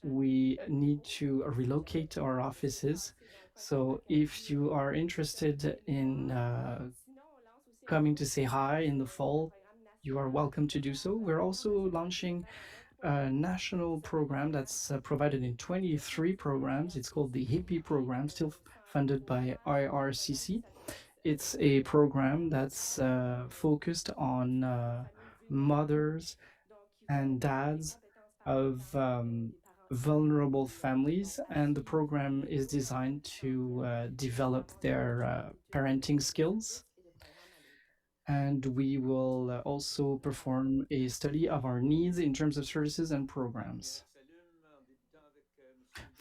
We need to relocate our offices. So if you are interested in coming to say hi in the fall, you are welcome to do so. We're also launching a national program that's provided in 23 programs. It's called the Hippie program, still funded by IRCC. It's a program that's focused on mothers and dads of vulnerable families, and the program is designed to develop their parenting skills. And we will also perform a study of our needs in terms of services and programs.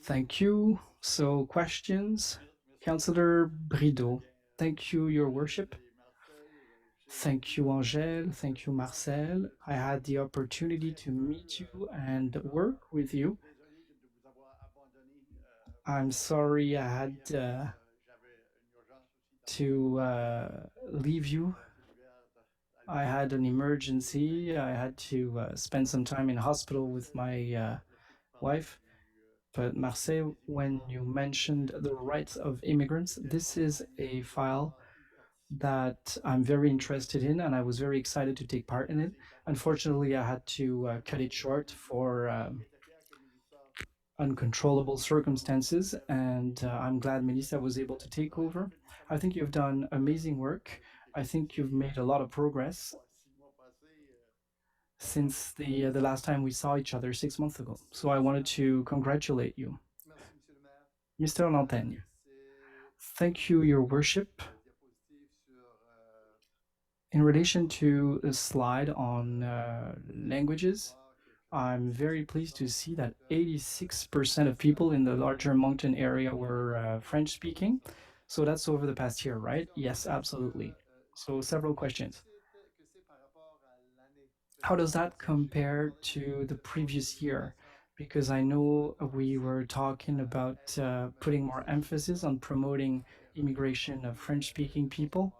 Thank you. So questions? Councillor Brideau. Thank you, Your Worship. Thank you, Angèle. Thank you, Marcel. I had the opportunity to meet you and work with you. I'm sorry I had to leave you. I had an emergency. I had to spend some time in hospital with my wife. But Marseille, when you mentioned the rights of immigrants, this is a file that I'm very interested in, and I was very excited to take part in it. Unfortunately, I had to cut it short for uncontrollable circumstances, and I'm glad Melissa was able to take over. I think you've done amazing work. I think you've made a lot of progress since the last time we saw each other 6 months ago. So I wanted to congratulate you. Mr. Lantaigne. Thank you, Your Worship. In relation to the slide on languages, I'm very pleased to see that 86% of people in the larger mountain area were French-speaking. So that's over the past year, right? Yes, absolutely. So several questions. How does that compare to the previous year? Because I know we were talking about putting more emphasis on promoting immigration of French-speaking people.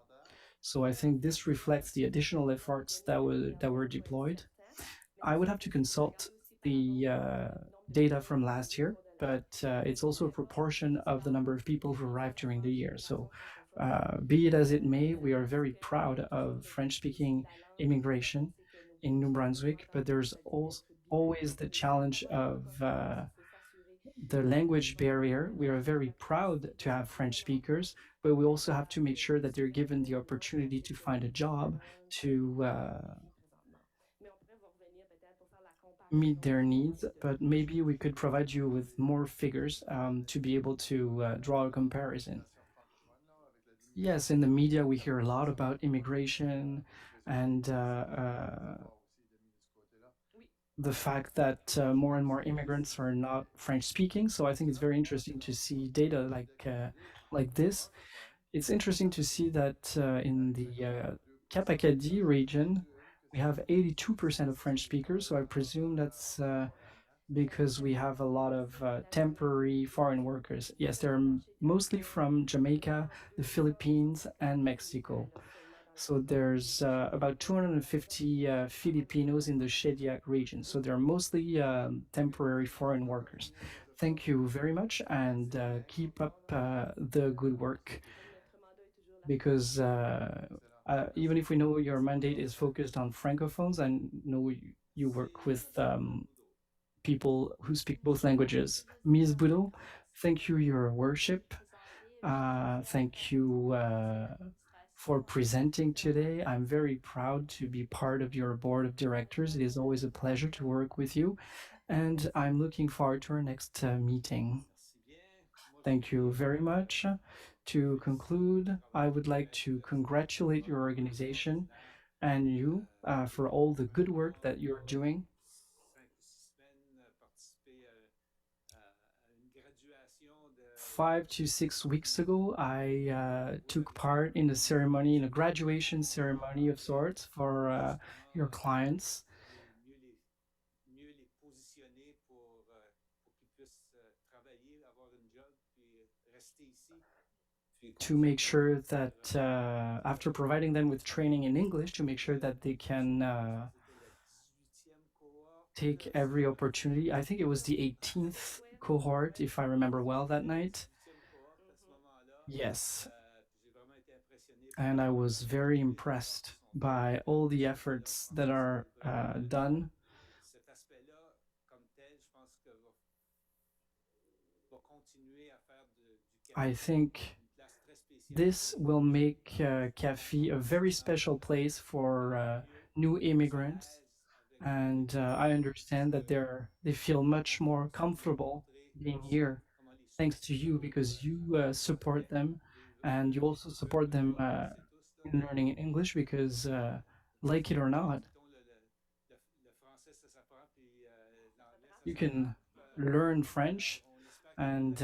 So I think this reflects the additional efforts that were deployed. I would have to consult the data from last year, but it's also a proportion of the number of people who arrived during the year. So be it as it may, we are very proud of French-speaking immigration in New Brunswick, but there's always the challenge of the language barrier. We are very proud to have French speakers, but we also have to make sure that they're given the opportunity to find a job, to meet their needs, but maybe we could provide you with more figures to be able to draw a comparison. Yes, in the media we hear a lot about immigration and the fact that more and more immigrants are not French speaking. So I think it's very interesting to see data like this. It's interesting to see that in the Cap Acadie region, we have 82% of French speakers. So I presume that's because we have a lot of temporary foreign workers. Yes, they're mostly from Jamaica, the Philippines, and Mexico. So there's about 250 Filipinos in the Shediac region. So they're mostly temporary foreign workers. Thank you very much, and keep up the good work. Because even if we know your mandate is focused on francophones, I know you work with people who speak both languages. Ms. Boudot, thank you, Your Worship. Thank you for presenting today. I'm very proud to be part of your board of directors. It is always a pleasure to work with you, and I'm looking forward to our next meeting. Thank you very much. To conclude, I would like to congratulate your organization and you for all the good work that you're doing. 5 to 6 weeks ago, I took part in a ceremony, in a graduation ceremony of sorts for your clients. To make sure that after providing them with training in English, to make sure that they can take every opportunity. I think it was the 18th cohort, if I remember well, that night. Yes. And I was very impressed by all the efforts that are done. I think this will make CAFI a very special place for new immigrants, and I understand that they feel much more comfortable being here thanks to you, because you support them, and you also support them in learning English, because like it or not, you can learn French, and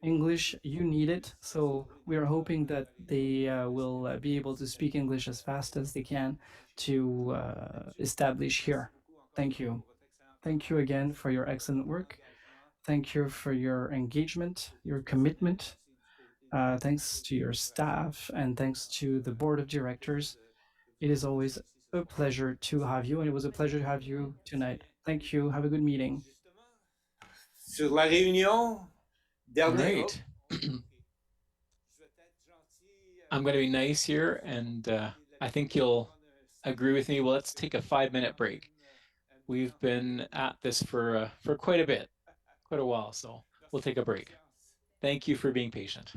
English, you need it. So we are hoping that they will be able to speak English as fast as they can to establish here. Thank you. Thank you again for your excellent work. Thank you for your engagement, your commitment. Thanks to your staff, and thanks to the board of directors. It is always a pleasure to have you, and it was a pleasure to have you tonight. Thank you. Have a good meeting. Sur la réunion dernière. Great. I'm going to be nice here, and I think you'll agree with me. Well, let's take a 5-minute break. We've been at this for quite a while, so we'll take a break. Thank you for being patient.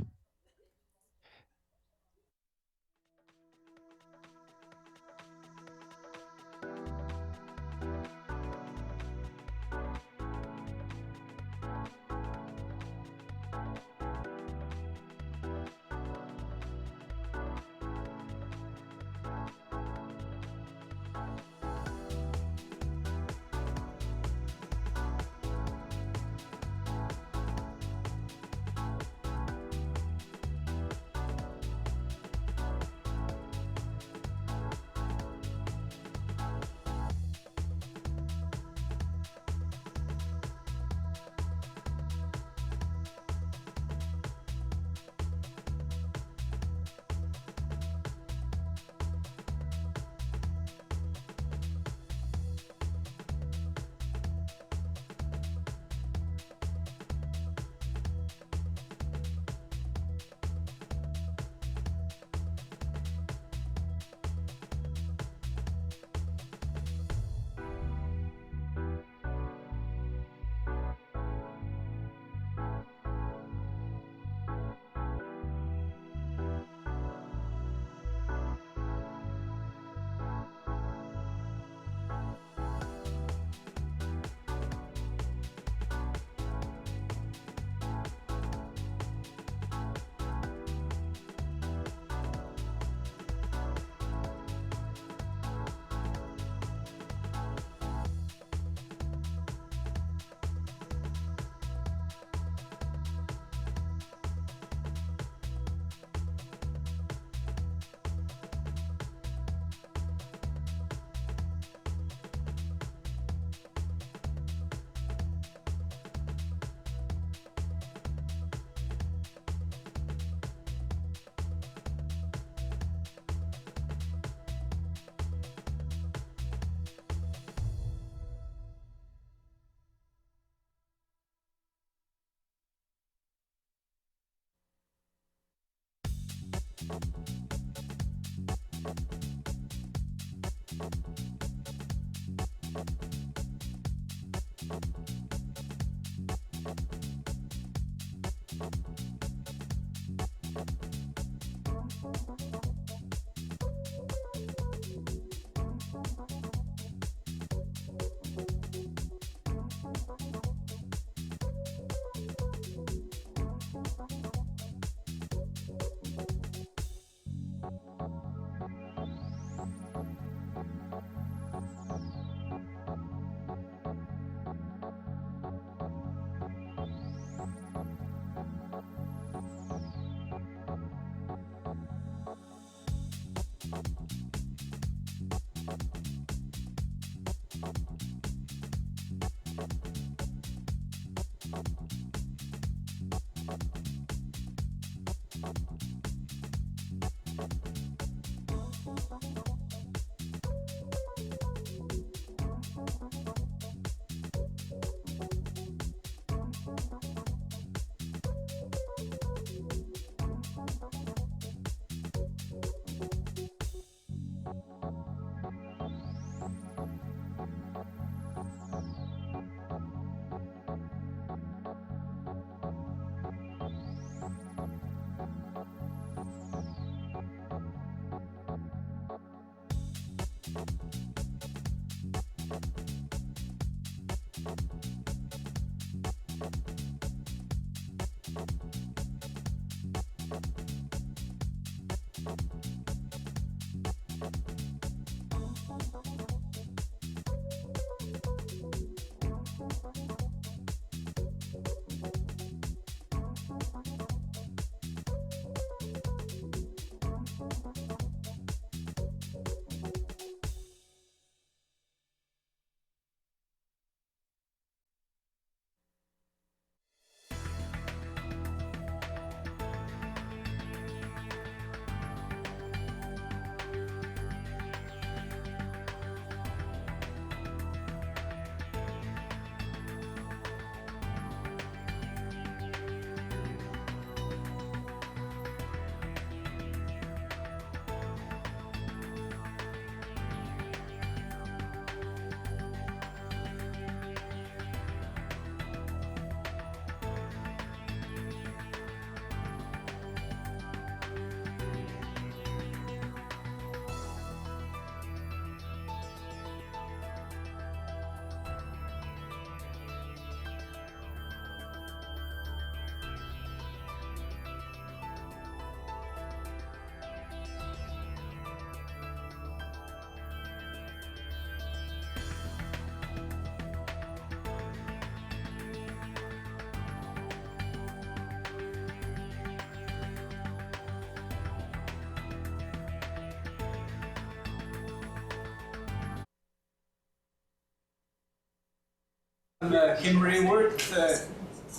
Kim Rayworth,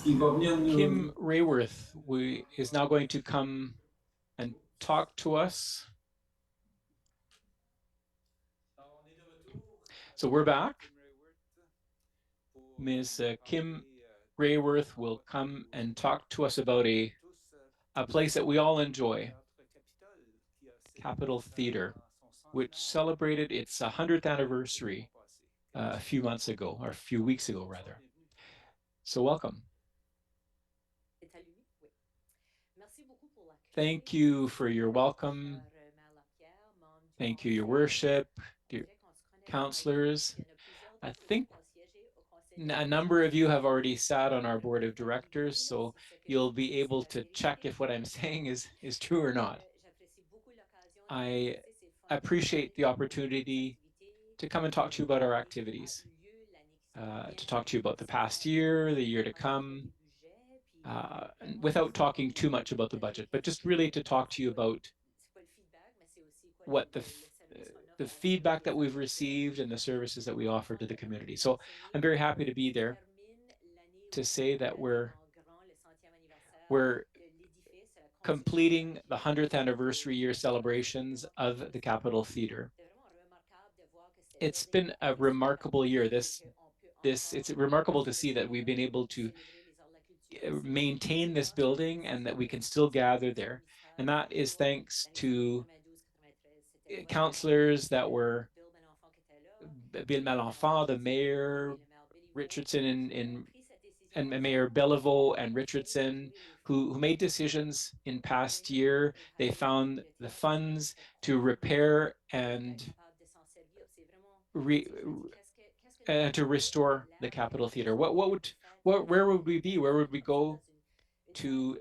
qui va venir nous... Kim Rayworth is now going to come and talk to us. So we're back. Ms. Kim Rayworth will come and talk to us about a place that we all enjoy, Capitol Theatre, which celebrated its 100th anniversary a few months ago, or a few weeks ago, rather. So welcome. Thank you for your welcome. Thank you, your worship, dear counselors. I think a number of you have already sat on our board of directors, so you'll be able to check if what I'm saying is true or not. I appreciate the opportunity to come and talk to you about our activities, to talk to you about the past year, the year to come, without talking too much about the budget, but just really to talk to you about what the feedback that we've received and the services that we offer to the community. So I'm very happy to be there to say that we're completing the 100th anniversary year celebrations of the Capitol Theatre. It's been a remarkable year. It's remarkable to see that we've been able to maintain this building and that we can still gather there. And that is thanks to counselors that were Ville Malenfant, the mayor, Richardson and Mayor Bellevaux and Richardson, who made decisions in past year. They found the funds to repair and to restore the Capitol Theater. Where would we be? Where would we go to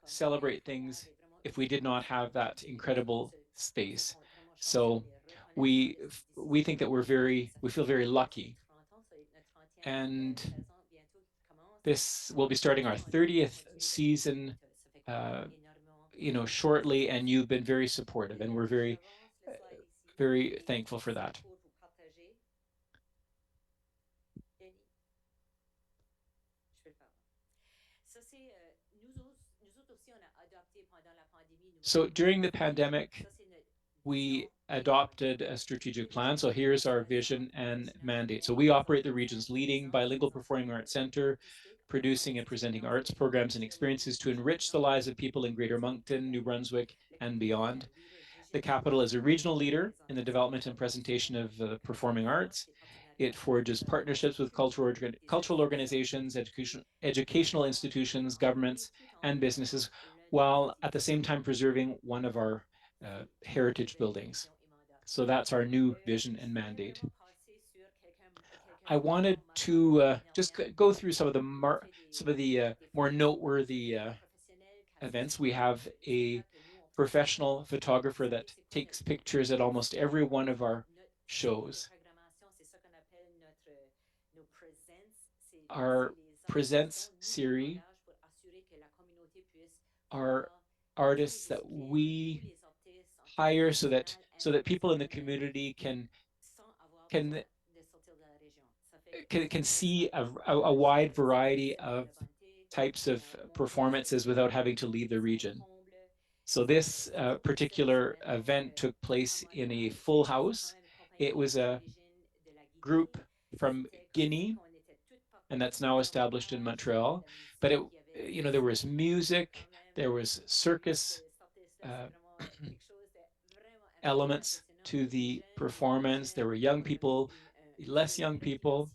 celebrate things if we did not have that incredible space? So we think that we feel very lucky. And this will be starting our 30th season, shortly, and you've been very supportive, and we're very thankful for that. So during the pandemic, we adopted a strategic plan. So here's our vision and mandate. So we operate the region's leading bilingual performing arts center, producing and presenting arts programs and experiences to enrich the lives of people in Greater Moncton, New Brunswick, and beyond. The capital is a regional leader in the development and presentation of performing arts. It forges partnerships with cultural organizations, educational institutions, governments, and businesses, while at the same time preserving one of our heritage buildings. So that's our new vision and mandate. I wanted to just go through some of the more noteworthy events. We have a professional photographer that takes pictures at almost every one of our shows. Our Presents series are artists that we hire so that people in the community can see a wide variety of types of performances without having to leave the region. So this particular event took place in a full house. It was a group from Guinea, and that's now established in Montreal. But there was music, there was circus elements to the performance. There were young people, less young people.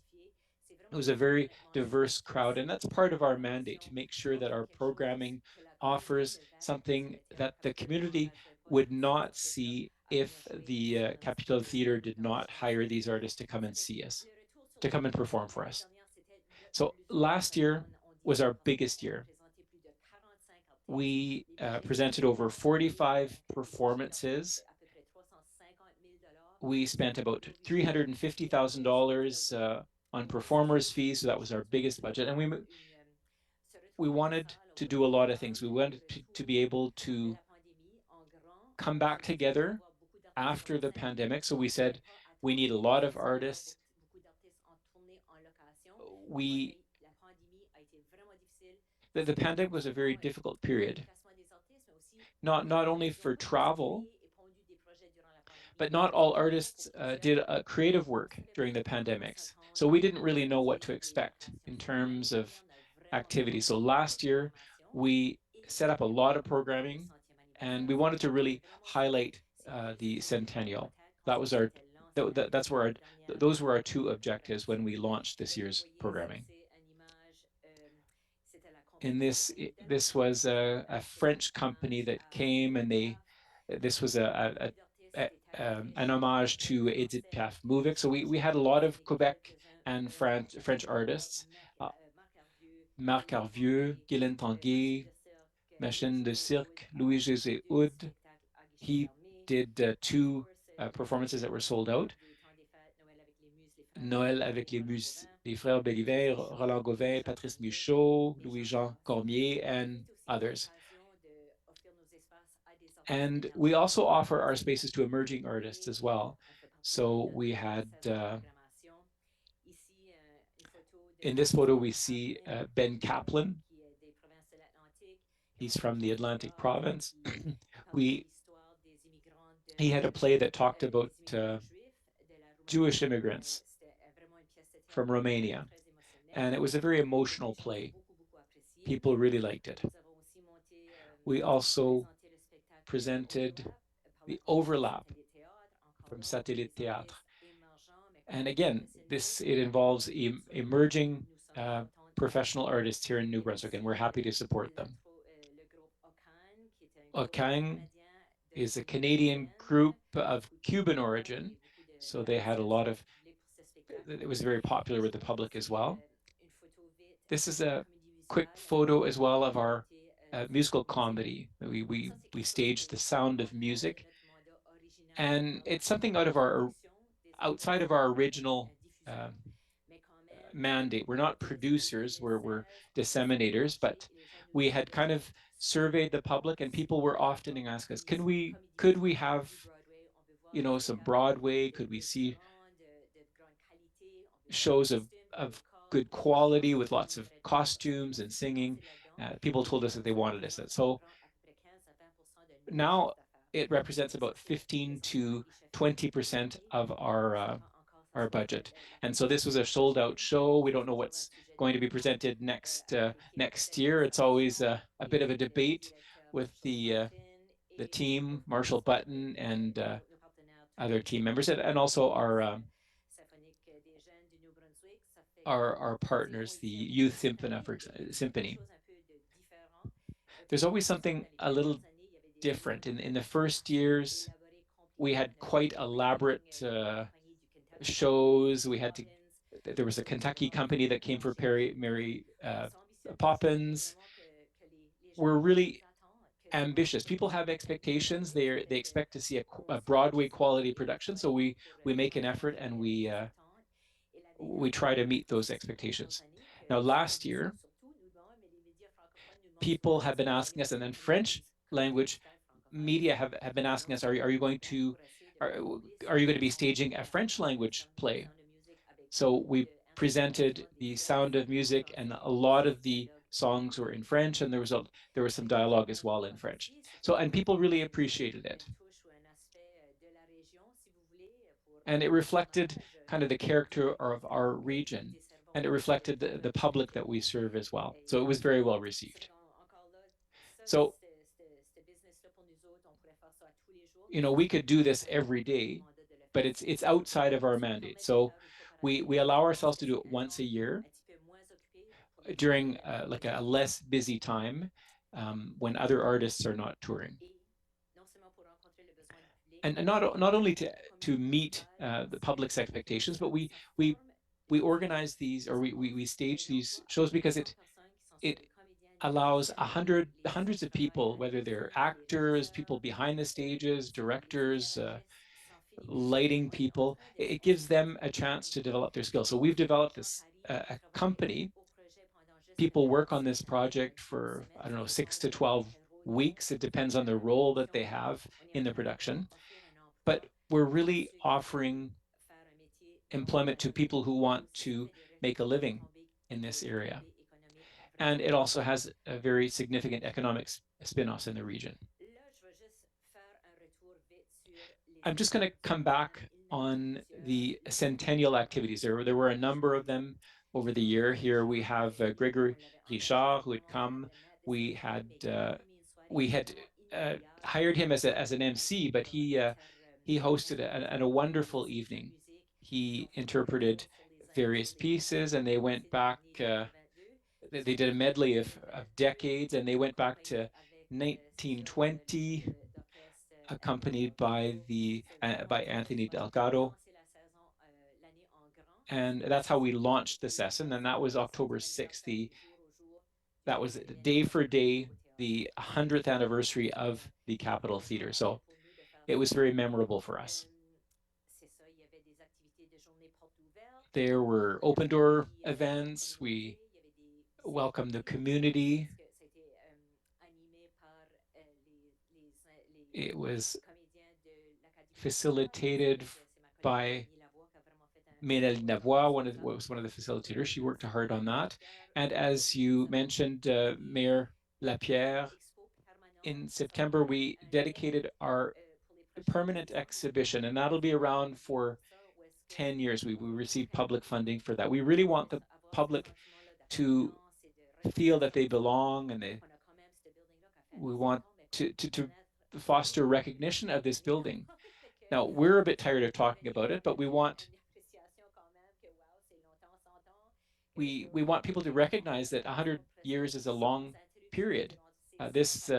It was a very diverse crowd, and that's part of our mandate, to make sure that our programming offers something that the community would not see if the Capitol Theater did not hire these artists to come and see us, to come and perform for us. So last year was our biggest year. We presented over 45 performances. We spent about $350,000 on performers' fees, so that was our biggest budget. And we wanted to do a lot of things. We wanted to be able to come back together after the pandemic. So we said, we need a lot of artists. The pandemic was a very difficult period, not only for travel, but not all artists did creative work during the pandemics. So we didn't really know what to expect in terms of activity. So last year, we set up a lot of programming, and we wanted to really highlight the centennial. Those were our two objectives when we launched this year's programming. And this was a French company that came, and this was an homage to Edith Piaf-Movic. So we had a lot of Quebec and French artists. Marc Hervieux, Guylaine Tanguay, Machine de Cirque, Louis-José Houd. He did two performances that were sold out. Noël avec les frères Bellivin, Roland Gauvin, Patrice Michaud, Louis-Jean Cormier, and others. And we also offer our spaces to emerging artists as well. So we had, in this photo, we see Ben Kaplan. He's from the Atlantic province. He had a play that talked about Jewish immigrants from Romania. And it was a very emotional play. People really liked it. We also presented the overlap from Satellite Théâtre. And again, it involves emerging professional artists here in New Brunswick, and we're happy to support them. Okang is a Canadian group of Cuban origin, so they had it was very popular with the public as well. This is a quick photo as well of our musical comedy. We staged The Sound of Music, and it's something outside of our original mandate. We're not producers, we're disseminators, but we had kind of surveyed the public, and people were often asking us, could we have, some Broadway? Could we see shows of good quality with lots of costumes and singing? People told us that they wanted us. So now it represents about 15 to 20% of our budget. And so this was a sold out show. We don't know what's going to be presented next year. It's always a bit of a debate with the team, Marshall Button and other team members, and also our partners, the Youth Symphony. There's always something a little different. In the first years, we had quite elaborate shows. There was a Kentucky company that came for Mary Poppins. We're really ambitious. People have expectations. They expect to see a Broadway quality production. So we make an effort, and we try to meet those expectations. Now, last year, people have been asking us, and then French language media have been asking us, are you going to be staging a French language play? So we presented The Sound of Music, and a lot of the songs were in French, and there was some dialogue as well in French. So, and people really appreciated it. And it reflected kind of the character of our region, and it reflected the public that we serve as well. So it was very well received. So, we could do this every day, but it's outside of our mandate. So we allow ourselves to do it once a year during like a less busy time when other artists are not touring. And not only to meet the public's expectations, but we organize these, or we stage these shows because it allows hundreds of people, whether they're actors, people behind the stages, directors, lighting people, it gives them a chance to develop their skills. So we've developed this a company. People work on this project for, 6 to 12 weeks. It depends on the role that they have in the production. But we're really offering employment to people who want to make a living in this area. And it also has a very significant economic spin-offs in the region. I'm just going to come back on the centennial activities. There were a number of them over the year. Here we have Gregory Richard, who had come. We had hired him as an MC, but he hosted a wonderful evening. He interpreted various pieces, and they went back. They did a medley of decades, and they went back to 1920, accompanied by Anthony Delgado. And that's how we launched the session, and that was October 6th. That was day for day, the 100th anniversary of the Capitol Theatre. So it was very memorable for us. There were open door events. We welcomed the community. It was facilitated by Mélanie Lavoie, was one of the facilitators. She worked hard on that. And as you mentioned, Mayor Lapierre, in September, we dedicated our permanent exhibition, and that'll be around for 10 years. We received public funding for that. We really want the public to feel that they belong, and we want to foster recognition of this building. Now, we're a bit tired of talking about it, but we want people to recognize that 100 years is a long period. This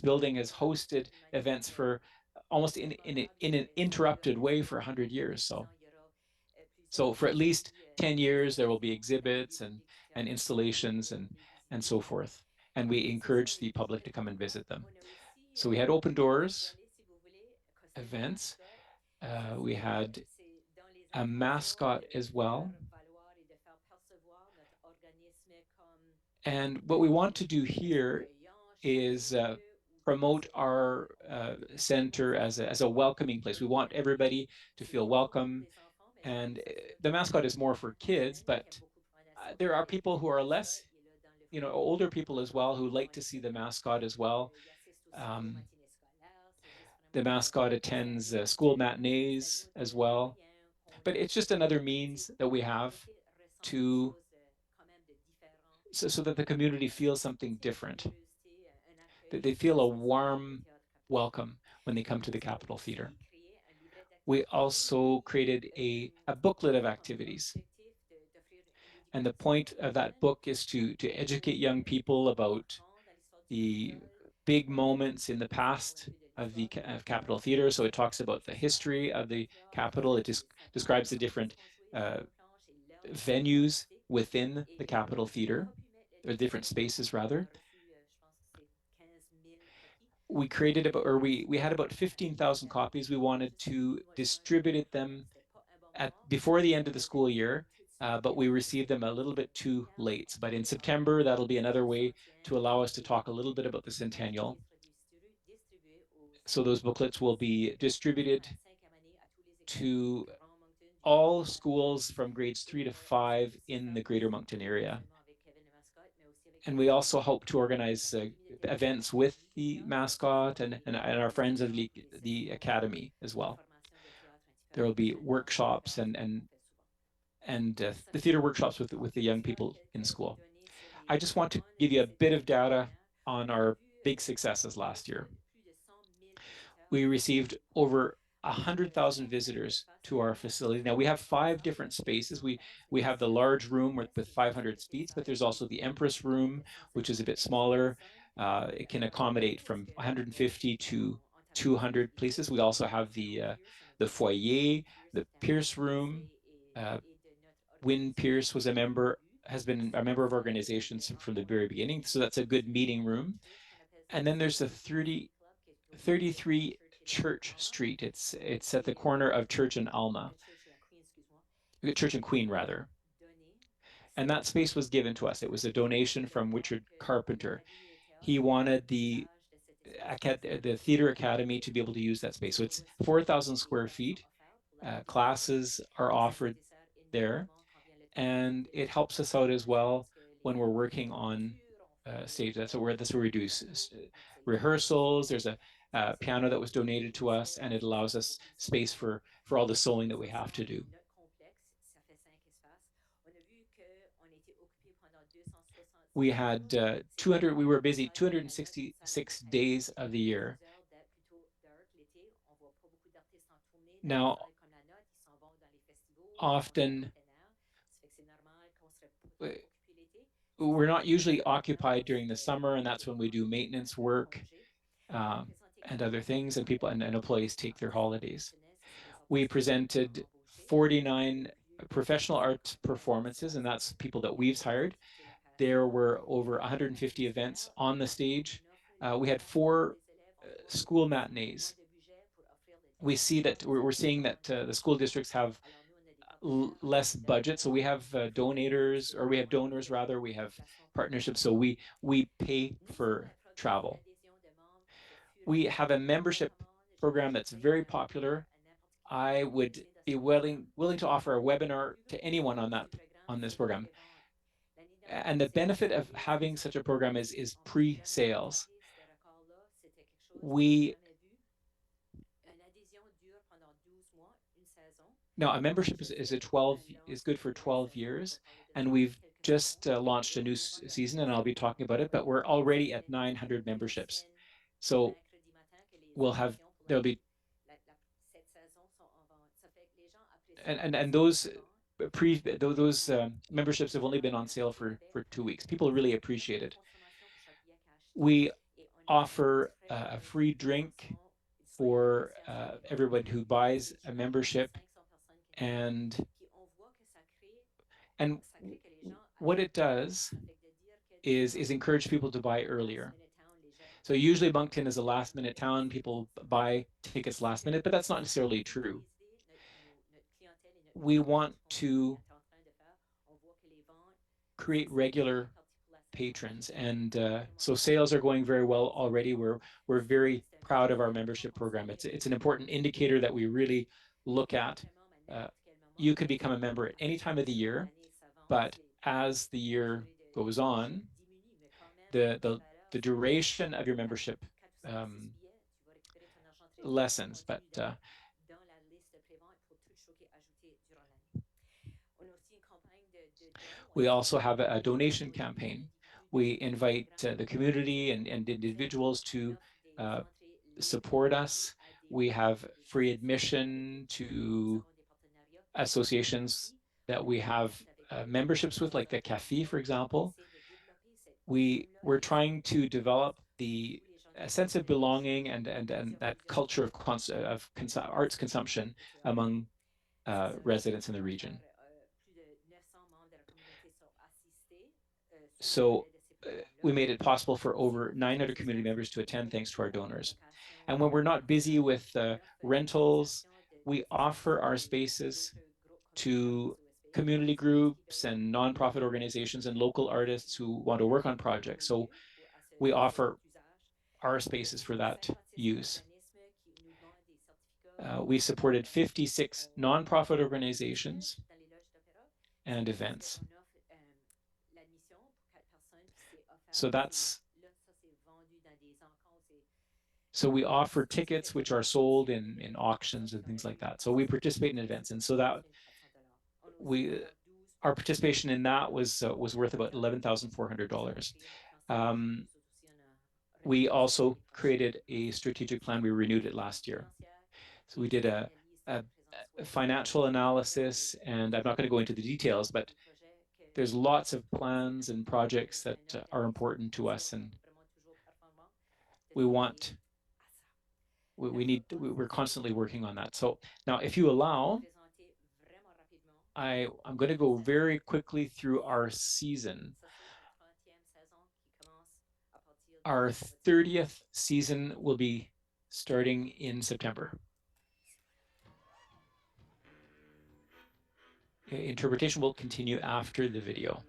building has hosted events for almost in an interrupted way for 100 years. So for at least 10 years, there will be exhibits and installations and so forth. And we encourage the public to come and visit them. So we had open doors events. We had a mascot as well. And what we want to do here is promote our center as a welcoming place. We want everybody to feel welcome. And the mascot is more for kids, but there are people who are less, older people as well, who like to see the mascot as well. The mascot attends school matinees as well. But it's just another means that we have to so that the community feels something different, that they feel a warm welcome when they come to the Capitol Theatre. We also created a booklet of activities. And the point of that book is to educate young people about the big moments in the past of the Capitol Theatre. So it talks about the history of the Capitol. It describes the different venues within the Capitol Theatre, or different spaces rather. We created we had about 15,000 copies. We wanted to distribute them before the end of the school year, but we received them a little bit too late. But in September, that'll be another way to allow us to talk a little bit about the centennial. So those booklets will be distributed to all schools from grades 3 to 5 in the Greater Moncton area. And we also hope to organize events with the mascot and our friends of the Academy as well. There will be workshops and the theater workshops with the young people in school. I just want to give you a bit of data on our big successes last year. We received over 100,000 visitors to our facility. Now we have 5 different spaces. We have the large room with 500 seats, but there's also the Empress Room, which is a bit smaller. It can accommodate from 150 to 200 places. We also have the foyer, the Pierce Room. Wynne Pierce has been a member of organizations from the very beginning, so that's a good meeting room. And then there's the 33 Church Street. It's at the corner of Church and Alma. Church and Queen, rather. And that space was given to us. It was a donation from Richard Carpenter. He wanted the Theatre Academy to be able to use that space. So it's 4,000 square feet. Classes are offered there. And it helps us out as well when we're working on stage. That's where we do rehearsals. There's a piano that was donated to us, and it allows us space for all the sewing that we have to do. We had 200. We were busy 266 days of the year. Now, often we're not usually occupied during the summer, and that's when we do maintenance work and other things, and people and employees take their holidays. We presented 49 professional art performances, and that's people that we've hired. There were over 150 events on the stage. We had 4 school matinees. We're seeing that the school districts have less budget, so we have donors rather. We have partnerships, so we pay for travel. We have a membership program that's very popular. I would be willing to offer a webinar to anyone on this program. And the benefit of having such a program is pre-sales. Now, a membership is good for 12 years, and we've just launched a new season, and I'll be talking about it, but we're already at 900 memberships. So there'll be and those memberships have only been on sale for 2 weeks. People really appreciate it. We offer a free drink for everyone who buys a membership, and what it does is encourage people to buy earlier. So usually Moncton is a last-minute town. People buy tickets last minute, but that's not necessarily true. We want to create regular patrons, and so sales are going very well already. We're very proud of our membership program. It's an important indicator that we really look at. You can become a member at any time of the year, but as the year goes on, the duration of your membership lessens, but we also have a donation campaign. We invite the community and individuals to support us. We have free admission to associations that we have memberships with, like the CAFI, for example. We're trying to develop a sense of belonging and that culture of arts consumption among residents in the region. So we made it possible for over 900 community members to attend thanks to our donors. And when we're not busy with rentals, we offer our spaces to community groups and nonprofit organizations and local artists who want to work on projects. So we offer our spaces for that use. We supported 56 nonprofit organizations and events. So we offer tickets which are sold in auctions and things like that. So we participate in events, and so that our participation in that was worth about $11,400. We also created a strategic plan. We renewed it last year. So we did a financial analysis, and I'm not going to go into the details, but there's lots of plans and projects that are important to us, and we're constantly working on that. So now, if you allow, I'm going to go very quickly through our season. Our 30th season will be starting in September. Interpretation will continue after the video.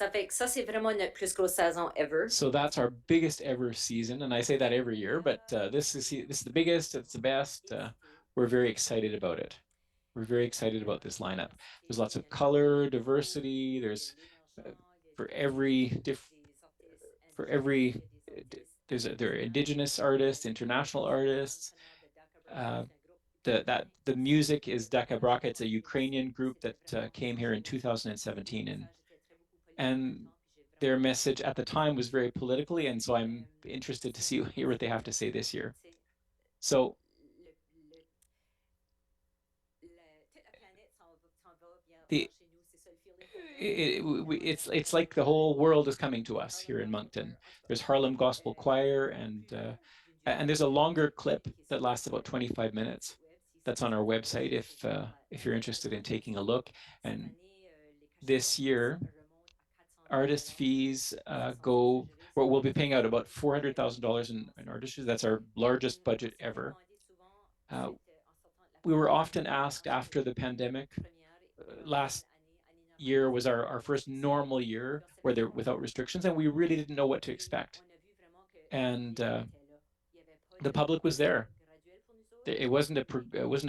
Ça fait que ça, c'est vraiment notre plus grosse saison ever. So that's our biggest ever season, and I say that every year, but this is the biggest. It's the best. We're very excited about it. We're very excited about this lineup. There's lots of color, diversity. There's for every for every there are indigenous artists, international artists. The music is Daka Braka. It's a Ukrainian group that came here in 2017, and their message at the time was very politically, and so I'm interested to hear what they have to say this year. So it's like the whole world is coming to us here in Moncton. There's Harlem Gospel Choir, and there's a longer clip that lasts about 25 minutes. That's on our website if you're interested in taking a look. And this year, artist fees we'll be paying out about $400,000 in artist fees. That's our largest budget ever. We were often asked after the pandemic, last year was our first normal year without restrictions, and we really didn't know what to expect. And the public was there. It wasn't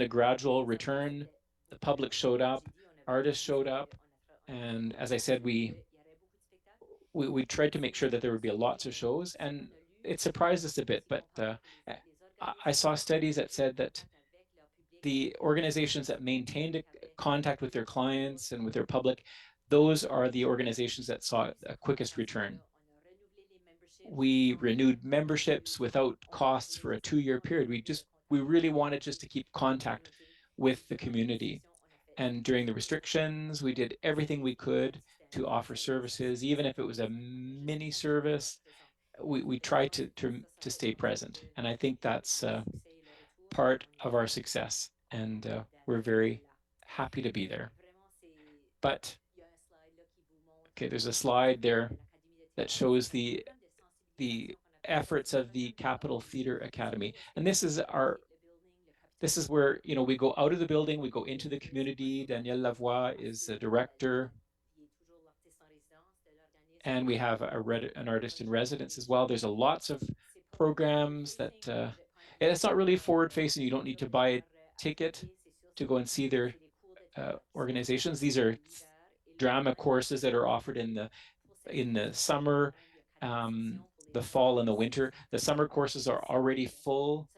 a gradual return. The public showed up, artists showed up, and as I said, we tried to make sure that there would be lots of shows, and it surprised us a bit. But I saw studies that said that the organizations that maintained contact with their clients and with their public, those are the organizations that saw a quickest return. We renewed memberships without costs for a 2-year period. We really wanted just to keep contact with the community. And during the restrictions, we did everything we could to offer services, even if it was a mini service. We tried to stay present, and I think that's part of our success, and we're very happy to be there. But okay, there's a slide there that shows the efforts of the Capitol Theatre Academy, and this is where we go out of the building, we go into the community. Danielle Lavoie is the director, and we have an artist in residence as well. There's lots of programs that and it's not really forward facing. You don't need to buy a ticket to go and see their organizations. These are drama courses that are offered in the summer, the fall, and the winter. The summer courses are already full,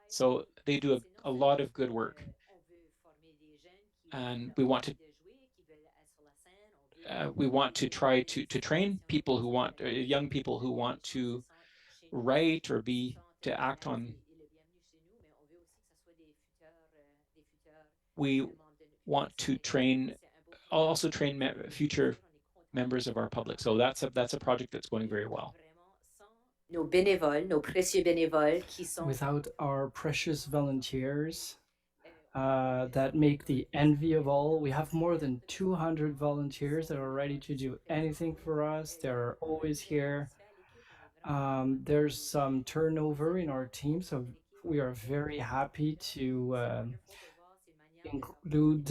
so they do a lot of good work, and we want to try to train people who want young people who want to write or to act on. We want to also train future members of our public. So that's a project that's going very well. Nos bénévoles, nos précieux bénévoles qui sont... Without our precious volunteers that make the envy of all, we have more than 200 volunteers that are ready to do anything for us. They're always here. There's some turnover in our team, so we are very happy to include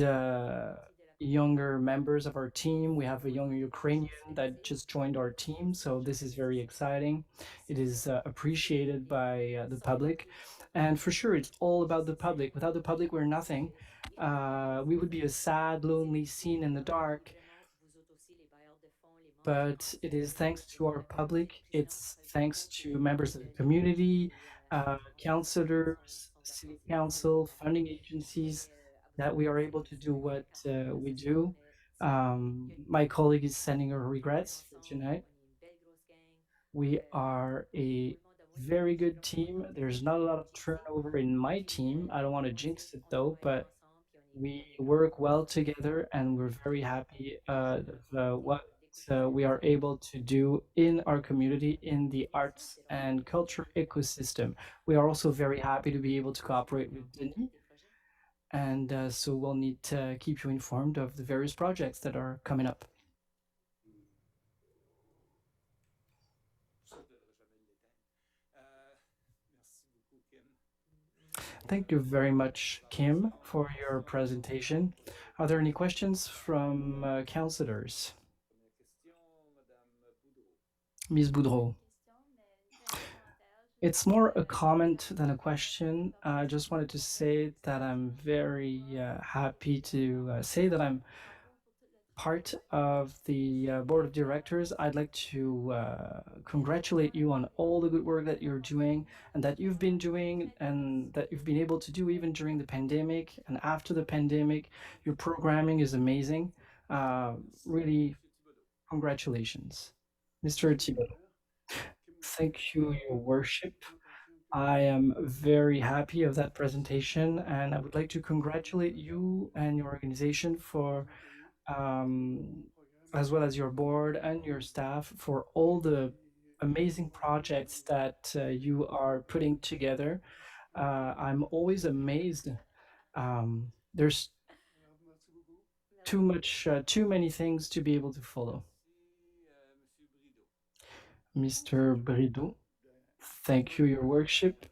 younger members of our team. We have a young Ukrainian that just joined our team, so this is very exciting. It is appreciated by the public, and for sure it's all about the public. Without the public, we're nothing. We would be a sad, lonely scene in the dark, but it is thanks to our public. It's thanks to members of the community, councillors, city council, funding agencies, that we are able to do what we do. My colleague is sending her regrets for tonight. We are a very good team. There's not a lot of turnover in my team. I don't want to jinx it though, but we work well together, and we're very happy of what we are able to do in our community, in the arts and culture ecosystem. We are also very happy to be able to cooperate with Denis, and so we'll need to keep you informed of the various projects that are coming up. Thank you very much, Kim, for your presentation. Are there any questions from councillors? Ms. Boudreau. It's more a comment than a question. I just wanted to say that I'm very happy to say that I'm part of the board of directors. I'd like to congratulate you on all the good work that you're doing and that you've been doing and that you've been able to do even during the pandemic and after the pandemic. Your programming is amazing. Really, congratulations. Mr. Thibault. Thank you, Your Worship. I am very happy of that presentation, and I would like to congratulate you and your organization for, as well as your board and your staff, for all the amazing projects that you are putting together. I'm always amazed. There's too many things to be able to follow. Mr. Brideau, thank you, Your Worship.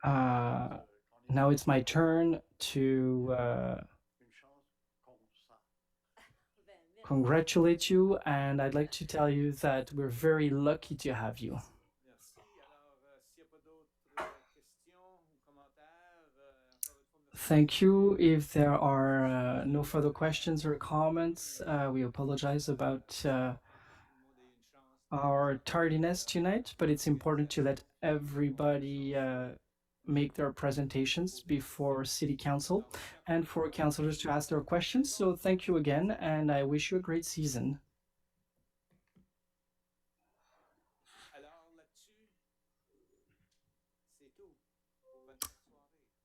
Now it's my turn to congratulate you, and I'd like to tell you that we're very lucky to have you. Thank you. If there are no further questions or comments, we apologize about our tardiness tonight, but it's important to let everybody make their presentations before City Council and for councillors to ask their questions. So thank you again, and I wish you a great season.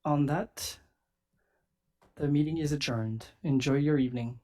On that, the meeting is adjourned. Enjoy your evening.